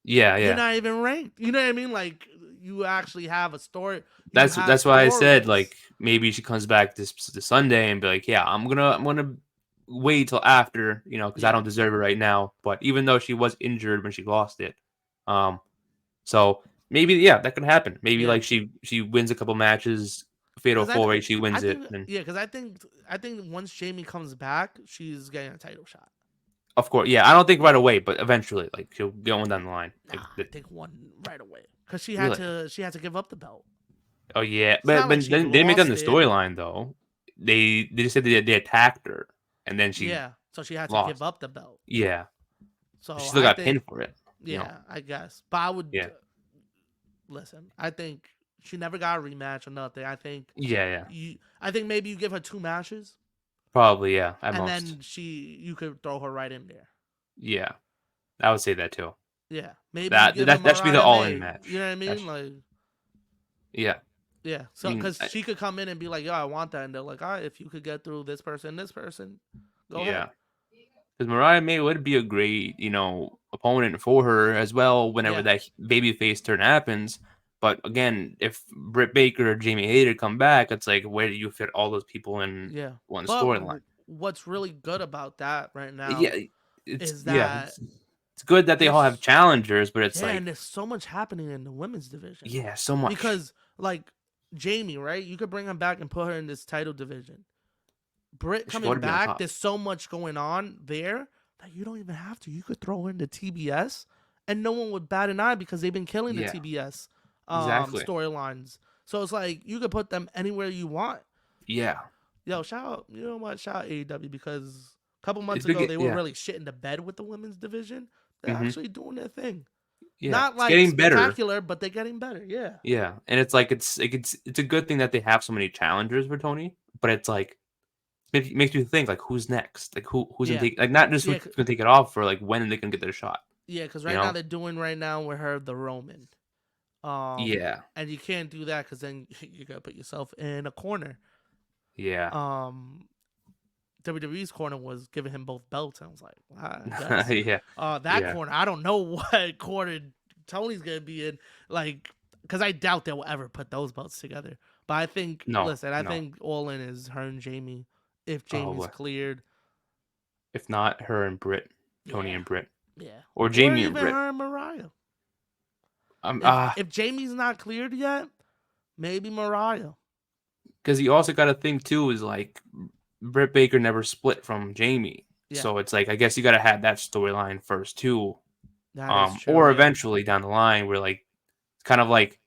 [SPEAKER 1] Yeah.
[SPEAKER 2] You're
[SPEAKER 1] Yeah.
[SPEAKER 2] not even ranked. You know what I mean? Like you actually have a story.
[SPEAKER 1] That's why I said like maybe she comes back this Sunday and be like, yeah, I'm gonna wait till after, because I
[SPEAKER 2] Yeah.
[SPEAKER 1] don't deserve it right now. But even though she was injured when she lost it, so maybe yeah, that could happen. Maybe
[SPEAKER 2] Yeah,
[SPEAKER 1] like she wins a couple matches, fatal
[SPEAKER 2] because
[SPEAKER 1] four way, she
[SPEAKER 2] I
[SPEAKER 1] wins it,
[SPEAKER 2] think
[SPEAKER 1] and
[SPEAKER 2] yeah, because I think once Jamie comes back, she's getting a title shot.
[SPEAKER 1] of course, yeah. I don't think right away, but eventually, like she'll get one down the line.
[SPEAKER 2] Nah, I think one right away because
[SPEAKER 1] Really?
[SPEAKER 2] she had to give up the belt.
[SPEAKER 1] Oh yeah,
[SPEAKER 2] It's not like
[SPEAKER 1] but
[SPEAKER 2] she
[SPEAKER 1] then they didn't make that in the
[SPEAKER 2] lost it.
[SPEAKER 1] storyline though. They just said they attacked her and then she
[SPEAKER 2] Yeah, so she had to give
[SPEAKER 1] lost.
[SPEAKER 2] up the belt.
[SPEAKER 1] Yeah,
[SPEAKER 2] So
[SPEAKER 1] she still
[SPEAKER 2] I
[SPEAKER 1] got
[SPEAKER 2] think
[SPEAKER 1] pinned for it. You know.
[SPEAKER 2] yeah, I guess. But I would
[SPEAKER 1] Yeah.
[SPEAKER 2] listen. I think she never got a rematch or nothing.
[SPEAKER 1] Yeah, yeah.
[SPEAKER 2] I think maybe you give her 2 matches
[SPEAKER 1] Probably, yeah, at
[SPEAKER 2] and
[SPEAKER 1] most.
[SPEAKER 2] then you could throw her right in there.
[SPEAKER 1] Yeah, I would say that too.
[SPEAKER 2] Yeah, maybe you
[SPEAKER 1] That
[SPEAKER 2] give her
[SPEAKER 1] that should be the
[SPEAKER 2] Mariah
[SPEAKER 1] all in
[SPEAKER 2] May. You
[SPEAKER 1] match.
[SPEAKER 2] know what I
[SPEAKER 1] That's
[SPEAKER 2] mean? Like,
[SPEAKER 1] yeah.
[SPEAKER 2] yeah.
[SPEAKER 1] I
[SPEAKER 2] So
[SPEAKER 1] mean,
[SPEAKER 2] because she could come in and be like, "Yo, I want that," and they're like, "All right, if you could get through this person, go ahead."
[SPEAKER 1] yeah. Because Mariah May would be a great, opponent for her as well whenever
[SPEAKER 2] Yeah,
[SPEAKER 1] that babyface turn happens. But again, if Britt Baker or Jamie Hayter come back, it's like where do you fit all those people in
[SPEAKER 2] yeah.
[SPEAKER 1] one
[SPEAKER 2] But
[SPEAKER 1] storyline?
[SPEAKER 2] what's really good about that right now
[SPEAKER 1] Yeah,
[SPEAKER 2] is that
[SPEAKER 1] it's good that they all have
[SPEAKER 2] there's
[SPEAKER 1] challengers, but it's
[SPEAKER 2] yeah,
[SPEAKER 1] like
[SPEAKER 2] and there's so much happening in the women's division
[SPEAKER 1] yeah, so much.
[SPEAKER 2] because like Jamie, right? You could bring him back and put her in this title division. Britt
[SPEAKER 1] She ought
[SPEAKER 2] coming
[SPEAKER 1] to be on
[SPEAKER 2] back,
[SPEAKER 1] top.
[SPEAKER 2] there's so much going on there that you don't even have to. You could throw her into TBS, and no one would bat an eye because they've been killing the
[SPEAKER 1] Yeah,
[SPEAKER 2] TBS
[SPEAKER 1] exactly.
[SPEAKER 2] storylines. So it's like you could put them anywhere you want.
[SPEAKER 1] Yeah,
[SPEAKER 2] Yo, shout out, you know what? Shout out AEW because a couple months
[SPEAKER 1] it's
[SPEAKER 2] ago
[SPEAKER 1] big.
[SPEAKER 2] they were
[SPEAKER 1] Yeah,
[SPEAKER 2] really shit in the bed with the women's division. They're
[SPEAKER 1] hmm
[SPEAKER 2] actually doing their thing.
[SPEAKER 1] yeah.
[SPEAKER 2] Not
[SPEAKER 1] It's
[SPEAKER 2] like
[SPEAKER 1] getting better.
[SPEAKER 2] spectacular, but they're getting better. Yeah.
[SPEAKER 1] Yeah, and it's like it's a good thing that they have so many challengers for Tony, but it's like makes you think like who's next, like who's gonna
[SPEAKER 2] Yeah.
[SPEAKER 1] take like not just
[SPEAKER 2] Yeah.
[SPEAKER 1] who's gonna take it off for like when they can get their shot,
[SPEAKER 2] Yeah, because
[SPEAKER 1] you
[SPEAKER 2] right now
[SPEAKER 1] know?
[SPEAKER 2] they're doing right now with her the Roman.
[SPEAKER 1] Yeah,
[SPEAKER 2] And you can't do that because then you gotta put yourself in a corner.
[SPEAKER 1] yeah,
[SPEAKER 2] Um, WWE's corner was giving him both belts, and I was like, wow, I guess.
[SPEAKER 1] yeah,
[SPEAKER 2] That
[SPEAKER 1] yeah.
[SPEAKER 2] corner, I don't know what corner Tony's gonna be in, like, because I doubt they will ever put those belts together. But I think,
[SPEAKER 1] No,
[SPEAKER 2] listen, I
[SPEAKER 1] no.
[SPEAKER 2] think All In is her and Jamie. If
[SPEAKER 1] Oh,
[SPEAKER 2] Jamie's
[SPEAKER 1] boy.
[SPEAKER 2] cleared,
[SPEAKER 1] If not her and Britt, Tony
[SPEAKER 2] yeah,
[SPEAKER 1] and Britt,
[SPEAKER 2] yeah,
[SPEAKER 1] or
[SPEAKER 2] or
[SPEAKER 1] Jamie and
[SPEAKER 2] even
[SPEAKER 1] Britt.
[SPEAKER 2] her and Mariah.
[SPEAKER 1] Um,
[SPEAKER 2] If
[SPEAKER 1] uh,
[SPEAKER 2] if Jamie's not cleared yet, maybe Mariah.
[SPEAKER 1] because you also got to think too is like Britt Baker never split from Jamie,
[SPEAKER 2] Yeah,
[SPEAKER 1] so it's like I guess you got to have that storyline first too,
[SPEAKER 2] that is true.
[SPEAKER 1] or
[SPEAKER 2] Yeah,
[SPEAKER 1] eventually down the line where like it's kind of like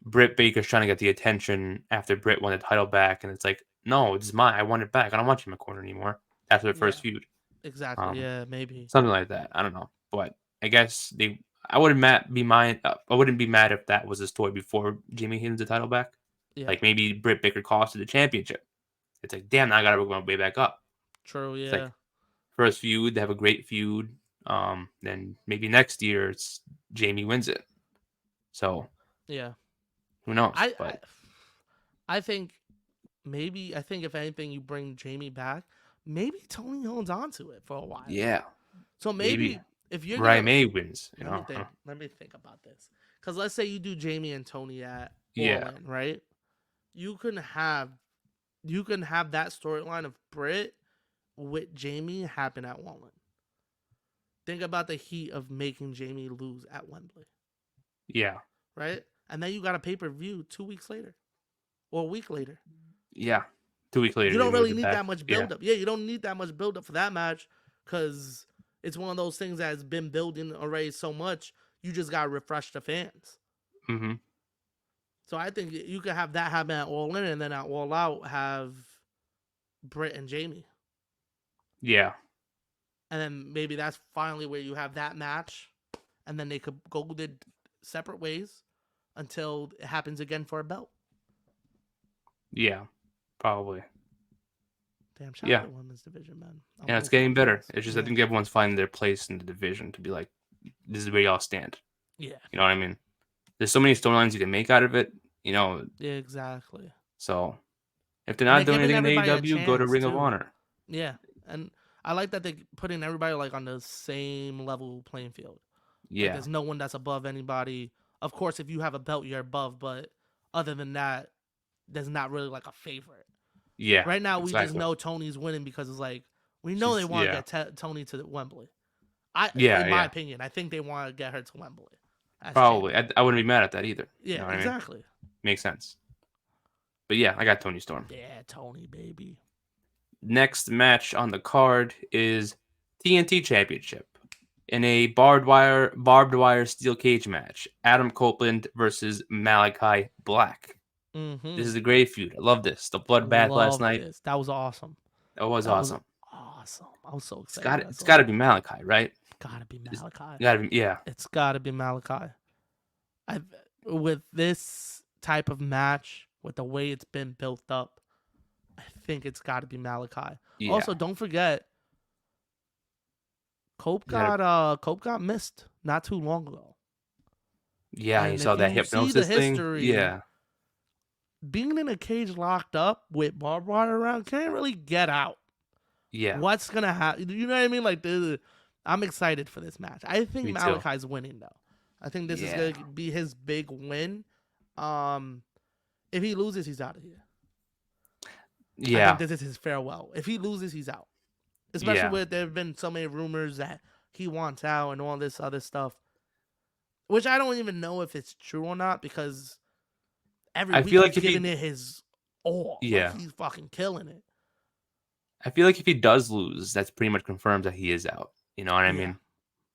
[SPEAKER 1] Britt Baker's trying to get the attention after Britt won the title back, and it's like, no, it's mine. I want it back. I don't want you in my corner anymore. After the
[SPEAKER 2] yeah,
[SPEAKER 1] first feud,
[SPEAKER 2] exactly.
[SPEAKER 1] um,
[SPEAKER 2] Yeah, maybe.
[SPEAKER 1] something like that. I don't know, but I guess they. I wouldn't be mad. I wouldn't be mad if that was the story before Jamie hands the title back.
[SPEAKER 2] Yeah,
[SPEAKER 1] Like maybe Britt Baker costed the championship. It's like, damn, now I gotta work my way back up.
[SPEAKER 2] true.
[SPEAKER 1] It's like
[SPEAKER 2] Yeah,
[SPEAKER 1] first feud, they have a great feud. Then maybe next year it's Jamie wins it. So
[SPEAKER 2] yeah.
[SPEAKER 1] who knows?
[SPEAKER 2] I, I,
[SPEAKER 1] But
[SPEAKER 2] I think maybe. I think if anything, you bring Jamie back. Maybe Tony holds on to it for a while.
[SPEAKER 1] yeah,
[SPEAKER 2] So
[SPEAKER 1] maybe
[SPEAKER 2] maybe if you're
[SPEAKER 1] Mariah
[SPEAKER 2] gonna
[SPEAKER 1] May wins.
[SPEAKER 2] let me think. Let me think about this. Because let's say you do Jamie and Tony at All
[SPEAKER 1] Yeah,
[SPEAKER 2] In, right? You can have that storyline of Britt with Jamie happen at All In. Think about the heat of making Jamie lose at Wembley,
[SPEAKER 1] yeah,
[SPEAKER 2] right? And then you got a pay per view 2 weeks later or a week later.
[SPEAKER 1] yeah. 2 weeks later,
[SPEAKER 2] You
[SPEAKER 1] they
[SPEAKER 2] don't
[SPEAKER 1] moved
[SPEAKER 2] really
[SPEAKER 1] it
[SPEAKER 2] need
[SPEAKER 1] back.
[SPEAKER 2] that much
[SPEAKER 1] Yeah,
[SPEAKER 2] build up. Yeah, you don't need that much build up for that match because it's one of those things that has been building already so much. You just got to refresh the fans.
[SPEAKER 1] mm-hmm.
[SPEAKER 2] So I think you could have that happen at All In and then at All Out have Britt and Jamie.
[SPEAKER 1] Yeah,
[SPEAKER 2] And then maybe that's finally where you have that match. And then they could go their separate ways until it happens again for a belt.
[SPEAKER 1] yeah, probably.
[SPEAKER 2] Damn, shout out
[SPEAKER 1] Yeah,
[SPEAKER 2] to the women's division, man. I'm
[SPEAKER 1] and it's
[SPEAKER 2] hoping
[SPEAKER 1] getting
[SPEAKER 2] it
[SPEAKER 1] better.
[SPEAKER 2] gets.
[SPEAKER 1] It's just I
[SPEAKER 2] Yeah.
[SPEAKER 1] think everyone's finding their place in the division to be like, this is where y'all stand.
[SPEAKER 2] Yeah.
[SPEAKER 1] You know what I mean? There's so many storylines you can make out of it. You know,
[SPEAKER 2] Yeah, exactly.
[SPEAKER 1] so if they're
[SPEAKER 2] And
[SPEAKER 1] not
[SPEAKER 2] they're
[SPEAKER 1] doing
[SPEAKER 2] giving
[SPEAKER 1] anything in
[SPEAKER 2] everybody a
[SPEAKER 1] AEW, go to
[SPEAKER 2] chance
[SPEAKER 1] Ring of
[SPEAKER 2] too.
[SPEAKER 1] Honor.
[SPEAKER 2] Yeah. And I like that they putting everybody like on the same level playing field. Like
[SPEAKER 1] Yeah,
[SPEAKER 2] there's no one that's above anybody. Of course, if you have a belt, you're above. But other than that, there's not really like a favorite.
[SPEAKER 1] yeah,
[SPEAKER 2] Right now, we just
[SPEAKER 1] exactly.
[SPEAKER 2] know Tony's winning because it's like we know they
[SPEAKER 1] She's
[SPEAKER 2] want
[SPEAKER 1] yeah,
[SPEAKER 2] to get Tony to Wembley.
[SPEAKER 1] yeah,
[SPEAKER 2] In my
[SPEAKER 1] yeah,
[SPEAKER 2] opinion, I think they want to get her to Wembley as
[SPEAKER 1] Probably.
[SPEAKER 2] champion.
[SPEAKER 1] I wouldn't be mad at that either. You
[SPEAKER 2] Yeah,
[SPEAKER 1] know what I mean?
[SPEAKER 2] exactly.
[SPEAKER 1] Makes sense. But yeah, I got Tony Storm.
[SPEAKER 2] Yeah, Tony, baby.
[SPEAKER 1] Next match on the card is TNT Championship in a barbed wire steel cage match. Adam Copeland versus Malachi Black. This
[SPEAKER 2] Mm-hmm.
[SPEAKER 1] is a great feud. I love this. The bloodbath last
[SPEAKER 2] Love
[SPEAKER 1] night.
[SPEAKER 2] this. That was awesome.
[SPEAKER 1] That was
[SPEAKER 2] That was
[SPEAKER 1] awesome.
[SPEAKER 2] awesome. I was so
[SPEAKER 1] It's
[SPEAKER 2] excited
[SPEAKER 1] got
[SPEAKER 2] when I
[SPEAKER 1] it's
[SPEAKER 2] saw
[SPEAKER 1] got to
[SPEAKER 2] that.
[SPEAKER 1] be Malachi, right?
[SPEAKER 2] Gotta be
[SPEAKER 1] It's
[SPEAKER 2] Malachi.
[SPEAKER 1] got to be, yeah.
[SPEAKER 2] It's gotta be Malachi. I with this type of match, with the way it's been built up, I think it's gotta be Malachi.
[SPEAKER 1] Yeah.
[SPEAKER 2] Also, don't forget,
[SPEAKER 1] You gotta,
[SPEAKER 2] Cope got missed not too long ago.
[SPEAKER 1] yeah, you
[SPEAKER 2] And
[SPEAKER 1] saw
[SPEAKER 2] if
[SPEAKER 1] that
[SPEAKER 2] you see the
[SPEAKER 1] hypnosis thing.
[SPEAKER 2] history,
[SPEAKER 1] Yeah.
[SPEAKER 2] being in a cage locked up with barbed wire around can't really get out.
[SPEAKER 1] Yeah.
[SPEAKER 2] What's gonna happen? You know what I mean? Like, I'm excited for this match. I think
[SPEAKER 1] Me too.
[SPEAKER 2] Malachi's winning though. I think this is
[SPEAKER 1] Yeah.
[SPEAKER 2] gonna be his big win. If he loses, he's out of here. I think
[SPEAKER 1] Yeah.
[SPEAKER 2] this is his farewell. If he loses, he's out. Especially
[SPEAKER 1] Yeah.
[SPEAKER 2] with there have been so many rumors that he wants out and all this other stuff, which I don't even know if it's true or not because every
[SPEAKER 1] I
[SPEAKER 2] week
[SPEAKER 1] feel like
[SPEAKER 2] he's
[SPEAKER 1] if
[SPEAKER 2] giving
[SPEAKER 1] he,
[SPEAKER 2] it his all.
[SPEAKER 1] yeah.
[SPEAKER 2] Like he's fucking killing it.
[SPEAKER 1] I feel like if he does lose, that's pretty much confirms that he is out. You know what I
[SPEAKER 2] Yeah.
[SPEAKER 1] mean?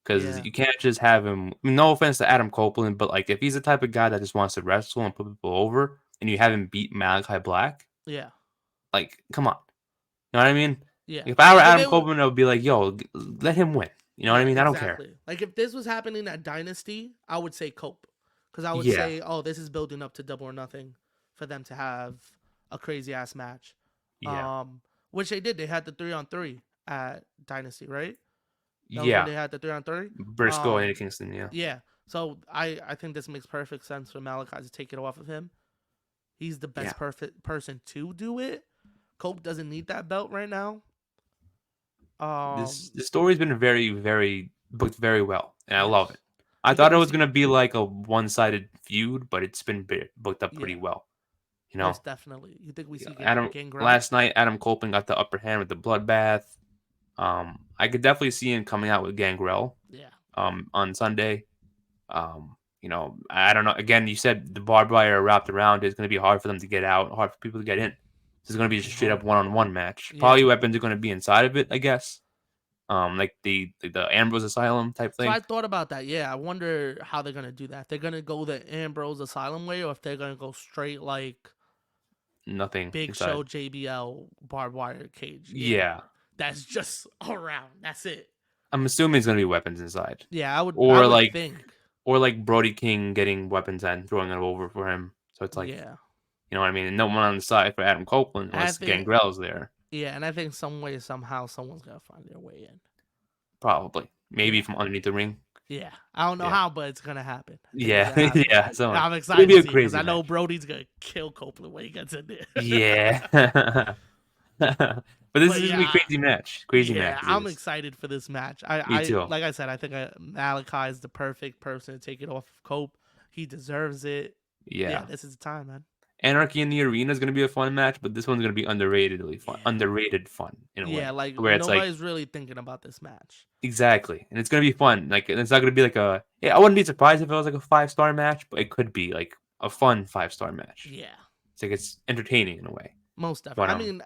[SPEAKER 1] Because
[SPEAKER 2] Yeah.
[SPEAKER 1] you can't just have him. I mean, no offense to Adam Copeland, but like if he's the type of guy that just wants to wrestle and put people over, and you have him beat Malachi Black,
[SPEAKER 2] Yeah.
[SPEAKER 1] like come on, you know what I mean?
[SPEAKER 2] Yeah.
[SPEAKER 1] If I were
[SPEAKER 2] Like if
[SPEAKER 1] Adam
[SPEAKER 2] it,
[SPEAKER 1] Copeland, I would be like, yo, let him win. You know what I
[SPEAKER 2] Yeah,
[SPEAKER 1] mean? I don't care.
[SPEAKER 2] exactly. Like if this was happening at Dynasty, I would say Cope, because I would
[SPEAKER 1] Yeah,
[SPEAKER 2] say, oh, this is building up to Double or Nothing, for them to have a crazy ass match.
[SPEAKER 1] yeah,
[SPEAKER 2] Which they did. They had the 3-on-3 at Dynasty, right? That was when
[SPEAKER 1] yeah.
[SPEAKER 2] they had the 3-on-3.
[SPEAKER 1] Briscoe and Eddie Kingston. Yeah,
[SPEAKER 2] Yeah. So I think this makes perfect sense for Malachi to take it off of him. He's the
[SPEAKER 1] yeah.
[SPEAKER 2] best perfect person to do it. Cope doesn't need that belt right now.
[SPEAKER 1] The story's been very booked very well, and I love
[SPEAKER 2] Yes.
[SPEAKER 1] it. I
[SPEAKER 2] You think
[SPEAKER 1] thought it
[SPEAKER 2] we
[SPEAKER 1] was
[SPEAKER 2] see?
[SPEAKER 1] gonna be like a one-sided feud, but it's been booked up pretty
[SPEAKER 2] Yeah.
[SPEAKER 1] well. You know,
[SPEAKER 2] Most definitely. You think we see
[SPEAKER 1] Adam
[SPEAKER 2] Gangrel?
[SPEAKER 1] last night, Adam Copeland got the upper hand with the bloodbath. I could definitely see him coming out with Gangrel.
[SPEAKER 2] Yeah.
[SPEAKER 1] On Sunday. I don't know. Again, you said the barbed wire wrapped around is going to be hard for them to get out, hard for people to get in. This is going to be just a straight up one-on-one match.
[SPEAKER 2] Yeah.
[SPEAKER 1] Probably weapons are going to be inside of it, I guess. Like the Ambrose Asylum type
[SPEAKER 2] So
[SPEAKER 1] thing.
[SPEAKER 2] I thought about that. Yeah, I wonder how they're gonna do that. They're gonna go the Ambrose Asylum way, or if they're gonna go straight like
[SPEAKER 1] Nothing
[SPEAKER 2] Big
[SPEAKER 1] inside.
[SPEAKER 2] Show JBL barbed wire cage.
[SPEAKER 1] Yeah.
[SPEAKER 2] That's just around. That's it.
[SPEAKER 1] I'm assuming it's going to be weapons inside,
[SPEAKER 2] Yeah, I
[SPEAKER 1] or
[SPEAKER 2] would think.
[SPEAKER 1] like Brody King getting weapons and throwing it over for him. So it's like,
[SPEAKER 2] Yeah,
[SPEAKER 1] you know what I mean? And no one on the side for Adam Copeland
[SPEAKER 2] I
[SPEAKER 1] unless
[SPEAKER 2] think.
[SPEAKER 1] Gangrel's there.
[SPEAKER 2] Yeah, and I think some way somehow someone's gonna find their way in.
[SPEAKER 1] Probably. Maybe
[SPEAKER 2] Yeah.
[SPEAKER 1] from underneath the ring.
[SPEAKER 2] Yeah, I don't know
[SPEAKER 1] Yeah.
[SPEAKER 2] how, but it's gonna happen. I think it's
[SPEAKER 1] Yeah.
[SPEAKER 2] gonna happen.
[SPEAKER 1] Yeah.
[SPEAKER 2] And
[SPEAKER 1] So
[SPEAKER 2] I'm
[SPEAKER 1] it'll
[SPEAKER 2] excited
[SPEAKER 1] be
[SPEAKER 2] to
[SPEAKER 1] a
[SPEAKER 2] see because
[SPEAKER 1] crazy
[SPEAKER 2] I know
[SPEAKER 1] match.
[SPEAKER 2] Brody's gonna kill Copeland when he gets in there.
[SPEAKER 1] Yeah. But this
[SPEAKER 2] But
[SPEAKER 1] is gonna be a
[SPEAKER 2] yeah,
[SPEAKER 1] crazy match. Crazy match.
[SPEAKER 2] I'm
[SPEAKER 1] This is.
[SPEAKER 2] excited for this match.
[SPEAKER 1] Me
[SPEAKER 2] I
[SPEAKER 1] too.
[SPEAKER 2] like I said, I think Malachi is the perfect person to take it off of Cope. He deserves it.
[SPEAKER 1] Yeah.
[SPEAKER 2] This is the time, man.
[SPEAKER 1] Anarchy in the Arena is gonna be a fun match, but this one's gonna be underratedly fun.
[SPEAKER 2] Yeah.
[SPEAKER 1] Underrated fun in a
[SPEAKER 2] Yeah,
[SPEAKER 1] way.
[SPEAKER 2] like
[SPEAKER 1] Where it's like
[SPEAKER 2] nobody's really thinking about this match.
[SPEAKER 1] exactly. And it's gonna be fun. Like it's not gonna be like a I wouldn't be surprised if it was like a 5-star match, but it could be like a fun 5-star match.
[SPEAKER 2] Yeah,
[SPEAKER 1] It's like it's entertaining in a way.
[SPEAKER 2] most
[SPEAKER 1] But
[SPEAKER 2] definitely. I mean,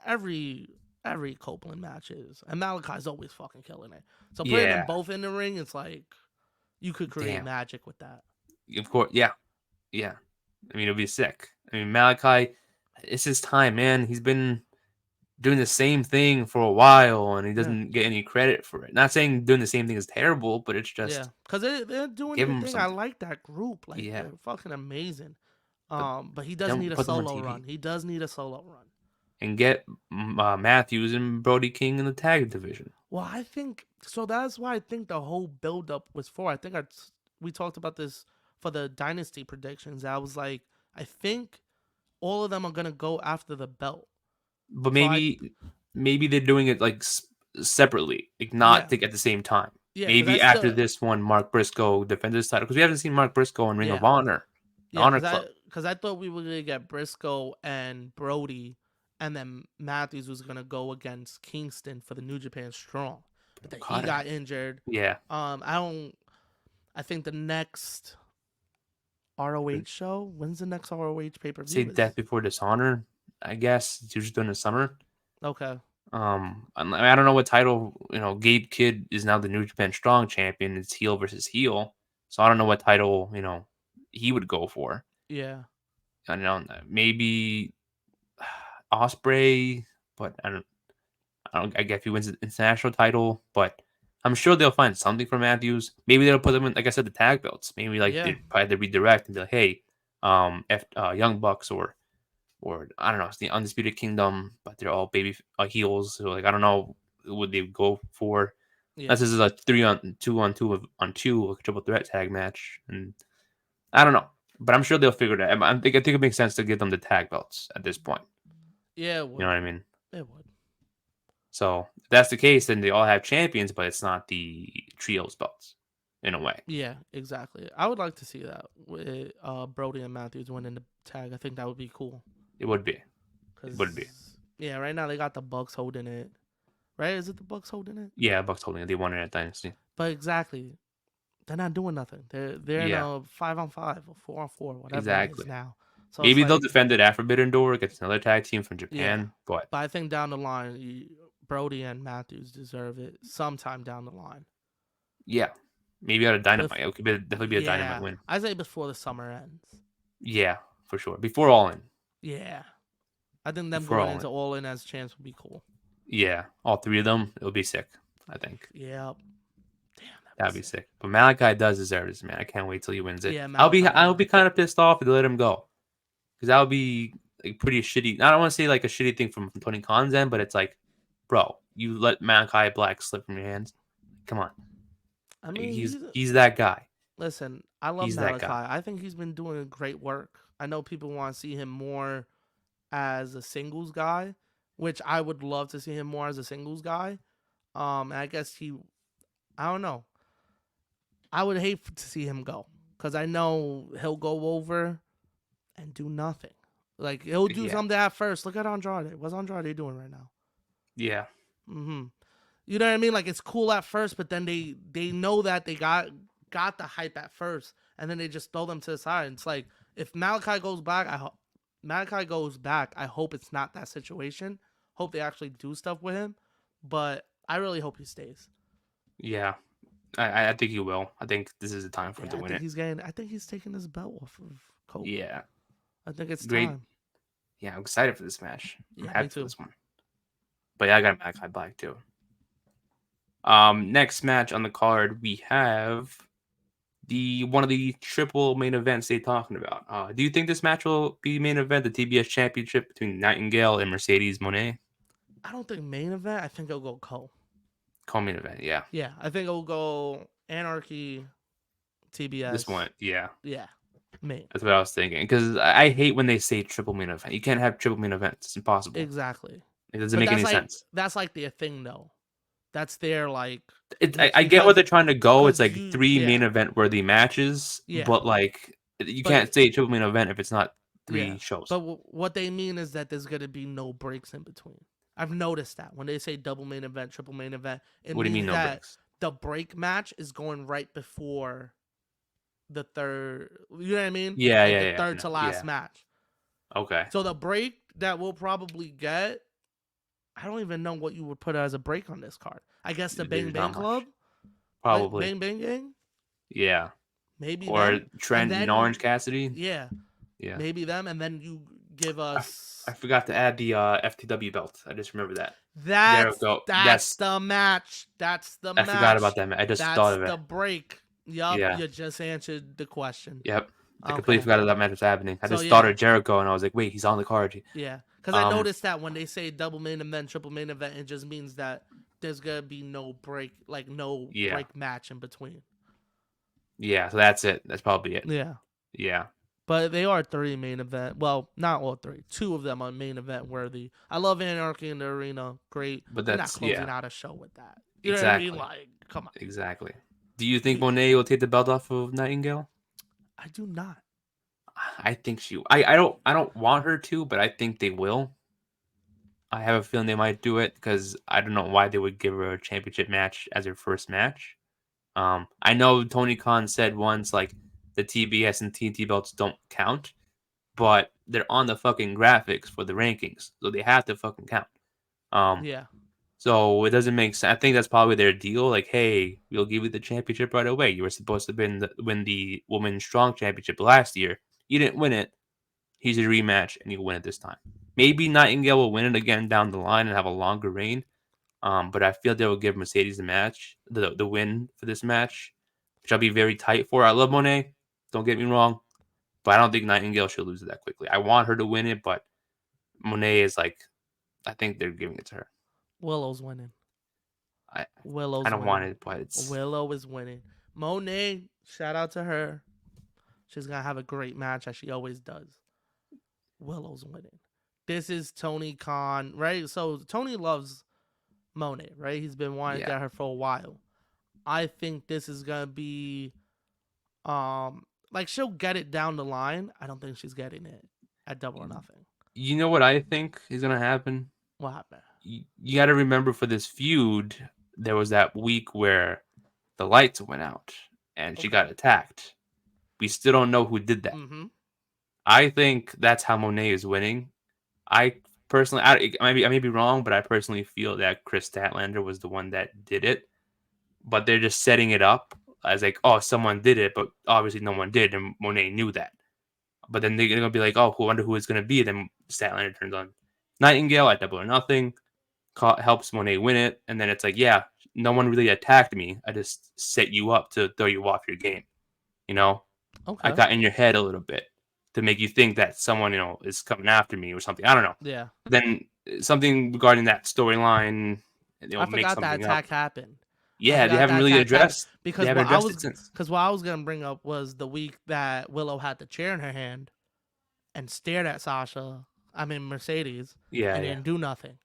[SPEAKER 2] every Copeland match is, and Malachi's always fucking killing it. So putting
[SPEAKER 1] yeah.
[SPEAKER 2] them both in the ring, it's like you could create
[SPEAKER 1] Damn.
[SPEAKER 2] magic with that.
[SPEAKER 1] Of course, yeah. Yeah. I mean, it'll be sick. I mean, Malachi, it's his time, man. He's been doing the same thing for a while, and he
[SPEAKER 2] Yeah,
[SPEAKER 1] doesn't get any credit for it. Not saying doing the same thing is terrible, but it's
[SPEAKER 2] yeah,
[SPEAKER 1] just
[SPEAKER 2] because they're doing
[SPEAKER 1] give
[SPEAKER 2] their
[SPEAKER 1] him
[SPEAKER 2] thing. I
[SPEAKER 1] something.
[SPEAKER 2] like that group. Like
[SPEAKER 1] Yeah.
[SPEAKER 2] they're fucking amazing.
[SPEAKER 1] But
[SPEAKER 2] But he does
[SPEAKER 1] don't
[SPEAKER 2] need a
[SPEAKER 1] put them on
[SPEAKER 2] solo
[SPEAKER 1] TV.
[SPEAKER 2] run. He does need a solo run.
[SPEAKER 1] And get Matthews and Brody King in the tag division.
[SPEAKER 2] Well, I think so. That's why I think the whole build up was for. I think we talked about this for the dynasty predictions. I was like, I think all of them are gonna go after the belt.
[SPEAKER 1] But
[SPEAKER 2] So
[SPEAKER 1] maybe they're doing it like separately, like not
[SPEAKER 2] yeah,
[SPEAKER 1] at the same time.
[SPEAKER 2] yeah, because
[SPEAKER 1] Maybe
[SPEAKER 2] that's
[SPEAKER 1] after
[SPEAKER 2] the
[SPEAKER 1] this one, Mark Briscoe defends his title because we haven't seen Mark Briscoe in Ring of
[SPEAKER 2] yeah,
[SPEAKER 1] Honor, the
[SPEAKER 2] yeah,
[SPEAKER 1] Honor Club.
[SPEAKER 2] because I thought we were gonna get Briscoe and Brody, and then Matthews was gonna go against Kingston for the New Japan Strong, but then he got injured.
[SPEAKER 1] Yeah.
[SPEAKER 2] I think the next ROH show. When's the next ROH pay per
[SPEAKER 1] Say
[SPEAKER 2] view?
[SPEAKER 1] Death Before Dishonor. I guess it's usually during the summer.
[SPEAKER 2] Okay.
[SPEAKER 1] I don't know what title. Gabe Kidd is now the New Japan Strong Champion. It's heel versus heel, so I don't know what title he would go for.
[SPEAKER 2] Yeah.
[SPEAKER 1] I don't know, maybe Osprey, but I guess he wins the international title, but I'm sure they'll find something for Matthews. Maybe they'll put them in, like I said, the tag belts. Maybe like
[SPEAKER 2] Yeah.
[SPEAKER 1] they probably they redirect and be like, hey, Young Bucks or I don't know, it's the Undisputed Kingdom, but they're all baby heels. So like I don't know what they go for.
[SPEAKER 2] Yeah.
[SPEAKER 1] This is a 3-on-2 like triple threat tag match, and I don't know, but I'm sure they'll figure it out. I think it makes sense to give them the tag belts at this point.
[SPEAKER 2] Yeah. It
[SPEAKER 1] You
[SPEAKER 2] would.
[SPEAKER 1] know what I mean?
[SPEAKER 2] It would.
[SPEAKER 1] So if that's the case, then they all have champions, but it's not the trios belts in a way.
[SPEAKER 2] Yeah. Exactly. I would like to see that with Brody and Matthews winning the tag. I think that would be cool.
[SPEAKER 1] It would be. It
[SPEAKER 2] Cause
[SPEAKER 1] would be.
[SPEAKER 2] yeah, right now they got the Bucks holding it. Right? Is it the Bucks holding it?
[SPEAKER 1] Yeah, Bucks holding it. They won it at Dynasty.
[SPEAKER 2] But exactly, they're not doing nothing. They're in
[SPEAKER 1] Yeah,
[SPEAKER 2] a 5-on-5 or 4-on-4, whatever it
[SPEAKER 1] exactly.
[SPEAKER 2] is now. So it's
[SPEAKER 1] Maybe they'll
[SPEAKER 2] like,
[SPEAKER 1] defend it at Forbidden Door against another tag team from
[SPEAKER 2] yeah.
[SPEAKER 1] Japan, but
[SPEAKER 2] But I think down the line, Brody and Matthews deserve it sometime down the line.
[SPEAKER 1] yeah, maybe out of Dynamite. It could definitely be a Dynamite
[SPEAKER 2] Yeah,
[SPEAKER 1] win.
[SPEAKER 2] I say before the summer ends.
[SPEAKER 1] Yeah, for sure. Before All In.
[SPEAKER 2] Yeah, I think them
[SPEAKER 1] Before
[SPEAKER 2] going
[SPEAKER 1] All
[SPEAKER 2] into
[SPEAKER 1] In.
[SPEAKER 2] All In as champs would be cool.
[SPEAKER 1] Yeah, all three of them. It'll be sick. I think
[SPEAKER 2] Yeah, damn,
[SPEAKER 1] that'd be sick. But Malachi does deserve this, man. I can't wait till he wins it.
[SPEAKER 2] Yeah,
[SPEAKER 1] I'll be kind of pissed off if they let him go, because that would be like pretty shitty. I don't want to say like a shitty thing from Tony Khan's end, but it's like, bro, you let Malachi Black slip from your hands. Come on,
[SPEAKER 2] I mean,
[SPEAKER 1] he's that guy.
[SPEAKER 2] listen, I love
[SPEAKER 1] He's that
[SPEAKER 2] Malachi.
[SPEAKER 1] guy.
[SPEAKER 2] I think he's been doing great work. I know people want to see him more as a singles guy, which I would love to see him more as a singles guy. I guess I don't know. I would hate to see him go because I know he'll go over and do nothing. Like he'll do
[SPEAKER 1] Yeah,
[SPEAKER 2] something at first. Look at Andrade. What's Andrade doing right now?
[SPEAKER 1] yeah,
[SPEAKER 2] Mm-hmm. You know what I mean? Like it's cool at first, but then they know that they got the hype at first, and then they just throw them to the side. It's like if Malachi goes back, I hope it's not that situation. Hope they actually do stuff with him, but I really hope he stays.
[SPEAKER 1] yeah. I think he will. I think this is the time for him
[SPEAKER 2] Yeah,
[SPEAKER 1] to win it.
[SPEAKER 2] I think he's taking his belt off of Kobe.
[SPEAKER 1] Yeah,
[SPEAKER 2] I think it's
[SPEAKER 1] great.
[SPEAKER 2] time.
[SPEAKER 1] Yeah, I'm excited for this match. I'm
[SPEAKER 2] Yeah,
[SPEAKER 1] happy
[SPEAKER 2] me
[SPEAKER 1] for
[SPEAKER 2] too.
[SPEAKER 1] this one. But yeah, I got Malachi Black too. Next match on the card we have one of the triple main events they're talking about. Do you think this match will be main event, the TBS Championship between Nightingale and Mercedes Moné?
[SPEAKER 2] I don't think main event. I think it'll go Cole.
[SPEAKER 1] Co-main event, yeah.
[SPEAKER 2] Yeah, I think it'll go Anarchy, TBS.
[SPEAKER 1] This one, yeah.
[SPEAKER 2] Yeah, main.
[SPEAKER 1] That's what I was thinking. Because I hate when they say triple main event. You can't have triple main events. It's impossible.
[SPEAKER 2] Exactly.
[SPEAKER 1] It doesn't make any sense.
[SPEAKER 2] That's like their thing, though. That's their like.
[SPEAKER 1] I get where they're trying to go. It's like three
[SPEAKER 2] yeah.
[SPEAKER 1] main event worthy matches,
[SPEAKER 2] Yeah.
[SPEAKER 1] but like you can't say triple main event if it's not three shows.
[SPEAKER 2] But what they mean is that there's gonna be no breaks in between. I've noticed that when they say double main event, triple main event,
[SPEAKER 1] What do you mean no breaks?
[SPEAKER 2] The break match is going right before the third. You know what I mean?
[SPEAKER 1] Yeah,
[SPEAKER 2] like
[SPEAKER 1] yeah,
[SPEAKER 2] the third to last match.
[SPEAKER 1] Okay.
[SPEAKER 2] So the break that we'll probably get, I don't even know what you would put as a break on this card. I guess the Bang Bang Club,
[SPEAKER 1] probably
[SPEAKER 2] Bang Bang Gang.
[SPEAKER 1] Yeah.
[SPEAKER 2] Maybe
[SPEAKER 1] or
[SPEAKER 2] them.
[SPEAKER 1] Trent and Orange Cassidy.
[SPEAKER 2] Yeah.
[SPEAKER 1] Yeah.
[SPEAKER 2] Maybe them, and then you give us.
[SPEAKER 1] I forgot to add the FTW belt. I just remember that.
[SPEAKER 2] That's the match. That's the match.
[SPEAKER 1] I forgot about that. I just thought of it.
[SPEAKER 2] That's the break. Yup.
[SPEAKER 1] Yeah.
[SPEAKER 2] You just answered the question.
[SPEAKER 1] Yep. I completely forgot that match was happening. I just
[SPEAKER 2] yeah.
[SPEAKER 1] thought of Jericho, and I was like, wait, he's on the card.
[SPEAKER 2] Yeah. Because I noticed that when they say double main event, triple main event, it just means that there's going to be no break, like no break match in between.
[SPEAKER 1] Yeah, so that's it. That's probably it.
[SPEAKER 2] Yeah.
[SPEAKER 1] Yeah.
[SPEAKER 2] But they are 3 main event. Well, not all 3. 2 of them are main event worthy. I love Anarchy in the Arena. Great.
[SPEAKER 1] But
[SPEAKER 2] they're not closing out a show with that. You
[SPEAKER 1] exactly.
[SPEAKER 2] know what I mean? Like, come on.
[SPEAKER 1] Exactly. Do you think Monet will take the belt off of Nightingale?
[SPEAKER 2] I do not.
[SPEAKER 1] I think she. I don't want her to, but I think they will. I have a feeling they might do it because I don't know why they would give her a championship match as her first match. I know Tony Khan said once, like, the TBS and TNT belts don't count, but they're on the fucking graphics for the rankings, so they have to fucking count. Um,
[SPEAKER 2] Yeah.
[SPEAKER 1] so it doesn't make sense. I think that's probably their deal. Like, hey, we'll give you the championship right away. You were supposed to win the Women's Strong Championship last year. You didn't win it. Here's a rematch, and you win it this time. Maybe Nightingale will win it again down the line and have a longer reign. But I feel they will give Mercedes the win for this match, which I'll be very tight for. I love Monet. Don't get me wrong, but I don't think Nightingale should lose it that quickly. I want her to win it, but Monet is like, I think they're giving it to her.
[SPEAKER 2] Willow's winning.
[SPEAKER 1] I
[SPEAKER 2] Willow's
[SPEAKER 1] I don't
[SPEAKER 2] winning.
[SPEAKER 1] want it, but it's
[SPEAKER 2] Willow is winning. Monet, shout out to her. She's gonna have a great match as she always does. Willow's winning. This is Tony Khan, right? So Tony loves Monet, right? He's been wanting to
[SPEAKER 1] yeah.
[SPEAKER 2] get her for a while. I think this is gonna be like she'll get it down the line. I don't think she's getting it at Double or Nothing.
[SPEAKER 1] You know what I think is gonna happen?
[SPEAKER 2] What happened?
[SPEAKER 1] You got to remember for this feud, there was that week where the lights went out and she
[SPEAKER 2] Okay.
[SPEAKER 1] got attacked. We still don't know who did that.
[SPEAKER 2] Mm-hmm.
[SPEAKER 1] I think that's how Monet is winning. I personally, I may be wrong, but I personally feel that Chris Statlander was the one that did it. But they're just setting it up as like, oh, someone did it, but obviously no one did, and Monet knew that. But then they're gonna be like, oh, who wonder who it's gonna be? Then Statlander turns on Nightingale at Double or Nothing, helps Monet win it, and then it's like, yeah, no one really attacked me. I just set you up to throw you off your game. You know, I
[SPEAKER 2] Okay.
[SPEAKER 1] got in your head a little bit to make you think that someone, is coming after me or something. I don't know.
[SPEAKER 2] Yeah.
[SPEAKER 1] Then something regarding that storyline,
[SPEAKER 2] I
[SPEAKER 1] make
[SPEAKER 2] forgot that
[SPEAKER 1] something up.
[SPEAKER 2] attack happened. I
[SPEAKER 1] Yeah, they
[SPEAKER 2] forgot
[SPEAKER 1] haven't
[SPEAKER 2] that
[SPEAKER 1] really
[SPEAKER 2] attack happened
[SPEAKER 1] addressed. They
[SPEAKER 2] because
[SPEAKER 1] haven't addressed it since.
[SPEAKER 2] what I was gonna bring up was the week that Willow had the chair in her hand and stared at Mercedes,
[SPEAKER 1] Yeah,
[SPEAKER 2] and
[SPEAKER 1] yeah.
[SPEAKER 2] didn't do nothing,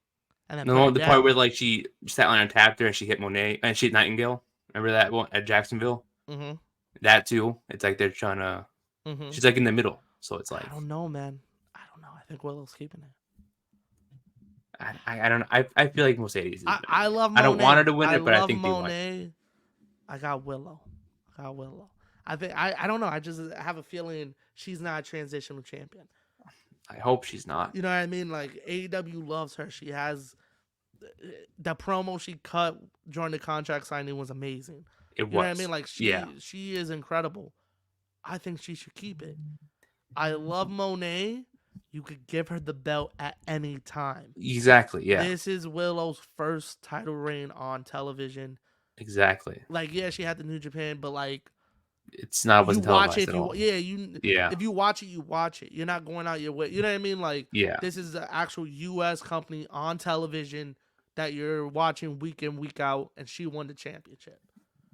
[SPEAKER 2] and then put
[SPEAKER 1] No,
[SPEAKER 2] it
[SPEAKER 1] the part where
[SPEAKER 2] down.
[SPEAKER 1] like she Statlander tapped her and she hit Monet and she hit Nightingale. Remember that one at Jacksonville?
[SPEAKER 2] Mm-hmm.
[SPEAKER 1] That too. It's like they're trying to.
[SPEAKER 2] Mm-hmm.
[SPEAKER 1] She's like in the middle, so it's
[SPEAKER 2] I
[SPEAKER 1] like
[SPEAKER 2] don't know, man. I don't know. I think Willow's keeping it.
[SPEAKER 1] I don't know. I feel like Mercedes is winning
[SPEAKER 2] I
[SPEAKER 1] it.
[SPEAKER 2] love
[SPEAKER 1] I don't want her
[SPEAKER 2] Monet.
[SPEAKER 1] to win
[SPEAKER 2] I
[SPEAKER 1] it, but I
[SPEAKER 2] love
[SPEAKER 1] think they might.
[SPEAKER 2] Monet. I got Willow. I think I don't know. I just have a feeling she's not a transitional champion.
[SPEAKER 1] I hope she's not.
[SPEAKER 2] You know what I mean? Like AEW loves her. She has the promo she cut during the contract signing was amazing.
[SPEAKER 1] It
[SPEAKER 2] You know what I
[SPEAKER 1] was.
[SPEAKER 2] mean? Like
[SPEAKER 1] Yeah.
[SPEAKER 2] she is incredible. I think she should keep it. I love Monet. You could give her the belt at any time.
[SPEAKER 1] Exactly. Yeah.
[SPEAKER 2] This is Willow's first title reign on television.
[SPEAKER 1] Exactly.
[SPEAKER 2] Like, yeah, she had the New Japan, but like,
[SPEAKER 1] It's not
[SPEAKER 2] you
[SPEAKER 1] wasn't
[SPEAKER 2] watch it.
[SPEAKER 1] televised at all. Yeah.
[SPEAKER 2] If you watch it, you watch it. You're not going out your way. You know what I mean? Like,
[SPEAKER 1] Yeah.
[SPEAKER 2] this is an actual U.S. company on television that you're watching week in, week out, and she won the championship.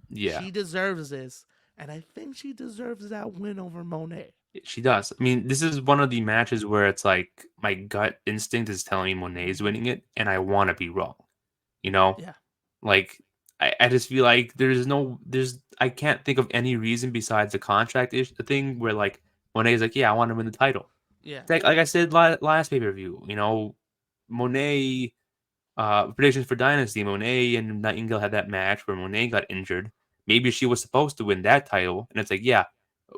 [SPEAKER 1] Yeah.
[SPEAKER 2] She deserves this, and I think she deserves that win over Monet.
[SPEAKER 1] She does. I mean, this is one of the matches where it's like my gut instinct is telling me Monet is winning it, and I want to be wrong. You know?
[SPEAKER 2] Yeah.
[SPEAKER 1] Like, I just feel like I can't think of any reason besides the contract thing where like Monet's like, yeah, I want to win the title.
[SPEAKER 2] Yeah.
[SPEAKER 1] Like I said last pay-per-view, Monet, predictions for Dynasty, Monet and Nightingale had that match where Monet got injured. Maybe she was supposed to win that title, and it's like, yeah,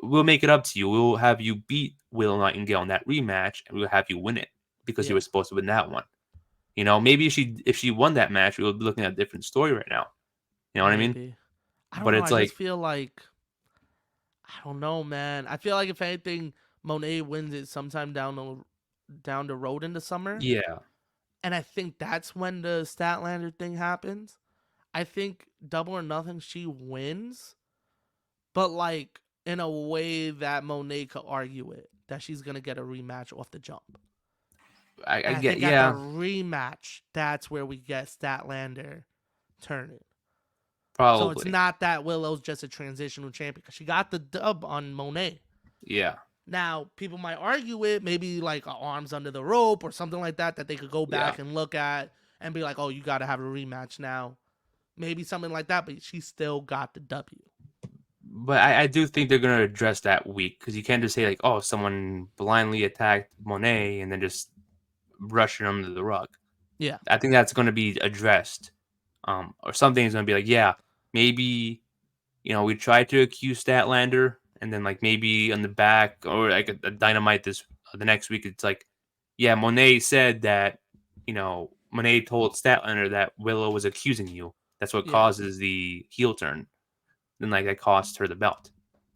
[SPEAKER 1] we'll make it up to you. We'll have you beat Will Nightingale in that rematch, and we'll have you win it because you were supposed to win that one. Maybe if she won that match, we would be looking at a different story right now. You know what I mean?
[SPEAKER 2] I don't
[SPEAKER 1] But
[SPEAKER 2] know.
[SPEAKER 1] it's
[SPEAKER 2] I
[SPEAKER 1] like,
[SPEAKER 2] just feel like I don't know, man. I feel like if anything, Monet wins it sometime down the road in the summer.
[SPEAKER 1] yeah,
[SPEAKER 2] And I think that's when the Statlander thing happens. I think Double or Nothing, she wins, but like in a way that Monet could argue it that she's gonna get a rematch off the jump.
[SPEAKER 1] I
[SPEAKER 2] I
[SPEAKER 1] get,
[SPEAKER 2] think
[SPEAKER 1] yeah,
[SPEAKER 2] at the rematch, that's where we get Statlander turning. So it's
[SPEAKER 1] probably,
[SPEAKER 2] not that Willow's just a transitional champion because she got the dub on Monet.
[SPEAKER 1] yeah,
[SPEAKER 2] Now, people might argue it, maybe like arms under the rope or something like that they could go back and look at and be like, oh, you got to have a rematch now. Maybe something like that, but she still got the W.
[SPEAKER 1] But I do think they're gonna address that week because you can't just say like, oh, someone blindly attacked Monet and then just brush it under the rug.
[SPEAKER 2] Yeah.
[SPEAKER 1] I think that's gonna be addressed, or something is gonna be like, yeah, maybe we tried to accuse Statlander and then like maybe on the back or like a Dynamite the next week, it's like, yeah, Monet said that, Monet told Statlander that Willow was accusing you. That's what
[SPEAKER 2] Yeah.
[SPEAKER 1] causes the heel turn. Then like that cost her the belt.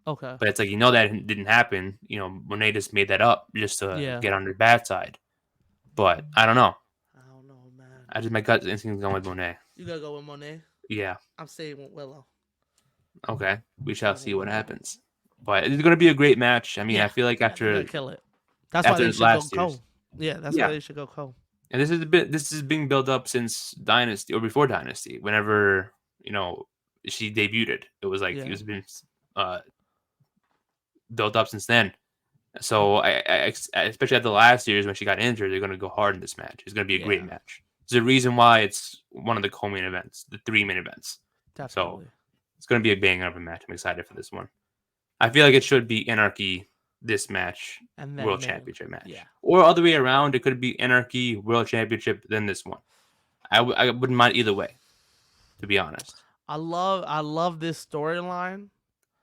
[SPEAKER 2] Okay.
[SPEAKER 1] But it's like that didn't happen. Monet just made that up just to
[SPEAKER 2] Yeah.
[SPEAKER 1] get on the bad side. But I don't know.
[SPEAKER 2] I don't know, man.
[SPEAKER 1] My gut instinct is going with Monet.
[SPEAKER 2] You gotta go with Monet.
[SPEAKER 1] Yeah.
[SPEAKER 2] I'm staying with Willow.
[SPEAKER 1] Okay. We shall
[SPEAKER 2] Staying
[SPEAKER 1] see
[SPEAKER 2] with
[SPEAKER 1] what
[SPEAKER 2] Willow.
[SPEAKER 1] happens. But it's going to be a great match. I mean, I
[SPEAKER 2] Yeah.
[SPEAKER 1] feel like
[SPEAKER 2] Yeah, they're gonna
[SPEAKER 1] after
[SPEAKER 2] kill it. That's why they
[SPEAKER 1] after
[SPEAKER 2] should go
[SPEAKER 1] last
[SPEAKER 2] co.
[SPEAKER 1] year's,
[SPEAKER 2] Yeah, that's why
[SPEAKER 1] yeah.
[SPEAKER 2] they should go co.
[SPEAKER 1] And this is being built up since Dynasty or before Dynasty. Whenever she debuted, it was like
[SPEAKER 2] Yeah.
[SPEAKER 1] it was been uh, built up since then. So especially at the last years when she got injured, they're going to go hard in this match. It's going to be a great
[SPEAKER 2] Yeah.
[SPEAKER 1] match. There's a reason why it's one of the co-main events, the 3 main events. So
[SPEAKER 2] Definitely.
[SPEAKER 1] it's going to be a banger of a match. I'm excited for this one. I feel like it should be Anarchy this match,
[SPEAKER 2] And then
[SPEAKER 1] World
[SPEAKER 2] main.
[SPEAKER 1] Championship match,
[SPEAKER 2] Yeah.
[SPEAKER 1] or other way around. It could be Anarchy World Championship then this one. I wouldn't mind either way, to be honest.
[SPEAKER 2] I love this storyline.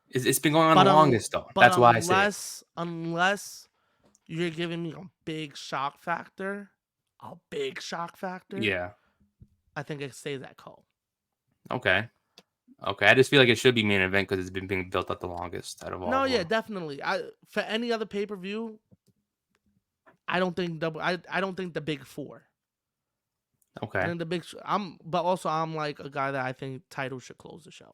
[SPEAKER 1] It's been going on
[SPEAKER 2] But
[SPEAKER 1] the longest though.
[SPEAKER 2] but
[SPEAKER 1] That's why I say it.
[SPEAKER 2] unless you're giving me a big shock factor,
[SPEAKER 1] Yeah.
[SPEAKER 2] I think it stays at co.
[SPEAKER 1] Okay. I just feel like it should be main event because it's been being built up the longest out of all.
[SPEAKER 2] No,
[SPEAKER 1] of
[SPEAKER 2] yeah,
[SPEAKER 1] them.
[SPEAKER 2] definitely. For any other pay per view, I don't think I don't think the big four.
[SPEAKER 1] Okay.
[SPEAKER 2] I think the big. But also I'm like a guy that I think title should close the show.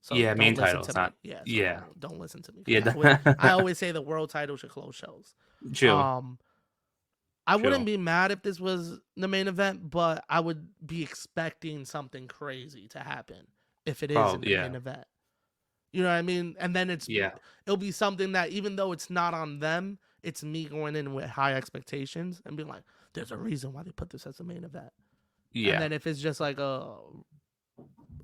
[SPEAKER 2] So
[SPEAKER 1] Yeah,
[SPEAKER 2] don't
[SPEAKER 1] main
[SPEAKER 2] listen
[SPEAKER 1] title.
[SPEAKER 2] to
[SPEAKER 1] It's
[SPEAKER 2] me.
[SPEAKER 1] not.
[SPEAKER 2] Yeah. So
[SPEAKER 1] Yeah.
[SPEAKER 2] Don't listen to me.
[SPEAKER 1] Yeah.
[SPEAKER 2] I always say the world title should close shows.
[SPEAKER 1] True.
[SPEAKER 2] I
[SPEAKER 1] True.
[SPEAKER 2] wouldn't be mad if this was the main event, but I would be expecting something crazy to happen if it is in the main event. You know what I mean? And then it'll be something that even though it's not on them, it's me going in with high expectations and being like, there's a reason why they put this as a main event.
[SPEAKER 1] Yeah.
[SPEAKER 2] And then if it's just like a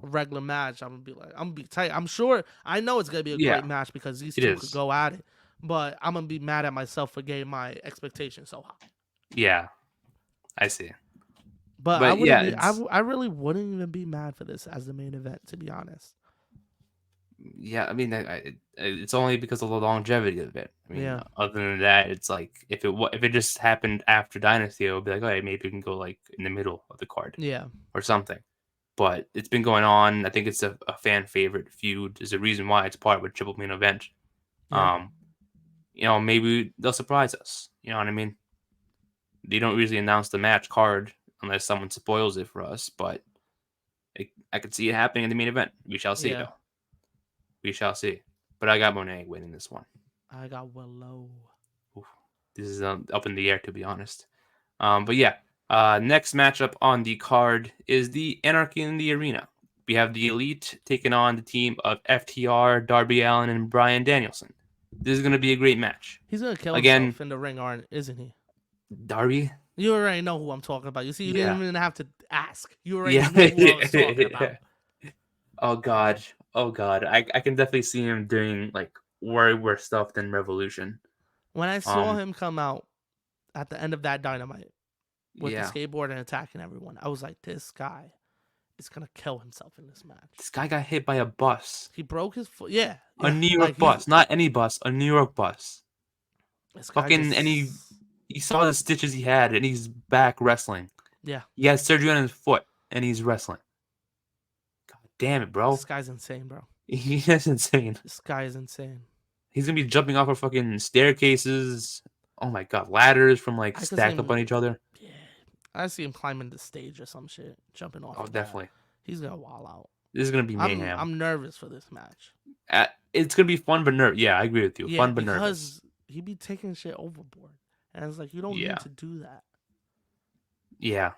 [SPEAKER 2] regular match, I'm gonna be tight. I'm sure I know it's gonna be a great match because these two could go at it. But I'm gonna be mad at myself for getting my expectations so high.
[SPEAKER 1] Yeah. I see.
[SPEAKER 2] But I wouldn't. I really wouldn't even be mad for this as the main event, to be honest.
[SPEAKER 1] Yeah, I mean, it's only because of the longevity of it. I mean, other than that, it's like if it just happened after Dynasty, it would be like, okay, maybe we can go like in the middle of the card, or something. But it's been going on. I think it's a fan favorite feud. There's a reason why it's part of a triple main event. Yeah. Maybe they'll surprise us. You know what I mean? They don't usually announce the match card unless someone spoils it for us, but I could see it happening in the main event. We shall see, though. We shall see. But I got Monet winning this one.
[SPEAKER 2] I got Willow.
[SPEAKER 1] Oof. This is up in the air, to be honest. But yeah, next matchup on the card is the Anarchy in the Arena. We have the Elite taking on the team of FTR, Darby Allin, and Bryan Danielson. This is going to be a great match.
[SPEAKER 2] He's going to kill himself in the ring, isn't he?
[SPEAKER 1] Darby?
[SPEAKER 2] You already know who I'm talking about. You see, you didn't even have to ask. You already know who I was talking about.
[SPEAKER 1] Oh God. I can definitely see him doing like way worse stuff than Revolution.
[SPEAKER 2] When I saw him come out at the end of that Dynamite with the skateboard and attacking everyone, I was like, this guy is going to kill himself in this match.
[SPEAKER 1] This guy got hit by a bus.
[SPEAKER 2] He broke his foot. Yeah.
[SPEAKER 1] A New York bus. Not any bus. A New York bus. He saw the stitches he had, and he's back wrestling.
[SPEAKER 2] Yeah.
[SPEAKER 1] He had surgery on his foot, and he's wrestling. God damn it, bro.
[SPEAKER 2] This guy's insane, bro.
[SPEAKER 1] He is insane.
[SPEAKER 2] This guy is insane.
[SPEAKER 1] He's going to be jumping off of fucking staircases. Oh, my God. Ladders from, stacked up on each other.
[SPEAKER 2] Yeah. I see him climbing the stage or some shit. Jumping off.
[SPEAKER 1] Oh, definitely.
[SPEAKER 2] He's going to wall out.
[SPEAKER 1] This is going to be mayhem.
[SPEAKER 2] I'm nervous for this match.
[SPEAKER 1] It's going to be fun but nervous. Yeah, I agree with you.
[SPEAKER 2] Yeah,
[SPEAKER 1] fun but nervous.
[SPEAKER 2] Because he be taking shit overboard. And it's like, you don't need to do that.
[SPEAKER 1] Yeah.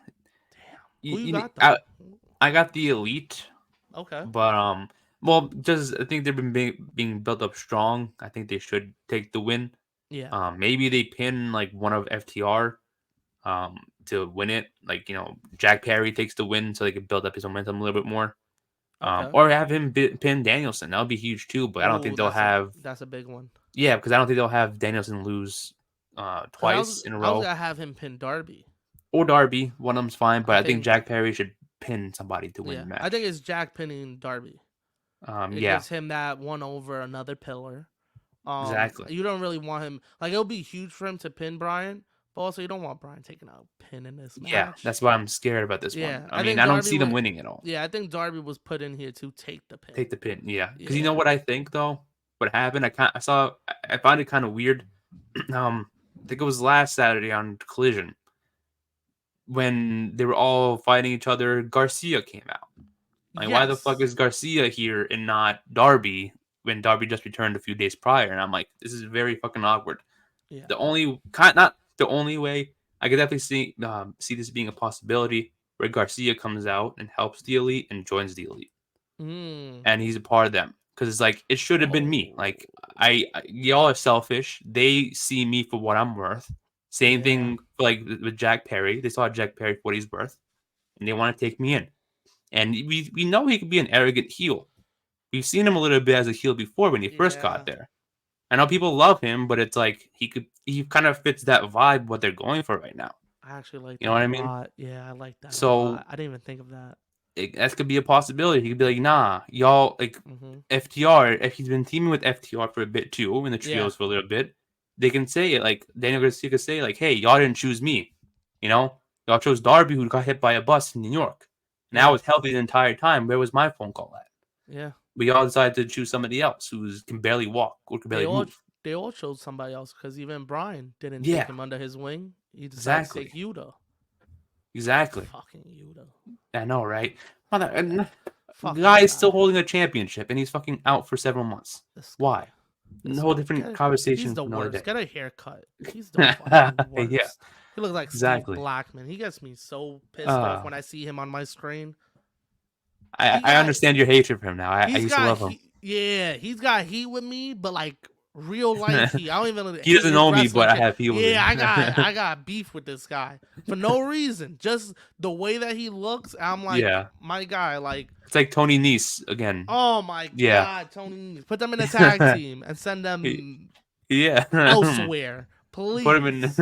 [SPEAKER 2] Damn. Who you got, though?
[SPEAKER 1] I got the Elite.
[SPEAKER 2] Okay.
[SPEAKER 1] But, just I think they've been being built up strong. I think they should take the win.
[SPEAKER 2] Yeah.
[SPEAKER 1] Maybe they pin, one of FTR to win it. Jack Perry takes the win so they can build up his momentum a little bit more. Or have him pin Danielson. That would be huge, too. But I don't think they'll have...
[SPEAKER 2] That's a big one.
[SPEAKER 1] Yeah, because I don't think they'll have Danielson lose twice in a row.
[SPEAKER 2] I was going to have him pin Darby.
[SPEAKER 1] Or Darby. One of them's fine, but I think Jack Perry should pin somebody to win the match.
[SPEAKER 2] I think it's Jack pinning Darby. It gives him that one over another pillar.
[SPEAKER 1] Exactly.
[SPEAKER 2] You don't really want him. Like, it'll be huge for him to pin Bryan, but also you don't want Bryan taking a pin in this
[SPEAKER 1] Yeah,
[SPEAKER 2] match.
[SPEAKER 1] that's why I'm scared about this one.
[SPEAKER 2] Yeah,
[SPEAKER 1] I
[SPEAKER 2] I
[SPEAKER 1] mean,
[SPEAKER 2] think
[SPEAKER 1] I don't
[SPEAKER 2] Darby
[SPEAKER 1] see them
[SPEAKER 2] would.
[SPEAKER 1] winning at all.
[SPEAKER 2] Yeah, I think Darby was put in here to take the pin.
[SPEAKER 1] Take the pin, yeah. Because you know
[SPEAKER 2] Yeah.
[SPEAKER 1] what I think though. What happened? I found it kind of weird. I think it was last Saturday on Collision when they were all fighting each other. Garcia came out. Like, why the fuck
[SPEAKER 2] Yes.
[SPEAKER 1] is Garcia here and not Darby when Darby just returned a few days prior? And I'm like, this is very fucking awkward.
[SPEAKER 2] Yeah.
[SPEAKER 1] Not the only way. I could definitely see this being a possibility where Garcia comes out and helps the elite and joins the elite,
[SPEAKER 2] Mm.
[SPEAKER 1] and he's a part of them. Because it's like it should have been me.
[SPEAKER 2] Oh.
[SPEAKER 1] Like y'all are selfish. They see me for what I'm worth. Same
[SPEAKER 2] Yeah.
[SPEAKER 1] thing like with Jack Perry. They saw Jack Perry for what he's worth, and they want to take me in. And we know he could be an arrogant heel. We've seen him a little bit as a heel before when he first
[SPEAKER 2] Yeah.
[SPEAKER 1] got there. I know people love him, but it's like he kind of fits that vibe what they're going for right now.
[SPEAKER 2] I actually like
[SPEAKER 1] You know
[SPEAKER 2] that
[SPEAKER 1] what
[SPEAKER 2] a
[SPEAKER 1] I mean?
[SPEAKER 2] lot. Yeah, I like that a
[SPEAKER 1] So
[SPEAKER 2] lot. I didn't even think of that.
[SPEAKER 1] that could be a possibility. He could be like, nah, y'all like
[SPEAKER 2] Mm-hmm.
[SPEAKER 1] FTR. If he's been teaming with FTR for a bit too, in the
[SPEAKER 2] Yeah.
[SPEAKER 1] trios for a little bit, they can say it like Daniel Garcia could say like, hey, y'all didn't choose me. You know, y'all chose Darby who got hit by a bus in New York. And I
[SPEAKER 2] Yeah.
[SPEAKER 1] was healthy the entire time. Where was my phone call at?
[SPEAKER 2] Yeah.
[SPEAKER 1] We all decided to choose somebody else who can barely walk or can
[SPEAKER 2] They
[SPEAKER 1] barely
[SPEAKER 2] all
[SPEAKER 1] move.
[SPEAKER 2] they all chose somebody else because even Bryan didn't
[SPEAKER 1] Yeah,
[SPEAKER 2] take him under his wing. He decided to
[SPEAKER 1] exactly.
[SPEAKER 2] take Yuta.
[SPEAKER 1] Exactly.
[SPEAKER 2] Fucking Yuta.
[SPEAKER 1] I know, right? Mother, and
[SPEAKER 2] Fuck
[SPEAKER 1] guy
[SPEAKER 2] this
[SPEAKER 1] is still
[SPEAKER 2] guy.
[SPEAKER 1] holding a championship and he's fucking out for several months.
[SPEAKER 2] This guy.
[SPEAKER 1] Why?
[SPEAKER 2] This
[SPEAKER 1] No
[SPEAKER 2] guy.
[SPEAKER 1] different conversation
[SPEAKER 2] He's the
[SPEAKER 1] for another
[SPEAKER 2] worst.
[SPEAKER 1] day.
[SPEAKER 2] Get a haircut. He's the fucking worst.
[SPEAKER 1] Yeah,
[SPEAKER 2] He looks like Steve
[SPEAKER 1] exactly.
[SPEAKER 2] Blackman. He gets me so pissed off
[SPEAKER 1] Uh,
[SPEAKER 2] when I see him on my screen.
[SPEAKER 1] I understand your hatred for him now. I
[SPEAKER 2] He's
[SPEAKER 1] used to
[SPEAKER 2] got
[SPEAKER 1] love him.
[SPEAKER 2] he's got heat with me, but like real life heat. I don't even
[SPEAKER 1] He
[SPEAKER 2] hate
[SPEAKER 1] doesn't
[SPEAKER 2] his
[SPEAKER 1] know me,
[SPEAKER 2] wrestling
[SPEAKER 1] but I
[SPEAKER 2] shit.
[SPEAKER 1] have heat with
[SPEAKER 2] Yeah,
[SPEAKER 1] him.
[SPEAKER 2] I got beef with this guy for no reason. Just the way that he looks, I'm like,
[SPEAKER 1] Yeah,
[SPEAKER 2] my guy, like,
[SPEAKER 1] it's like Tony Nese again.
[SPEAKER 2] oh my
[SPEAKER 1] Yeah,
[SPEAKER 2] god, Tony, put them in a tag team and send them
[SPEAKER 1] yeah.
[SPEAKER 2] elsewhere,
[SPEAKER 1] Put him in.
[SPEAKER 2] please.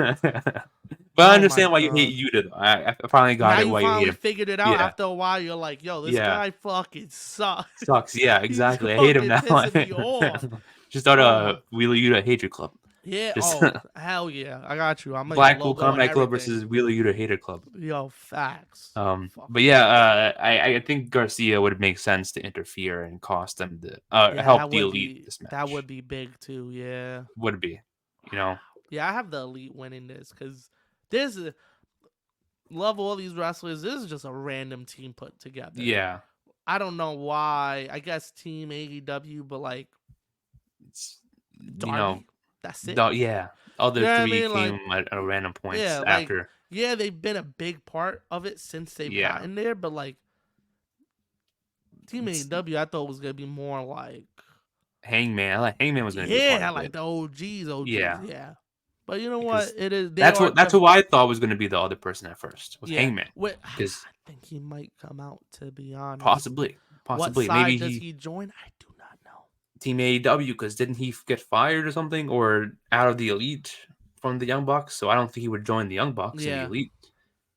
[SPEAKER 1] But I
[SPEAKER 2] Oh my
[SPEAKER 1] understand why you hate
[SPEAKER 2] god.
[SPEAKER 1] Yuta. Though. I finally
[SPEAKER 2] Now
[SPEAKER 1] got it
[SPEAKER 2] you
[SPEAKER 1] why you hate
[SPEAKER 2] finally
[SPEAKER 1] him.
[SPEAKER 2] figured it out.
[SPEAKER 1] Yeah,
[SPEAKER 2] After a while, you're like, yo, this
[SPEAKER 1] yeah.
[SPEAKER 2] guy fucking sucks.
[SPEAKER 1] Sucks. Yeah,
[SPEAKER 2] He's
[SPEAKER 1] exactly. I hate him
[SPEAKER 2] fucking
[SPEAKER 1] now.
[SPEAKER 2] pissing me off.
[SPEAKER 1] Just start
[SPEAKER 2] Oh my.
[SPEAKER 1] a Wheeler Yuta hatred club.
[SPEAKER 2] Yeah.
[SPEAKER 1] Just
[SPEAKER 2] Oh, hell yeah. I got you. I'm making a
[SPEAKER 1] Blackpool
[SPEAKER 2] logo and
[SPEAKER 1] Combat Club
[SPEAKER 2] everything.
[SPEAKER 1] versus Wheeler Yuta hater club.
[SPEAKER 2] Yo, facts.
[SPEAKER 1] But
[SPEAKER 2] Fucking
[SPEAKER 1] yeah,
[SPEAKER 2] facts.
[SPEAKER 1] I think Garcia would make sense to interfere and cost them the
[SPEAKER 2] Yeah,
[SPEAKER 1] help the elite this
[SPEAKER 2] that
[SPEAKER 1] match.
[SPEAKER 2] would be big too. Yeah.
[SPEAKER 1] Would be, you know.
[SPEAKER 2] Yeah, I have the elite winning this because this is love all these wrestlers. This is just a random team put together.
[SPEAKER 1] Yeah,
[SPEAKER 2] I don't know why. I guess Team AEW, but like
[SPEAKER 1] it's
[SPEAKER 2] Darby. That's it.
[SPEAKER 1] yeah. Other
[SPEAKER 2] You know what I
[SPEAKER 1] three
[SPEAKER 2] mean? Like,
[SPEAKER 1] came at random points
[SPEAKER 2] yeah, like,
[SPEAKER 1] after.
[SPEAKER 2] yeah, they've been a big part of it since they've
[SPEAKER 1] Yeah.
[SPEAKER 2] gotten there, but like Team AEW, I thought was gonna be more like
[SPEAKER 1] Hangman. Hangman was going to be a part of
[SPEAKER 2] like
[SPEAKER 1] it.
[SPEAKER 2] the OGs,
[SPEAKER 1] Yeah.
[SPEAKER 2] yeah. But you know
[SPEAKER 1] Because
[SPEAKER 2] what? It is.
[SPEAKER 1] that's who I thought was going to be the other person at first was
[SPEAKER 2] Yeah.
[SPEAKER 1] Hangman.
[SPEAKER 2] Wait,
[SPEAKER 1] Because
[SPEAKER 2] I think he might come out. To be honest,
[SPEAKER 1] possibly
[SPEAKER 2] What side
[SPEAKER 1] maybe
[SPEAKER 2] does he join? I do not know.
[SPEAKER 1] Team AEW because didn't he get fired or something or out of the elite from the Young Bucks? So I don't think he would join the Young Bucks in the
[SPEAKER 2] Yeah.
[SPEAKER 1] elite.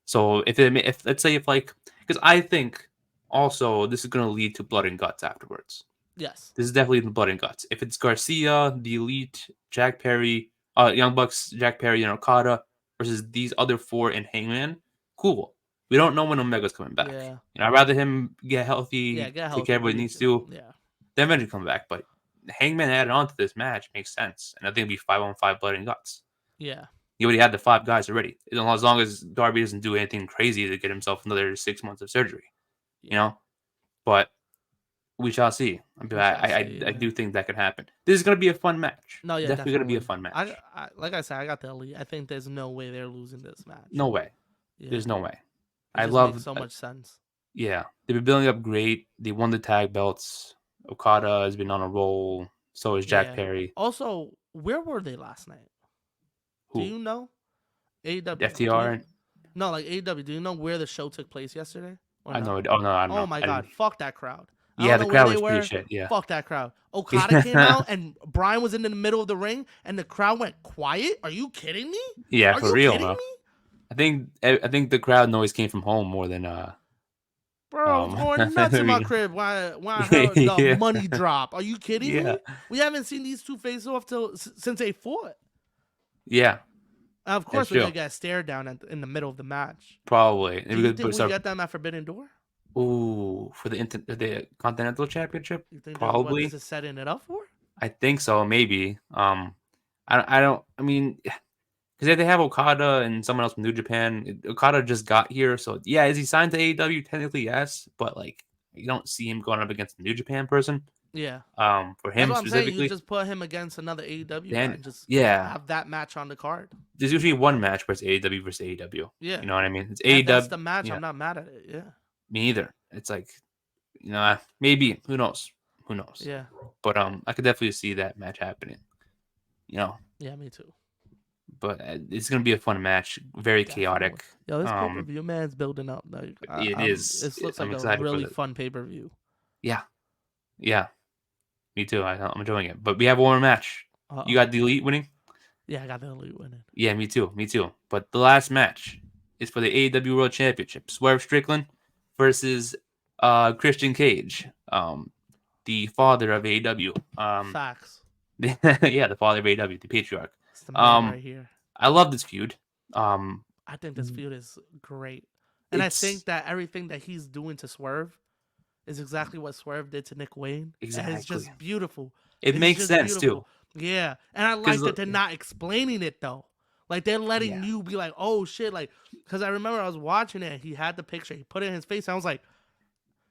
[SPEAKER 1] So if let's say if like because I think also this is going to lead to blood and guts afterwards.
[SPEAKER 2] Yes.
[SPEAKER 1] This is definitely the blood and guts. If it's Garcia, the elite, Jack Perry, Young Bucks, Jack Perry, and Okada versus these other four and Hangman, cool. We don't know when Omega's coming back.
[SPEAKER 2] Yeah.
[SPEAKER 1] I'd rather him get healthy,
[SPEAKER 2] Yeah. Get
[SPEAKER 1] take care of what he needs to.
[SPEAKER 2] Yeah.
[SPEAKER 1] Then eventually come back. But Hangman added on to this match makes sense. And I think it'd be 5-on-5 blood and guts.
[SPEAKER 2] Yeah.
[SPEAKER 1] He already had the 5 guys already. As long as Darby doesn't do anything crazy to get himself another 6 months of surgery.
[SPEAKER 2] Yeah.
[SPEAKER 1] You know? But we shall see. I do think that could happen. This is going to be a fun match.
[SPEAKER 2] No, yeah,
[SPEAKER 1] definitely going to be a fun match.
[SPEAKER 2] I like I said, I got the elite. I think there's no way they're losing this match.
[SPEAKER 1] No way.
[SPEAKER 2] Yeah.
[SPEAKER 1] There's no way.
[SPEAKER 2] It
[SPEAKER 1] I
[SPEAKER 2] just
[SPEAKER 1] love
[SPEAKER 2] makes so much sense.
[SPEAKER 1] Yeah, they've been building up great. They won the tag belts. Okada has been on a roll. So is Jack
[SPEAKER 2] Yeah.
[SPEAKER 1] Perry.
[SPEAKER 2] Also, where were they last night?
[SPEAKER 1] Who?
[SPEAKER 2] Do you know? AEW.
[SPEAKER 1] FTR.
[SPEAKER 2] No, like AEW. Do you know where the show took place yesterday? Or
[SPEAKER 1] I
[SPEAKER 2] no?
[SPEAKER 1] know. Oh no, I don't know.
[SPEAKER 2] Oh my god, fuck that crowd. I
[SPEAKER 1] Yeah,
[SPEAKER 2] don't
[SPEAKER 1] the
[SPEAKER 2] know where
[SPEAKER 1] crowd
[SPEAKER 2] they
[SPEAKER 1] was pretty
[SPEAKER 2] were.
[SPEAKER 1] shit. Yeah.
[SPEAKER 2] Fuck that crowd. Okada came out and Bryan was in the middle of the ring and the crowd went quiet. Are you kidding me?
[SPEAKER 1] Yeah,
[SPEAKER 2] Are
[SPEAKER 1] for
[SPEAKER 2] you
[SPEAKER 1] real,
[SPEAKER 2] kidding
[SPEAKER 1] bro.
[SPEAKER 2] me?
[SPEAKER 1] I think the crowd noise came from home more than
[SPEAKER 2] Bro, I was going nuts in my crib when I heard the
[SPEAKER 1] yeah,
[SPEAKER 2] money drop. Are you kidding
[SPEAKER 1] yeah,
[SPEAKER 2] me? We haven't seen these two face off since they fought.
[SPEAKER 1] yeah.
[SPEAKER 2] Of
[SPEAKER 1] That's
[SPEAKER 2] course, we're
[SPEAKER 1] true.
[SPEAKER 2] gonna get stared down in the middle of the match.
[SPEAKER 1] Probably. And
[SPEAKER 2] Do
[SPEAKER 1] we
[SPEAKER 2] you
[SPEAKER 1] could
[SPEAKER 2] think
[SPEAKER 1] put
[SPEAKER 2] we
[SPEAKER 1] some.
[SPEAKER 2] get them at Forbidden Door?
[SPEAKER 1] Ooh, for the Continental Championship,
[SPEAKER 2] You think that's what this
[SPEAKER 1] probably.
[SPEAKER 2] is setting it up for?
[SPEAKER 1] I think so. Maybe. I don't. I mean, because they have Okada and someone else from New Japan. Okada just got here, so yeah. Is he signed to AEW? Technically, yes, but like you don't see him going up against a New Japan person.
[SPEAKER 2] Yeah.
[SPEAKER 1] For
[SPEAKER 2] That's
[SPEAKER 1] him
[SPEAKER 2] what I'm saying. You
[SPEAKER 1] specifically,
[SPEAKER 2] just put him against another AEW guy
[SPEAKER 1] then
[SPEAKER 2] and just
[SPEAKER 1] yeah,
[SPEAKER 2] have that match on the card.
[SPEAKER 1] there's usually one match versus AEW versus AEW.
[SPEAKER 2] Yeah.
[SPEAKER 1] You know what I mean? It's
[SPEAKER 2] And if that's
[SPEAKER 1] AEW.
[SPEAKER 2] the match,
[SPEAKER 1] Yeah,
[SPEAKER 2] I'm not mad at it. Yeah.
[SPEAKER 1] me either. It's like maybe who knows? Who knows?
[SPEAKER 2] Yeah.
[SPEAKER 1] But I could definitely see that match happening. You know,
[SPEAKER 2] Yeah, me too.
[SPEAKER 1] but it's gonna be a fun match. Very
[SPEAKER 2] Definitely.
[SPEAKER 1] chaotic.
[SPEAKER 2] Yo, this pay per view man's building up. Like
[SPEAKER 1] It is.
[SPEAKER 2] this looks
[SPEAKER 1] I'm
[SPEAKER 2] like a
[SPEAKER 1] excited for
[SPEAKER 2] really
[SPEAKER 1] the.
[SPEAKER 2] fun pay per view.
[SPEAKER 1] Yeah, yeah. Me too. I'm enjoying it. But we have one more match. You
[SPEAKER 2] Oh.
[SPEAKER 1] got the Elite winning.
[SPEAKER 2] Yeah, I got the Elite winning.
[SPEAKER 1] Yeah, me too. Me too. But the last match is for the AEW World Championship. Swerve Strickland versus Christian Cage, the father of AEW.
[SPEAKER 2] Facts.
[SPEAKER 1] Yeah, the father of AEW, the patriarch.
[SPEAKER 2] It's the man
[SPEAKER 1] Um,
[SPEAKER 2] right here.
[SPEAKER 1] I love this feud.
[SPEAKER 2] I think this feud is great. And I
[SPEAKER 1] It's
[SPEAKER 2] think that everything that he's doing to Swerve is exactly what Swerve did to Nick Wayne.
[SPEAKER 1] exactly.
[SPEAKER 2] And it's just beautiful.
[SPEAKER 1] It
[SPEAKER 2] It's
[SPEAKER 1] makes
[SPEAKER 2] just
[SPEAKER 1] sense
[SPEAKER 2] beautiful.
[SPEAKER 1] too.
[SPEAKER 2] Yeah. And I
[SPEAKER 1] Because
[SPEAKER 2] like that they're not explaining it though. Like they're letting
[SPEAKER 1] yeah,
[SPEAKER 2] you be like, oh shit. Like, because I remember I was watching it. He had the picture. He put it in his face. I was like,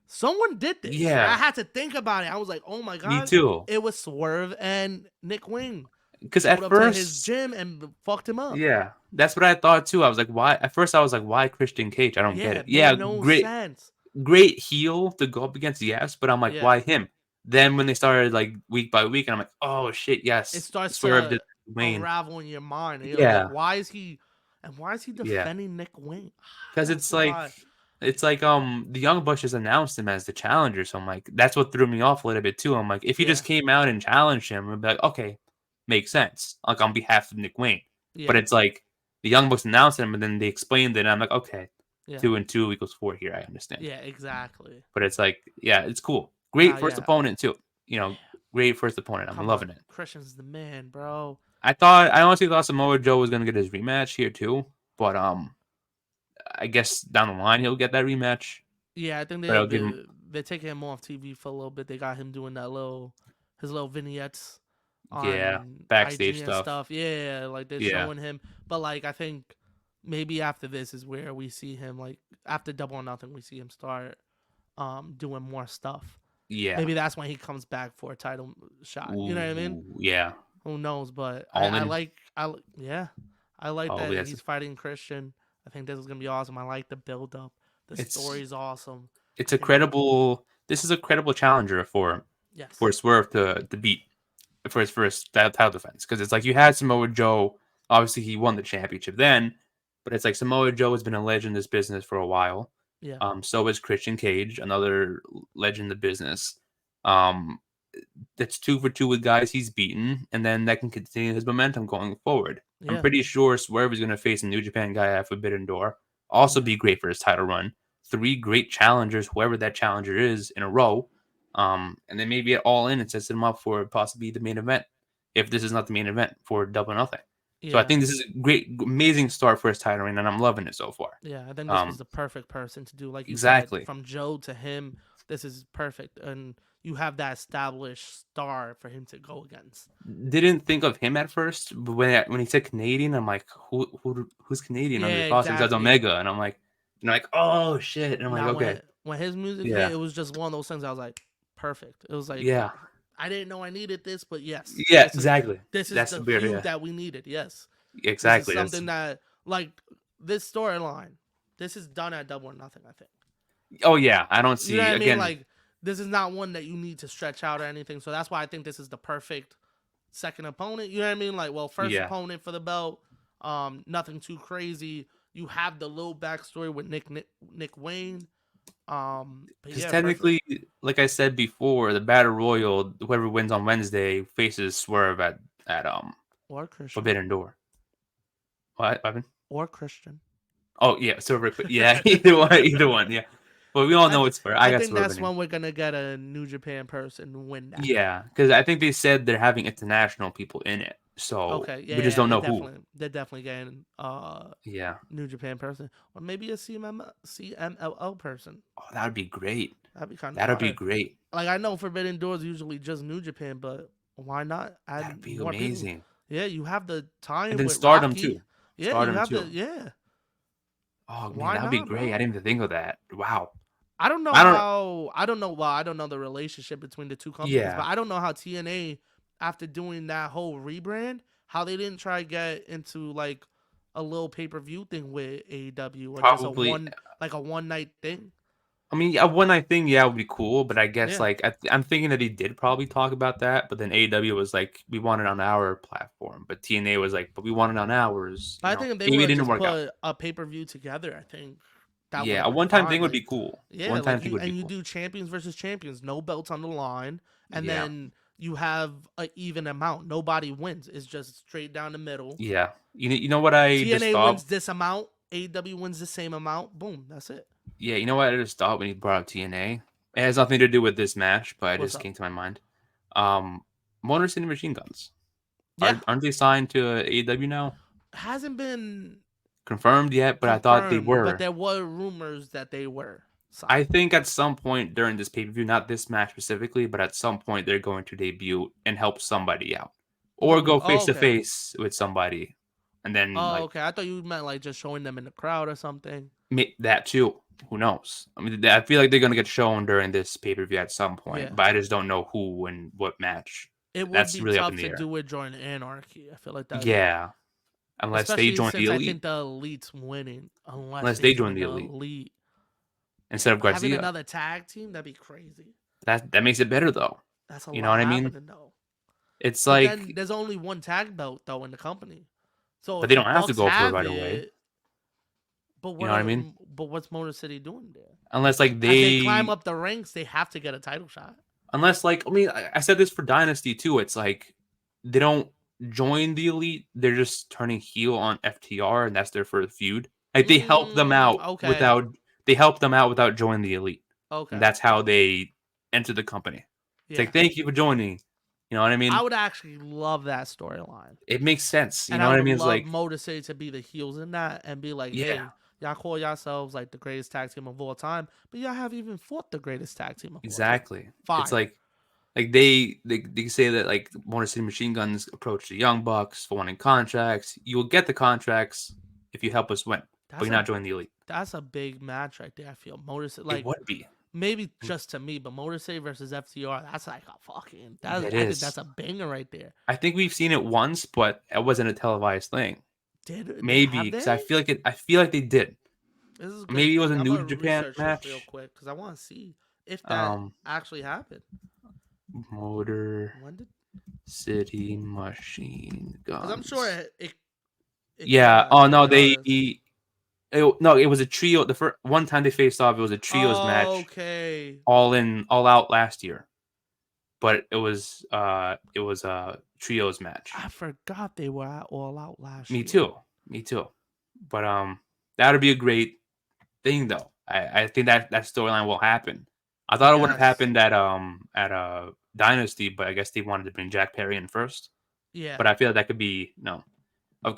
[SPEAKER 2] someone did this. Like, I
[SPEAKER 1] yeah,
[SPEAKER 2] had to think about it. I was like, oh my
[SPEAKER 1] me
[SPEAKER 2] God.
[SPEAKER 1] too.
[SPEAKER 2] It was Swerve and Nick Wayne.
[SPEAKER 1] Because
[SPEAKER 2] Showed
[SPEAKER 1] at
[SPEAKER 2] up to his
[SPEAKER 1] first,
[SPEAKER 2] gym and fucked him up.
[SPEAKER 1] yeah, that's what I thought too. I was like, why? At first, I was like, why Christian Cage? I don't
[SPEAKER 2] Yeah,
[SPEAKER 1] get it.
[SPEAKER 2] it
[SPEAKER 1] Yeah,
[SPEAKER 2] made no
[SPEAKER 1] great,
[SPEAKER 2] sense.
[SPEAKER 1] great heel to go up against, yes, but I'm like,
[SPEAKER 2] Yeah.
[SPEAKER 1] why him? Then when they started like week by week, and I'm like, oh shit,
[SPEAKER 2] It
[SPEAKER 1] yes,
[SPEAKER 2] starts
[SPEAKER 1] Swerve did
[SPEAKER 2] to
[SPEAKER 1] Wayne.
[SPEAKER 2] unravel in your mind. And you're like,
[SPEAKER 1] Yeah,
[SPEAKER 2] why is he
[SPEAKER 1] yeah,
[SPEAKER 2] defending Nick Wayne?
[SPEAKER 1] because
[SPEAKER 2] That's why.
[SPEAKER 1] it's like the Young Bucks just announced him as the challenger, so I'm like, that's what threw me off a little bit too. I'm like, if he
[SPEAKER 2] Yeah.
[SPEAKER 1] just came out and challenged him, I'd be like, okay, makes sense, like on behalf of Nick Wayne. But
[SPEAKER 2] Yeah.
[SPEAKER 1] it's like the Young Bucks announced him, and then they explained it, and I'm like, okay,
[SPEAKER 2] Yeah.
[SPEAKER 1] 2 and 2 equals 4 here. I understand.
[SPEAKER 2] Yeah, exactly.
[SPEAKER 1] But it's like, yeah, it's cool.
[SPEAKER 2] Nah,
[SPEAKER 1] Great first
[SPEAKER 2] yeah.
[SPEAKER 1] opponent too.
[SPEAKER 2] Yeah.
[SPEAKER 1] Great first opponent. I'm
[SPEAKER 2] Come
[SPEAKER 1] loving
[SPEAKER 2] on.
[SPEAKER 1] it.
[SPEAKER 2] Christian's the man, bro.
[SPEAKER 1] I honestly thought Samoa Joe was gonna get his rematch here too, but I guess down the line he'll get that rematch.
[SPEAKER 2] Yeah, I think
[SPEAKER 1] But I'll give him,
[SPEAKER 2] they're taking him off TV for a little bit. They got him doing his little vignettes
[SPEAKER 1] yeah,
[SPEAKER 2] on
[SPEAKER 1] backstage
[SPEAKER 2] IG and stuff. Yeah, like they're
[SPEAKER 1] Yeah,
[SPEAKER 2] showing him. But like I think maybe after this is where we see him, like after Double or Nothing, we see him start doing more stuff.
[SPEAKER 1] yeah.
[SPEAKER 2] Maybe that's when he comes back for a title shot. You know what I mean?
[SPEAKER 1] Ooh, yeah.
[SPEAKER 2] Who knows? But
[SPEAKER 1] All
[SPEAKER 2] I
[SPEAKER 1] in.
[SPEAKER 2] like I like
[SPEAKER 1] Oh,
[SPEAKER 2] that
[SPEAKER 1] yes.
[SPEAKER 2] he's fighting Christian. I think this is gonna be awesome. I like the build up. The
[SPEAKER 1] It's
[SPEAKER 2] story's awesome.
[SPEAKER 1] it's
[SPEAKER 2] I
[SPEAKER 1] a
[SPEAKER 2] think
[SPEAKER 1] credible. This is a credible challenger
[SPEAKER 2] yes.
[SPEAKER 1] for Swerve to beat for his first title defense, because it's like you had Samoa Joe. Obviously, he won the championship then, but it's like Samoa Joe has been a legend in this business for a while.
[SPEAKER 2] Yeah.
[SPEAKER 1] So is Christian Cage, another legend in the business. Um, that's 2 for 2 with guys he's beaten, and then that can continue his momentum going forward. I'm
[SPEAKER 2] Yeah.
[SPEAKER 1] pretty sure Swerve is going to face a New Japan guy at Forbidden Door. Also,
[SPEAKER 2] Yeah.
[SPEAKER 1] be great for his title run. 3 great challengers, whoever that challenger is, in a row. And then maybe at All In and sets him up for possibly the main event, if this is not the main event for Double or Nothing. So I
[SPEAKER 2] Yeah.
[SPEAKER 1] think this is a great, amazing start for his title reign, and I'm loving it so far.
[SPEAKER 2] Yeah. I think this was the perfect person to do. Like you
[SPEAKER 1] Exactly.
[SPEAKER 2] said, from Joe to him, this is perfect. And you have that established star for him to go against.
[SPEAKER 1] Didn't think of him at first, but when he said Canadian, I'm like, who's Canadian under
[SPEAKER 2] Yeah,
[SPEAKER 1] his roster? Besides
[SPEAKER 2] exactly.
[SPEAKER 1] Omega, and I'm like, oh shit, and I'm like,
[SPEAKER 2] Now
[SPEAKER 1] okay,
[SPEAKER 2] when his music
[SPEAKER 1] yeah,
[SPEAKER 2] hit, it was just one of those things I was like, perfect. It was like
[SPEAKER 1] yeah,
[SPEAKER 2] I didn't know I needed this, but yes.
[SPEAKER 1] yeah, exactly.
[SPEAKER 2] This is
[SPEAKER 1] That's
[SPEAKER 2] the
[SPEAKER 1] the weird,
[SPEAKER 2] feud
[SPEAKER 1] yeah,
[SPEAKER 2] that we needed. Yes.
[SPEAKER 1] exactly.
[SPEAKER 2] This is something that like this storyline. This is done at Double or Nothing, I think.
[SPEAKER 1] Oh yeah, I don't see
[SPEAKER 2] You know what I mean?
[SPEAKER 1] again.
[SPEAKER 2] Like this is not one that you need to stretch out or anything. So that's why I think this is the perfect second opponent. You know what I mean? Like, well, first
[SPEAKER 1] Yeah.
[SPEAKER 2] opponent for the belt. Nothing too crazy. You have the little backstory with Nick Wayne. But
[SPEAKER 1] Because
[SPEAKER 2] yeah,
[SPEAKER 1] technically, like I said before, the Battle Royal, whoever wins on Wednesday faces Swerve at
[SPEAKER 2] or Christian
[SPEAKER 1] Forbidden Door. What, Evan?
[SPEAKER 2] or Christian.
[SPEAKER 1] Oh yeah, so yeah, either one, yeah. But we all
[SPEAKER 2] I
[SPEAKER 1] know
[SPEAKER 2] th-
[SPEAKER 1] it's for. I
[SPEAKER 2] I
[SPEAKER 1] got
[SPEAKER 2] think that's
[SPEAKER 1] Swerve.
[SPEAKER 2] when we're gonna get a New Japan person win that.
[SPEAKER 1] Yeah, because I think they said they're having international people in it, so
[SPEAKER 2] Okay,
[SPEAKER 1] we just
[SPEAKER 2] yeah,
[SPEAKER 1] don't know who.
[SPEAKER 2] they're definitely getting
[SPEAKER 1] Yeah.
[SPEAKER 2] New Japan person or maybe a CMLL person.
[SPEAKER 1] Oh, that would be great.
[SPEAKER 2] That'd be kind of
[SPEAKER 1] That would be
[SPEAKER 2] fire.
[SPEAKER 1] great.
[SPEAKER 2] Like I know Forbidden Doors usually just New Japan, but why not
[SPEAKER 1] That
[SPEAKER 2] add
[SPEAKER 1] would be
[SPEAKER 2] more people?
[SPEAKER 1] amazing.
[SPEAKER 2] Yeah, you have the
[SPEAKER 1] And
[SPEAKER 2] time
[SPEAKER 1] then
[SPEAKER 2] with
[SPEAKER 1] Stardom
[SPEAKER 2] Rocky.
[SPEAKER 1] too.
[SPEAKER 2] Yeah, you
[SPEAKER 1] Stardom
[SPEAKER 2] have the
[SPEAKER 1] too.
[SPEAKER 2] yeah.
[SPEAKER 1] Oh man,
[SPEAKER 2] Why
[SPEAKER 1] that would be
[SPEAKER 2] not,
[SPEAKER 1] great. I
[SPEAKER 2] bro?
[SPEAKER 1] didn't even think of that. Wow.
[SPEAKER 2] I don't know
[SPEAKER 1] I don't.
[SPEAKER 2] how. I don't know. Well, I don't know the relationship between the two companies, but
[SPEAKER 1] Yeah,
[SPEAKER 2] I don't know how TNA, after doing that whole rebrand, how they didn't try to get into like a little pay per view thing with AEW or just
[SPEAKER 1] probably.
[SPEAKER 2] a one night thing.
[SPEAKER 1] I mean, a one night thing, yeah, would be cool. But I guess
[SPEAKER 2] Yeah,
[SPEAKER 1] like I'm thinking that he did probably talk about that. But then AEW was like, we want it on our platform. But TNA was like, but we want it on ours.
[SPEAKER 2] I think if they
[SPEAKER 1] Maybe
[SPEAKER 2] would
[SPEAKER 1] it
[SPEAKER 2] have
[SPEAKER 1] didn't
[SPEAKER 2] just
[SPEAKER 1] work out.
[SPEAKER 2] put a pay per view together, I think that would
[SPEAKER 1] Yeah,
[SPEAKER 2] have
[SPEAKER 1] a
[SPEAKER 2] been
[SPEAKER 1] one time
[SPEAKER 2] fine.
[SPEAKER 1] thing would
[SPEAKER 2] Like,
[SPEAKER 1] be cool.
[SPEAKER 2] yeah,
[SPEAKER 1] One time
[SPEAKER 2] like
[SPEAKER 1] thing
[SPEAKER 2] you
[SPEAKER 1] would be
[SPEAKER 2] and you
[SPEAKER 1] cool.
[SPEAKER 2] do champions versus champions, no belts on the line, and
[SPEAKER 1] Yeah,
[SPEAKER 2] then you have an even amount. Nobody wins. It's just straight down the middle.
[SPEAKER 1] yeah. You know what I just
[SPEAKER 2] TNA
[SPEAKER 1] thought?
[SPEAKER 2] wins this amount. AEW wins the same amount. Boom. That's it.
[SPEAKER 1] Yeah, you know what I just thought when you brought up TNA? It has nothing to do with this match, but it
[SPEAKER 2] What's
[SPEAKER 1] just
[SPEAKER 2] up?
[SPEAKER 1] came to my mind. Um, Motor City Machine Guns.
[SPEAKER 2] Yeah.
[SPEAKER 1] Aren't they signed to AEW now?
[SPEAKER 2] Hasn't been
[SPEAKER 1] Confirmed yet, but I thought they
[SPEAKER 2] confirmed, but
[SPEAKER 1] were.
[SPEAKER 2] there were rumors that they were
[SPEAKER 1] I
[SPEAKER 2] signed.
[SPEAKER 1] think at some point during this pay per view, not this match specifically, but at some point they're going to debut and help somebody out, or
[SPEAKER 2] Who?
[SPEAKER 1] go
[SPEAKER 2] Oh,
[SPEAKER 1] face to
[SPEAKER 2] okay.
[SPEAKER 1] face with somebody, and then
[SPEAKER 2] Oh,
[SPEAKER 1] like
[SPEAKER 2] okay. I thought you meant like just showing them in the crowd or something.
[SPEAKER 1] that too. Who knows? I mean, I feel like they're gonna get shown during this pay per view at some point,
[SPEAKER 2] Yeah.
[SPEAKER 1] but I just don't know who and what match.
[SPEAKER 2] It would
[SPEAKER 1] That's
[SPEAKER 2] be
[SPEAKER 1] really up in
[SPEAKER 2] tough
[SPEAKER 1] the
[SPEAKER 2] to
[SPEAKER 1] air.
[SPEAKER 2] do it during Anarchy. I feel like that,
[SPEAKER 1] Yeah, unless they
[SPEAKER 2] especially
[SPEAKER 1] join the
[SPEAKER 2] since I
[SPEAKER 1] elite,
[SPEAKER 2] think the Elite's winning, unless
[SPEAKER 1] unless
[SPEAKER 2] they
[SPEAKER 1] they join
[SPEAKER 2] join
[SPEAKER 1] the
[SPEAKER 2] the
[SPEAKER 1] elite
[SPEAKER 2] Elite.
[SPEAKER 1] instead of
[SPEAKER 2] Having
[SPEAKER 1] Garcia.
[SPEAKER 2] another tag team, that'd be crazy.
[SPEAKER 1] That makes it better though.
[SPEAKER 2] That's a
[SPEAKER 1] You know
[SPEAKER 2] lot
[SPEAKER 1] what I mean?
[SPEAKER 2] happening though.
[SPEAKER 1] It's
[SPEAKER 2] But then
[SPEAKER 1] like,
[SPEAKER 2] there's only one tag belt though in the company. So
[SPEAKER 1] but
[SPEAKER 2] if
[SPEAKER 1] they
[SPEAKER 2] the
[SPEAKER 1] don't have to
[SPEAKER 2] Bucks
[SPEAKER 1] go for it
[SPEAKER 2] have
[SPEAKER 1] right away.
[SPEAKER 2] it, but
[SPEAKER 1] You know what I mean?
[SPEAKER 2] what's Motor City doing there?
[SPEAKER 1] Unless like
[SPEAKER 2] As they climb up the ranks, they have to get a title shot.
[SPEAKER 1] unless like I mean, I said this for Dynasty too. It's like they don't join the elite; they're just turning heel on FTR, and that's their first feud. Like
[SPEAKER 2] Okay.
[SPEAKER 1] they help them out without joining the elite, and
[SPEAKER 2] Okay.
[SPEAKER 1] that's how they enter the company. It's
[SPEAKER 2] Yeah.
[SPEAKER 1] like thank you for joining. You know what I
[SPEAKER 2] I
[SPEAKER 1] mean?
[SPEAKER 2] would actually love that storyline.
[SPEAKER 1] It makes sense. You
[SPEAKER 2] And
[SPEAKER 1] know
[SPEAKER 2] I
[SPEAKER 1] what I
[SPEAKER 2] would
[SPEAKER 1] mean? It's
[SPEAKER 2] love
[SPEAKER 1] like
[SPEAKER 2] Motor City to be the heels in that and be like,
[SPEAKER 1] yeah,
[SPEAKER 2] hey, y'all call yourselves like the greatest tag team of all time, but y'all have even fought the greatest tag team of all time.
[SPEAKER 1] exactly. It's
[SPEAKER 2] Fire.
[SPEAKER 1] like they say that like Motor City Machine Guns approach the Young Bucks for wanting contracts. You will get the contracts if you help us win, but
[SPEAKER 2] That's
[SPEAKER 1] you're
[SPEAKER 2] a
[SPEAKER 1] not joining the elite.
[SPEAKER 2] that's a big match right there. I feel Motor City,
[SPEAKER 1] It
[SPEAKER 2] like
[SPEAKER 1] would be.
[SPEAKER 2] maybe just to me, but Motor City versus FTR, that's like a fucking.
[SPEAKER 1] It
[SPEAKER 2] I think that's
[SPEAKER 1] is.
[SPEAKER 2] a banger right there.
[SPEAKER 1] I think we've seen it once, but it wasn't a televised thing.
[SPEAKER 2] Did they
[SPEAKER 1] Maybe
[SPEAKER 2] have
[SPEAKER 1] because
[SPEAKER 2] they?
[SPEAKER 1] I feel like they did.
[SPEAKER 2] This is good
[SPEAKER 1] Maybe it was
[SPEAKER 2] news.
[SPEAKER 1] a
[SPEAKER 2] I'm
[SPEAKER 1] New
[SPEAKER 2] gonna
[SPEAKER 1] Japan
[SPEAKER 2] research this real
[SPEAKER 1] match.
[SPEAKER 2] quick because I want to see if that
[SPEAKER 1] Um,
[SPEAKER 2] actually happened.
[SPEAKER 1] Motor
[SPEAKER 2] When did?
[SPEAKER 1] City Machine
[SPEAKER 2] Because I'm sure
[SPEAKER 1] Guns.
[SPEAKER 2] it could
[SPEAKER 1] Yeah.
[SPEAKER 2] have.
[SPEAKER 1] Oh
[SPEAKER 2] To
[SPEAKER 1] no,
[SPEAKER 2] be honest.
[SPEAKER 1] no, it was a trio. The first one time they faced off, it was a trios match,
[SPEAKER 2] Okay.
[SPEAKER 1] all out last year. But it was a trios match.
[SPEAKER 2] I forgot they were at All Out last
[SPEAKER 1] Me
[SPEAKER 2] year.
[SPEAKER 1] too. Me too. But that would be a great thing though. I think that storyline will happen. I thought it would have
[SPEAKER 2] Yes.
[SPEAKER 1] happened at Dynasty, but I guess they wanted to bring Jack Perry in first.
[SPEAKER 2] Yeah.
[SPEAKER 1] But I feel like that could be no.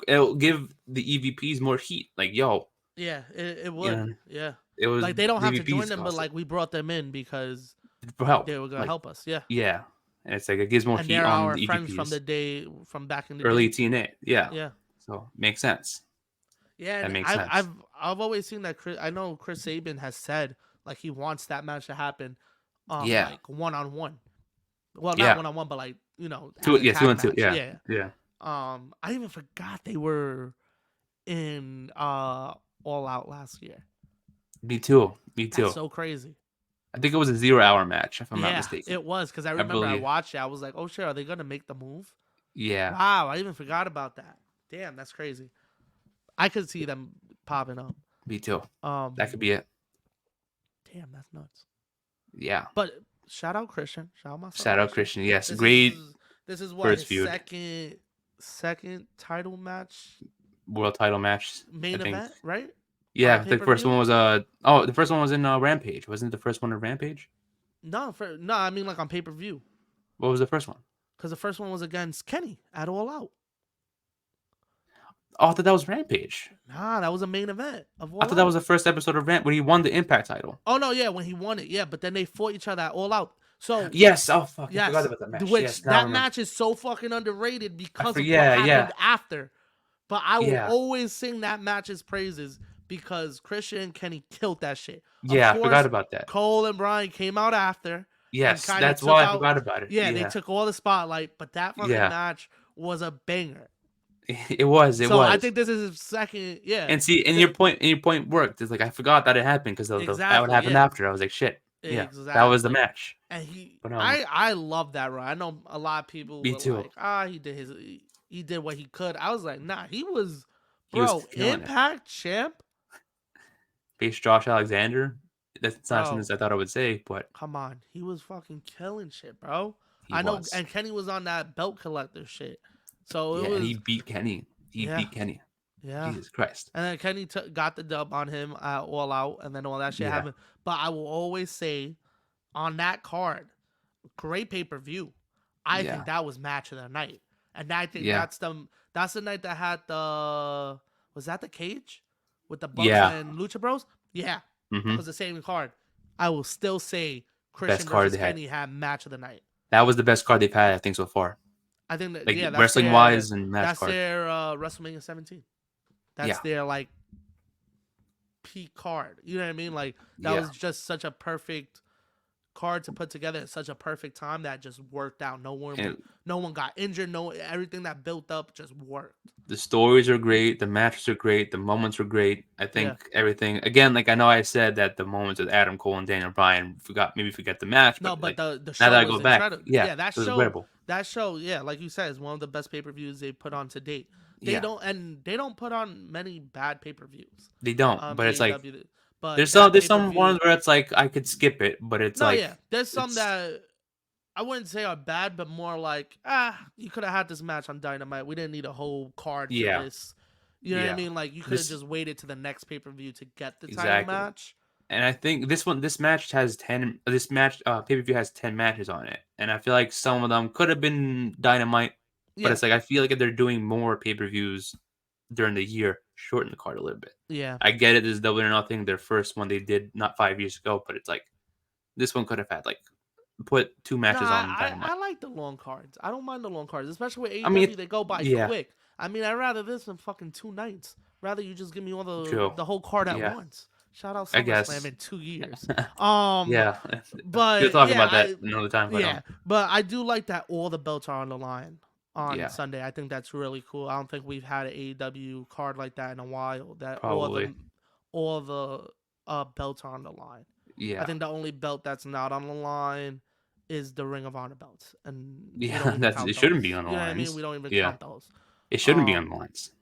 [SPEAKER 1] It'll give the EVPs more heat. Like, yo,
[SPEAKER 2] Yeah. It
[SPEAKER 1] you
[SPEAKER 2] would.
[SPEAKER 1] know,
[SPEAKER 2] Yeah.
[SPEAKER 1] it was
[SPEAKER 2] Like they don't
[SPEAKER 1] the
[SPEAKER 2] have to join
[SPEAKER 1] EVPs
[SPEAKER 2] them, but
[SPEAKER 1] caused it
[SPEAKER 2] like we brought them in because
[SPEAKER 1] for help.
[SPEAKER 2] they were gonna
[SPEAKER 1] Like,
[SPEAKER 2] help us. Yeah.
[SPEAKER 1] yeah, and it's like it gives more
[SPEAKER 2] And
[SPEAKER 1] heat
[SPEAKER 2] they're
[SPEAKER 1] on
[SPEAKER 2] our
[SPEAKER 1] the
[SPEAKER 2] friends from the
[SPEAKER 1] EVPs.
[SPEAKER 2] day from back in the
[SPEAKER 1] Early
[SPEAKER 2] day.
[SPEAKER 1] TNA, yeah.
[SPEAKER 2] Yeah.
[SPEAKER 1] So makes sense.
[SPEAKER 2] Yeah,
[SPEAKER 1] That
[SPEAKER 2] and
[SPEAKER 1] makes sense.
[SPEAKER 2] I've always seen that I know Chris Sabin has said like he wants that match to happen
[SPEAKER 1] Yeah,
[SPEAKER 2] like one on one. Well, not
[SPEAKER 1] yeah.
[SPEAKER 2] one on one, but like, you know,
[SPEAKER 1] Two,
[SPEAKER 2] as a
[SPEAKER 1] yeah, two
[SPEAKER 2] tag
[SPEAKER 1] and two.
[SPEAKER 2] match.
[SPEAKER 1] Yeah,
[SPEAKER 2] Yeah.
[SPEAKER 1] yeah.
[SPEAKER 2] I even forgot they were in All Out last year.
[SPEAKER 1] Me too. Me
[SPEAKER 2] That's
[SPEAKER 1] too.
[SPEAKER 2] so crazy.
[SPEAKER 1] I think it was a 0 hour match, if I'm not
[SPEAKER 2] Yeah,
[SPEAKER 1] mistaken.
[SPEAKER 2] it was because I
[SPEAKER 1] I
[SPEAKER 2] remember I
[SPEAKER 1] believe.
[SPEAKER 2] watched it. I was like, oh shit, are they gonna make the move?
[SPEAKER 1] Yeah,
[SPEAKER 2] Wow, I even forgot about that. Damn, that's crazy. I could see them popping up.
[SPEAKER 1] me too.
[SPEAKER 2] Um,
[SPEAKER 1] That could be it.
[SPEAKER 2] damn, that's nuts.
[SPEAKER 1] Yeah.
[SPEAKER 2] But shout out Christian. Shout out my son
[SPEAKER 1] Shout out
[SPEAKER 2] Christian.
[SPEAKER 1] Christian. Yes,
[SPEAKER 2] This
[SPEAKER 1] great
[SPEAKER 2] is this is what
[SPEAKER 1] first
[SPEAKER 2] his
[SPEAKER 1] feud.
[SPEAKER 2] second title match
[SPEAKER 1] World title match. I
[SPEAKER 2] main
[SPEAKER 1] think.
[SPEAKER 2] event, right?
[SPEAKER 1] Yeah,
[SPEAKER 2] pay
[SPEAKER 1] the
[SPEAKER 2] per
[SPEAKER 1] first
[SPEAKER 2] view.
[SPEAKER 1] one was the first one was in Rampage. Wasn't it the first one in Rampage?
[SPEAKER 2] No, I mean like on pay per view.
[SPEAKER 1] What was the first one?
[SPEAKER 2] Because the first one was against Kenny at All Out.
[SPEAKER 1] Oh, I thought that was Rampage.
[SPEAKER 2] Nah, that was a main event of
[SPEAKER 1] I
[SPEAKER 2] All
[SPEAKER 1] thought that was
[SPEAKER 2] Out.
[SPEAKER 1] the first episode of Ramp when he won the Impact title.
[SPEAKER 2] Oh no, yeah, when he won it, yeah, but then they fought each other at All Out. So
[SPEAKER 1] Yes. Oh fuck, I forgot
[SPEAKER 2] yes,
[SPEAKER 1] about that match.
[SPEAKER 2] which
[SPEAKER 1] Yes, now I
[SPEAKER 2] that
[SPEAKER 1] remember.
[SPEAKER 2] match is so fucking underrated
[SPEAKER 1] I
[SPEAKER 2] because of
[SPEAKER 1] forget.
[SPEAKER 2] what
[SPEAKER 1] Yeah, yeah,
[SPEAKER 2] happened after. But I will
[SPEAKER 1] yeah,
[SPEAKER 2] always sing that match's praises because Christian and Kenny killed that shit. Of
[SPEAKER 1] yeah. I forgot
[SPEAKER 2] course,
[SPEAKER 1] about that.
[SPEAKER 2] Cole and Brian came out after and
[SPEAKER 1] Yes,
[SPEAKER 2] kind of
[SPEAKER 1] that's
[SPEAKER 2] took
[SPEAKER 1] why I
[SPEAKER 2] out.
[SPEAKER 1] forgot about it.
[SPEAKER 2] Yeah, they
[SPEAKER 1] Yeah,
[SPEAKER 2] took all the spotlight, but that fucking
[SPEAKER 1] yeah.
[SPEAKER 2] match was a banger.
[SPEAKER 1] It was. It
[SPEAKER 2] So I
[SPEAKER 1] was.
[SPEAKER 2] think this is his second. Yeah,
[SPEAKER 1] And see, and
[SPEAKER 2] th-
[SPEAKER 1] your point worked. It's like I forgot that it happened because of the that what
[SPEAKER 2] exactly.
[SPEAKER 1] happened
[SPEAKER 2] Yeah,
[SPEAKER 1] after. I was like, shit. Yeah, that was the
[SPEAKER 2] exactly.
[SPEAKER 1] match.
[SPEAKER 2] And
[SPEAKER 1] But
[SPEAKER 2] I love that run. I know a lot of people
[SPEAKER 1] me
[SPEAKER 2] were
[SPEAKER 1] too.
[SPEAKER 2] like, he did what he could. I was like, nah, he was,
[SPEAKER 1] He was
[SPEAKER 2] bro,
[SPEAKER 1] killing it.
[SPEAKER 2] Impact champ,
[SPEAKER 1] Face Josh Alexander. That's not something
[SPEAKER 2] bro.
[SPEAKER 1] I thought I would say, but
[SPEAKER 2] Come on, he was fucking killing shit, bro.
[SPEAKER 1] he
[SPEAKER 2] I know,
[SPEAKER 1] was.
[SPEAKER 2] and Kenny was on that belt collector shit, so it
[SPEAKER 1] Yeah, and he
[SPEAKER 2] was,
[SPEAKER 1] beat Kenny. He
[SPEAKER 2] yeah,
[SPEAKER 1] beat Kenny.
[SPEAKER 2] yeah.
[SPEAKER 1] Jesus Christ.
[SPEAKER 2] And then Kenny got the dub on him at All Out, and then all that shit
[SPEAKER 1] Yeah,
[SPEAKER 2] happened. But I will always say, on that card, great pay per view. I
[SPEAKER 1] yeah,
[SPEAKER 2] think that was match of the night, and I think
[SPEAKER 1] yeah,
[SPEAKER 2] that's the night that had the was that the cage with the Bucks
[SPEAKER 1] yeah.
[SPEAKER 2] and Lucha Bros. Yeah, that
[SPEAKER 1] Mm-hmm.
[SPEAKER 2] was the same card. I will still say
[SPEAKER 1] Best
[SPEAKER 2] Christian
[SPEAKER 1] card
[SPEAKER 2] versus
[SPEAKER 1] they had.
[SPEAKER 2] Kenny had match of the night.
[SPEAKER 1] That was the best card they've had, I think, so far.
[SPEAKER 2] I think that
[SPEAKER 1] Like
[SPEAKER 2] yeah,
[SPEAKER 1] wrestling wise and match
[SPEAKER 2] that's
[SPEAKER 1] card.
[SPEAKER 2] their WrestleMania 17. That's
[SPEAKER 1] Yeah,
[SPEAKER 2] their like peak card. You know what I mean? Like that
[SPEAKER 1] yeah.
[SPEAKER 2] was just such a perfect card to put together at such a perfect time that just worked out.
[SPEAKER 1] And
[SPEAKER 2] No one got injured. No, everything that built up just worked.
[SPEAKER 1] the stories are great. The matches are great. The moments are great. I
[SPEAKER 2] Yeah.
[SPEAKER 1] think everything. Again, like I know I said that the moments with Adam Cole and Daniel Bryan forget the match,
[SPEAKER 2] No,
[SPEAKER 1] but
[SPEAKER 2] but
[SPEAKER 1] like
[SPEAKER 2] the
[SPEAKER 1] now
[SPEAKER 2] show
[SPEAKER 1] that I
[SPEAKER 2] was
[SPEAKER 1] go back,
[SPEAKER 2] incredible.
[SPEAKER 1] yeah,
[SPEAKER 2] Yeah,
[SPEAKER 1] it was incredible.
[SPEAKER 2] yeah, like you said, is one of the best pay per views they put on to date.
[SPEAKER 1] Yeah,
[SPEAKER 2] They don't put on many bad pay per views.
[SPEAKER 1] they don't. But it's like
[SPEAKER 2] AEW, but
[SPEAKER 1] there's
[SPEAKER 2] that
[SPEAKER 1] there's
[SPEAKER 2] pay per
[SPEAKER 1] some
[SPEAKER 2] view.
[SPEAKER 1] ones where it's like I could skip it, but it's
[SPEAKER 2] No,
[SPEAKER 1] like
[SPEAKER 2] yeah, there's some
[SPEAKER 1] it's
[SPEAKER 2] that I wouldn't say are bad, but more like you could have had this match on Dynamite. We didn't need a whole card for
[SPEAKER 1] yeah,
[SPEAKER 2] this. You know what I
[SPEAKER 1] yeah.
[SPEAKER 2] mean? Like you could have
[SPEAKER 1] This
[SPEAKER 2] just waited to the next pay per view to get the title
[SPEAKER 1] exactly.
[SPEAKER 2] match.
[SPEAKER 1] And I think this match has 10. This match pay per view has 10 matches on it, and I feel like some of them could have been Dynamite, but
[SPEAKER 2] Yeah,
[SPEAKER 1] it's like I feel like if they're doing more pay per views during the year, shorten the card a little bit.
[SPEAKER 2] yeah.
[SPEAKER 1] I get it. This is Double or Nothing, their first one they did not 5 years ago, but it's like this one could have had like put two
[SPEAKER 2] No,
[SPEAKER 1] matches on Dynamite.
[SPEAKER 2] I like the long cards. I don't mind the long cards, especially with
[SPEAKER 1] I mean,
[SPEAKER 2] AEW. They go by
[SPEAKER 1] yeah,
[SPEAKER 2] quick. I mean, I'd rather this than fucking 2 nights. Rather you just give me all
[SPEAKER 1] true.
[SPEAKER 2] the whole card at
[SPEAKER 1] Yeah,
[SPEAKER 2] once. Shout out
[SPEAKER 1] I
[SPEAKER 2] SummerSlam
[SPEAKER 1] guess.
[SPEAKER 2] in 2 years. Um,
[SPEAKER 1] Yeah, we'll
[SPEAKER 2] but
[SPEAKER 1] talk
[SPEAKER 2] yeah,
[SPEAKER 1] about that another time. But
[SPEAKER 2] yeah, but I do like that all the belts are on the line on
[SPEAKER 1] yeah,
[SPEAKER 2] Sunday. I think that's really cool. I don't think we've had an AEW card like that in a while. That
[SPEAKER 1] probably.
[SPEAKER 2] all the belts are on the line. I
[SPEAKER 1] Yeah,
[SPEAKER 2] think the only belt that's not on the line is the Ring of Honor belts, and we don't
[SPEAKER 1] yeah.
[SPEAKER 2] even
[SPEAKER 1] That's
[SPEAKER 2] count
[SPEAKER 1] it.
[SPEAKER 2] those.
[SPEAKER 1] Shouldn't be on the
[SPEAKER 2] You know what I mean?
[SPEAKER 1] lines.
[SPEAKER 2] We don't even
[SPEAKER 1] Yeah,
[SPEAKER 2] count those.
[SPEAKER 1] it shouldn't be on
[SPEAKER 2] Um,
[SPEAKER 1] the lines.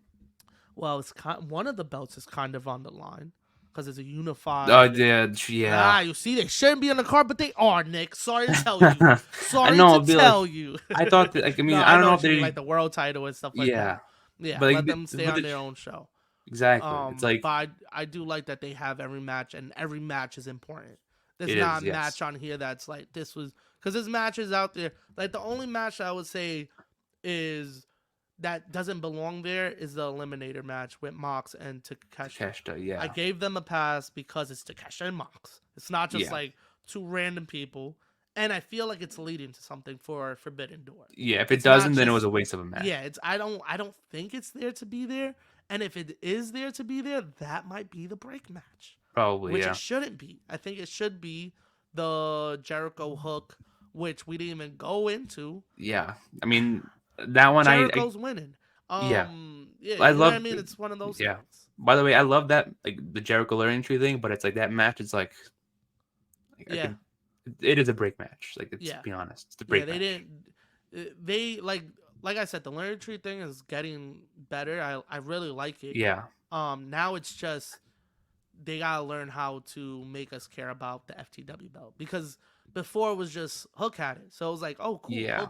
[SPEAKER 2] well, one of the belts is kind of on the line because it's a
[SPEAKER 1] Oh
[SPEAKER 2] unified.
[SPEAKER 1] yeah, yeah.
[SPEAKER 2] You see, they shouldn't be on the card, but they are, Nick. Sorry to tell you.
[SPEAKER 1] I
[SPEAKER 2] Sorry
[SPEAKER 1] know.
[SPEAKER 2] to
[SPEAKER 1] It'd be like
[SPEAKER 2] tell you.
[SPEAKER 1] I thought that. Like I mean,
[SPEAKER 2] No,
[SPEAKER 1] I
[SPEAKER 2] I
[SPEAKER 1] don't
[SPEAKER 2] know
[SPEAKER 1] know if
[SPEAKER 2] what you mean,
[SPEAKER 1] they.
[SPEAKER 2] like the world title and stuff like
[SPEAKER 1] Yeah,
[SPEAKER 2] that. Yeah,
[SPEAKER 1] but
[SPEAKER 2] let
[SPEAKER 1] like
[SPEAKER 2] them stay on their own show.
[SPEAKER 1] exactly. It's like
[SPEAKER 2] But I do like that they have every match, and every match is important. There's
[SPEAKER 1] it
[SPEAKER 2] not
[SPEAKER 1] is.
[SPEAKER 2] a
[SPEAKER 1] Yes.
[SPEAKER 2] match on here that's like this was because there's matches out there. Like the only match I would say is that doesn't belong there is the Eliminator match with Mox and Takeshi.
[SPEAKER 1] Takeshita, yeah.
[SPEAKER 2] I gave them a pass because it's Takeshi and Mox. It's not just
[SPEAKER 1] Yeah.
[SPEAKER 2] like two random people, and I feel like it's leading to something for Forbidden Door.
[SPEAKER 1] Yeah, if it
[SPEAKER 2] It's not
[SPEAKER 1] doesn't, then it
[SPEAKER 2] just-
[SPEAKER 1] was a waste of a match.
[SPEAKER 2] Yeah, it's I don't think it's there to be there, and if it is there to be there, that might be the break match,
[SPEAKER 1] Probably,
[SPEAKER 2] which
[SPEAKER 1] yeah.
[SPEAKER 2] it shouldn't be. I think it should be the Jericho hook, which we didn't even go into.
[SPEAKER 1] Yeah. I mean, that one
[SPEAKER 2] Jericho's winning.
[SPEAKER 1] yeah.
[SPEAKER 2] Yeah,
[SPEAKER 1] I
[SPEAKER 2] you know what I
[SPEAKER 1] love
[SPEAKER 2] mean? It's one of those
[SPEAKER 1] yeah.
[SPEAKER 2] things.
[SPEAKER 1] By the way, I love that like the Jericho learning tree thing, but it's like that match is like
[SPEAKER 2] Yeah.
[SPEAKER 1] it is a break match. Like it's
[SPEAKER 2] Yeah.
[SPEAKER 1] to be honest. It's a break
[SPEAKER 2] Yeah, they
[SPEAKER 1] match.
[SPEAKER 2] didn't. They like I said, the learning tree thing is getting better. I really like it.
[SPEAKER 1] Yeah.
[SPEAKER 2] Now it's just they gotta learn how to make us care about the FTW belt because before it was just Hook had it, so it was like, oh cool,
[SPEAKER 1] Yeah.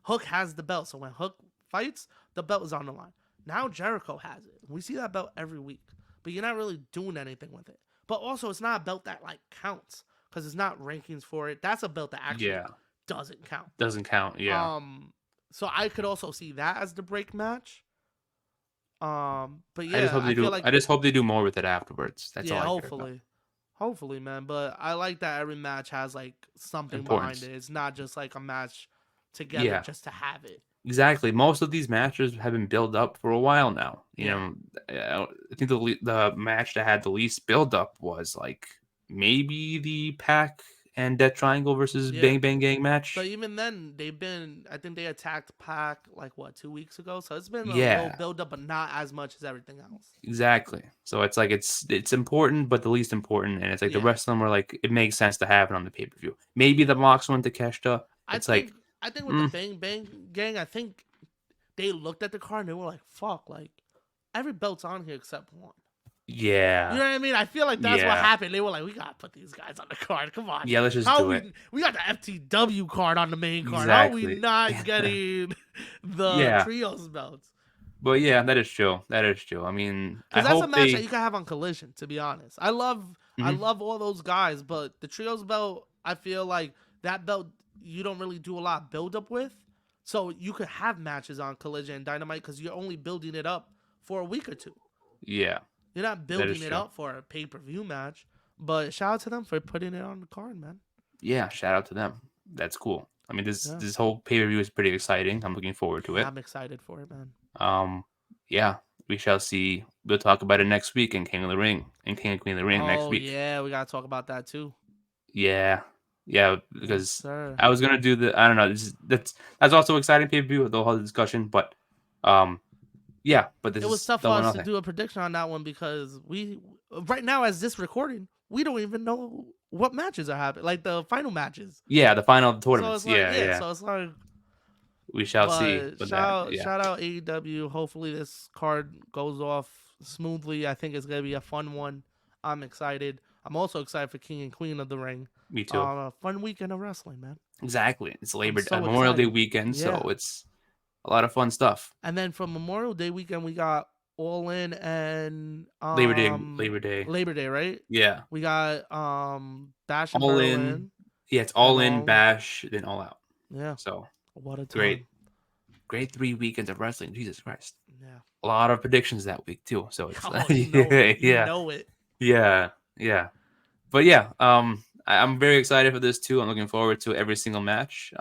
[SPEAKER 2] Hook has the belt. So when Hook fights, the belt is on the line. Now Jericho has it. We see that belt every week. but you're not really doing anything with it. But also, it's not a belt that like counts because it's not rankings for it. That's a belt that actually doesn't count.
[SPEAKER 1] Doesn't count. Yeah.
[SPEAKER 2] So I could also see that as the break match. But yeah,
[SPEAKER 1] I just hope they do more with it afterwards. That's all.
[SPEAKER 2] Hopefully, man. But I like that every match has like something behind it. It's not just like a match together just to have it.
[SPEAKER 1] Exactly. Most of these matches have been built up for a while now. You know, I think the match that had the least build up was like maybe the Pac and Death Triangle versus Bang Bang Gang match.
[SPEAKER 2] But even then, I think they attacked Pac like 2 weeks ago. So it's been a little build up, but not as much as everything else.
[SPEAKER 1] Exactly. So it's like it's important, but the least important, and it's like the rest of them were like it makes sense to have it on the pay per view. Maybe the Mox one to Takeshita.
[SPEAKER 2] I think with the Bang Bang Gang, I think they looked at the card and they were like, "Fuck, like every belt's on here except one."
[SPEAKER 1] Yeah.
[SPEAKER 2] You know what I mean? I feel like that's what happened. They were like, we got to put these guys on the card. Come on.
[SPEAKER 1] Yeah, let's just do it.
[SPEAKER 2] We got the FTW card on the main card. Exactly. How are we not getting the trios belts?
[SPEAKER 1] But yeah, that is true. I mean,
[SPEAKER 2] because that's a match that you can have on Collision, to be honest. I love all those guys, but the trios belt, I feel like that belt, you don't really do a lot of build up with. So you could have matches on Collision and Dynamite because you're only building it up for a week or two.
[SPEAKER 1] Yeah.
[SPEAKER 2] You're not building it up for a pay-per-view match, but shout out to them for putting it on the card, man.
[SPEAKER 1] Yeah, shout out to them. That's cool. I mean, this whole pay-per-view is pretty exciting. I'm looking forward to it.
[SPEAKER 2] I'm excited for it, man.
[SPEAKER 1] Yeah, we shall see. We'll talk about it next week in King of the Ring and King and Queen of the Ring next week.
[SPEAKER 2] Yeah, we gotta talk about that too.
[SPEAKER 1] Yeah, because I was gonna do I don't know. That's also exciting pay-per-view with the whole discussion, but yeah, but
[SPEAKER 2] it was tough for us to do a prediction on that one because we right now, as this recording, we don't even know what matches are happening, like the final matches.
[SPEAKER 1] Yeah, the final tournaments.
[SPEAKER 2] So it's like
[SPEAKER 1] we shall see.
[SPEAKER 2] Shout out AEW. Hopefully this card goes off smoothly. I think it's gonna be a fun one. I'm excited. I'm also excited for King and Queen of the Ring.
[SPEAKER 1] Me too.
[SPEAKER 2] A fun weekend of wrestling, man.
[SPEAKER 1] Exactly. It's Memorial Day weekend, so it's a lot of fun stuff.
[SPEAKER 2] And then from Memorial Day weekend, we got All In and
[SPEAKER 1] Labor Day, right? Yeah.
[SPEAKER 2] We got Bash and
[SPEAKER 1] All
[SPEAKER 2] Berlin.
[SPEAKER 1] In. Yeah, it's All In, Bash, then All Out.
[SPEAKER 2] Yeah.
[SPEAKER 1] So
[SPEAKER 2] what a time.
[SPEAKER 1] Great 3 weekends of wrestling. Jesus Christ.
[SPEAKER 2] Yeah.
[SPEAKER 1] A lot of predictions that week too. So it's
[SPEAKER 2] you know it.
[SPEAKER 1] Yeah. But yeah, I'm very excited for this too. I'm looking forward to every single match.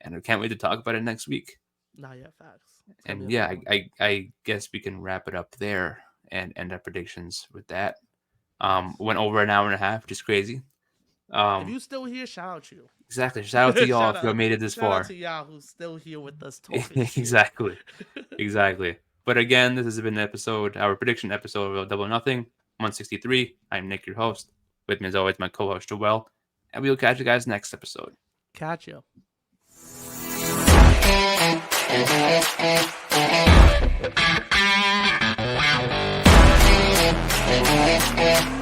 [SPEAKER 1] And I can't wait to talk about it next week.
[SPEAKER 2] Not yet, facts.
[SPEAKER 1] And yeah, I guess we can wrap it up there and end our predictions with that. Went over an hour and a half, which is crazy.
[SPEAKER 2] If you still here, shout out to you.
[SPEAKER 1] Exactly. Shout out to y'all if you made it this far.
[SPEAKER 2] Shout out to y'all who's still here with us talking.
[SPEAKER 1] Exactly. But again, this has been our prediction episode of Double Nothing 163. I'm Nick, your host. With me as always, my co-host Joel. And we will catch you guys next episode.
[SPEAKER 2] Catch you. Wow.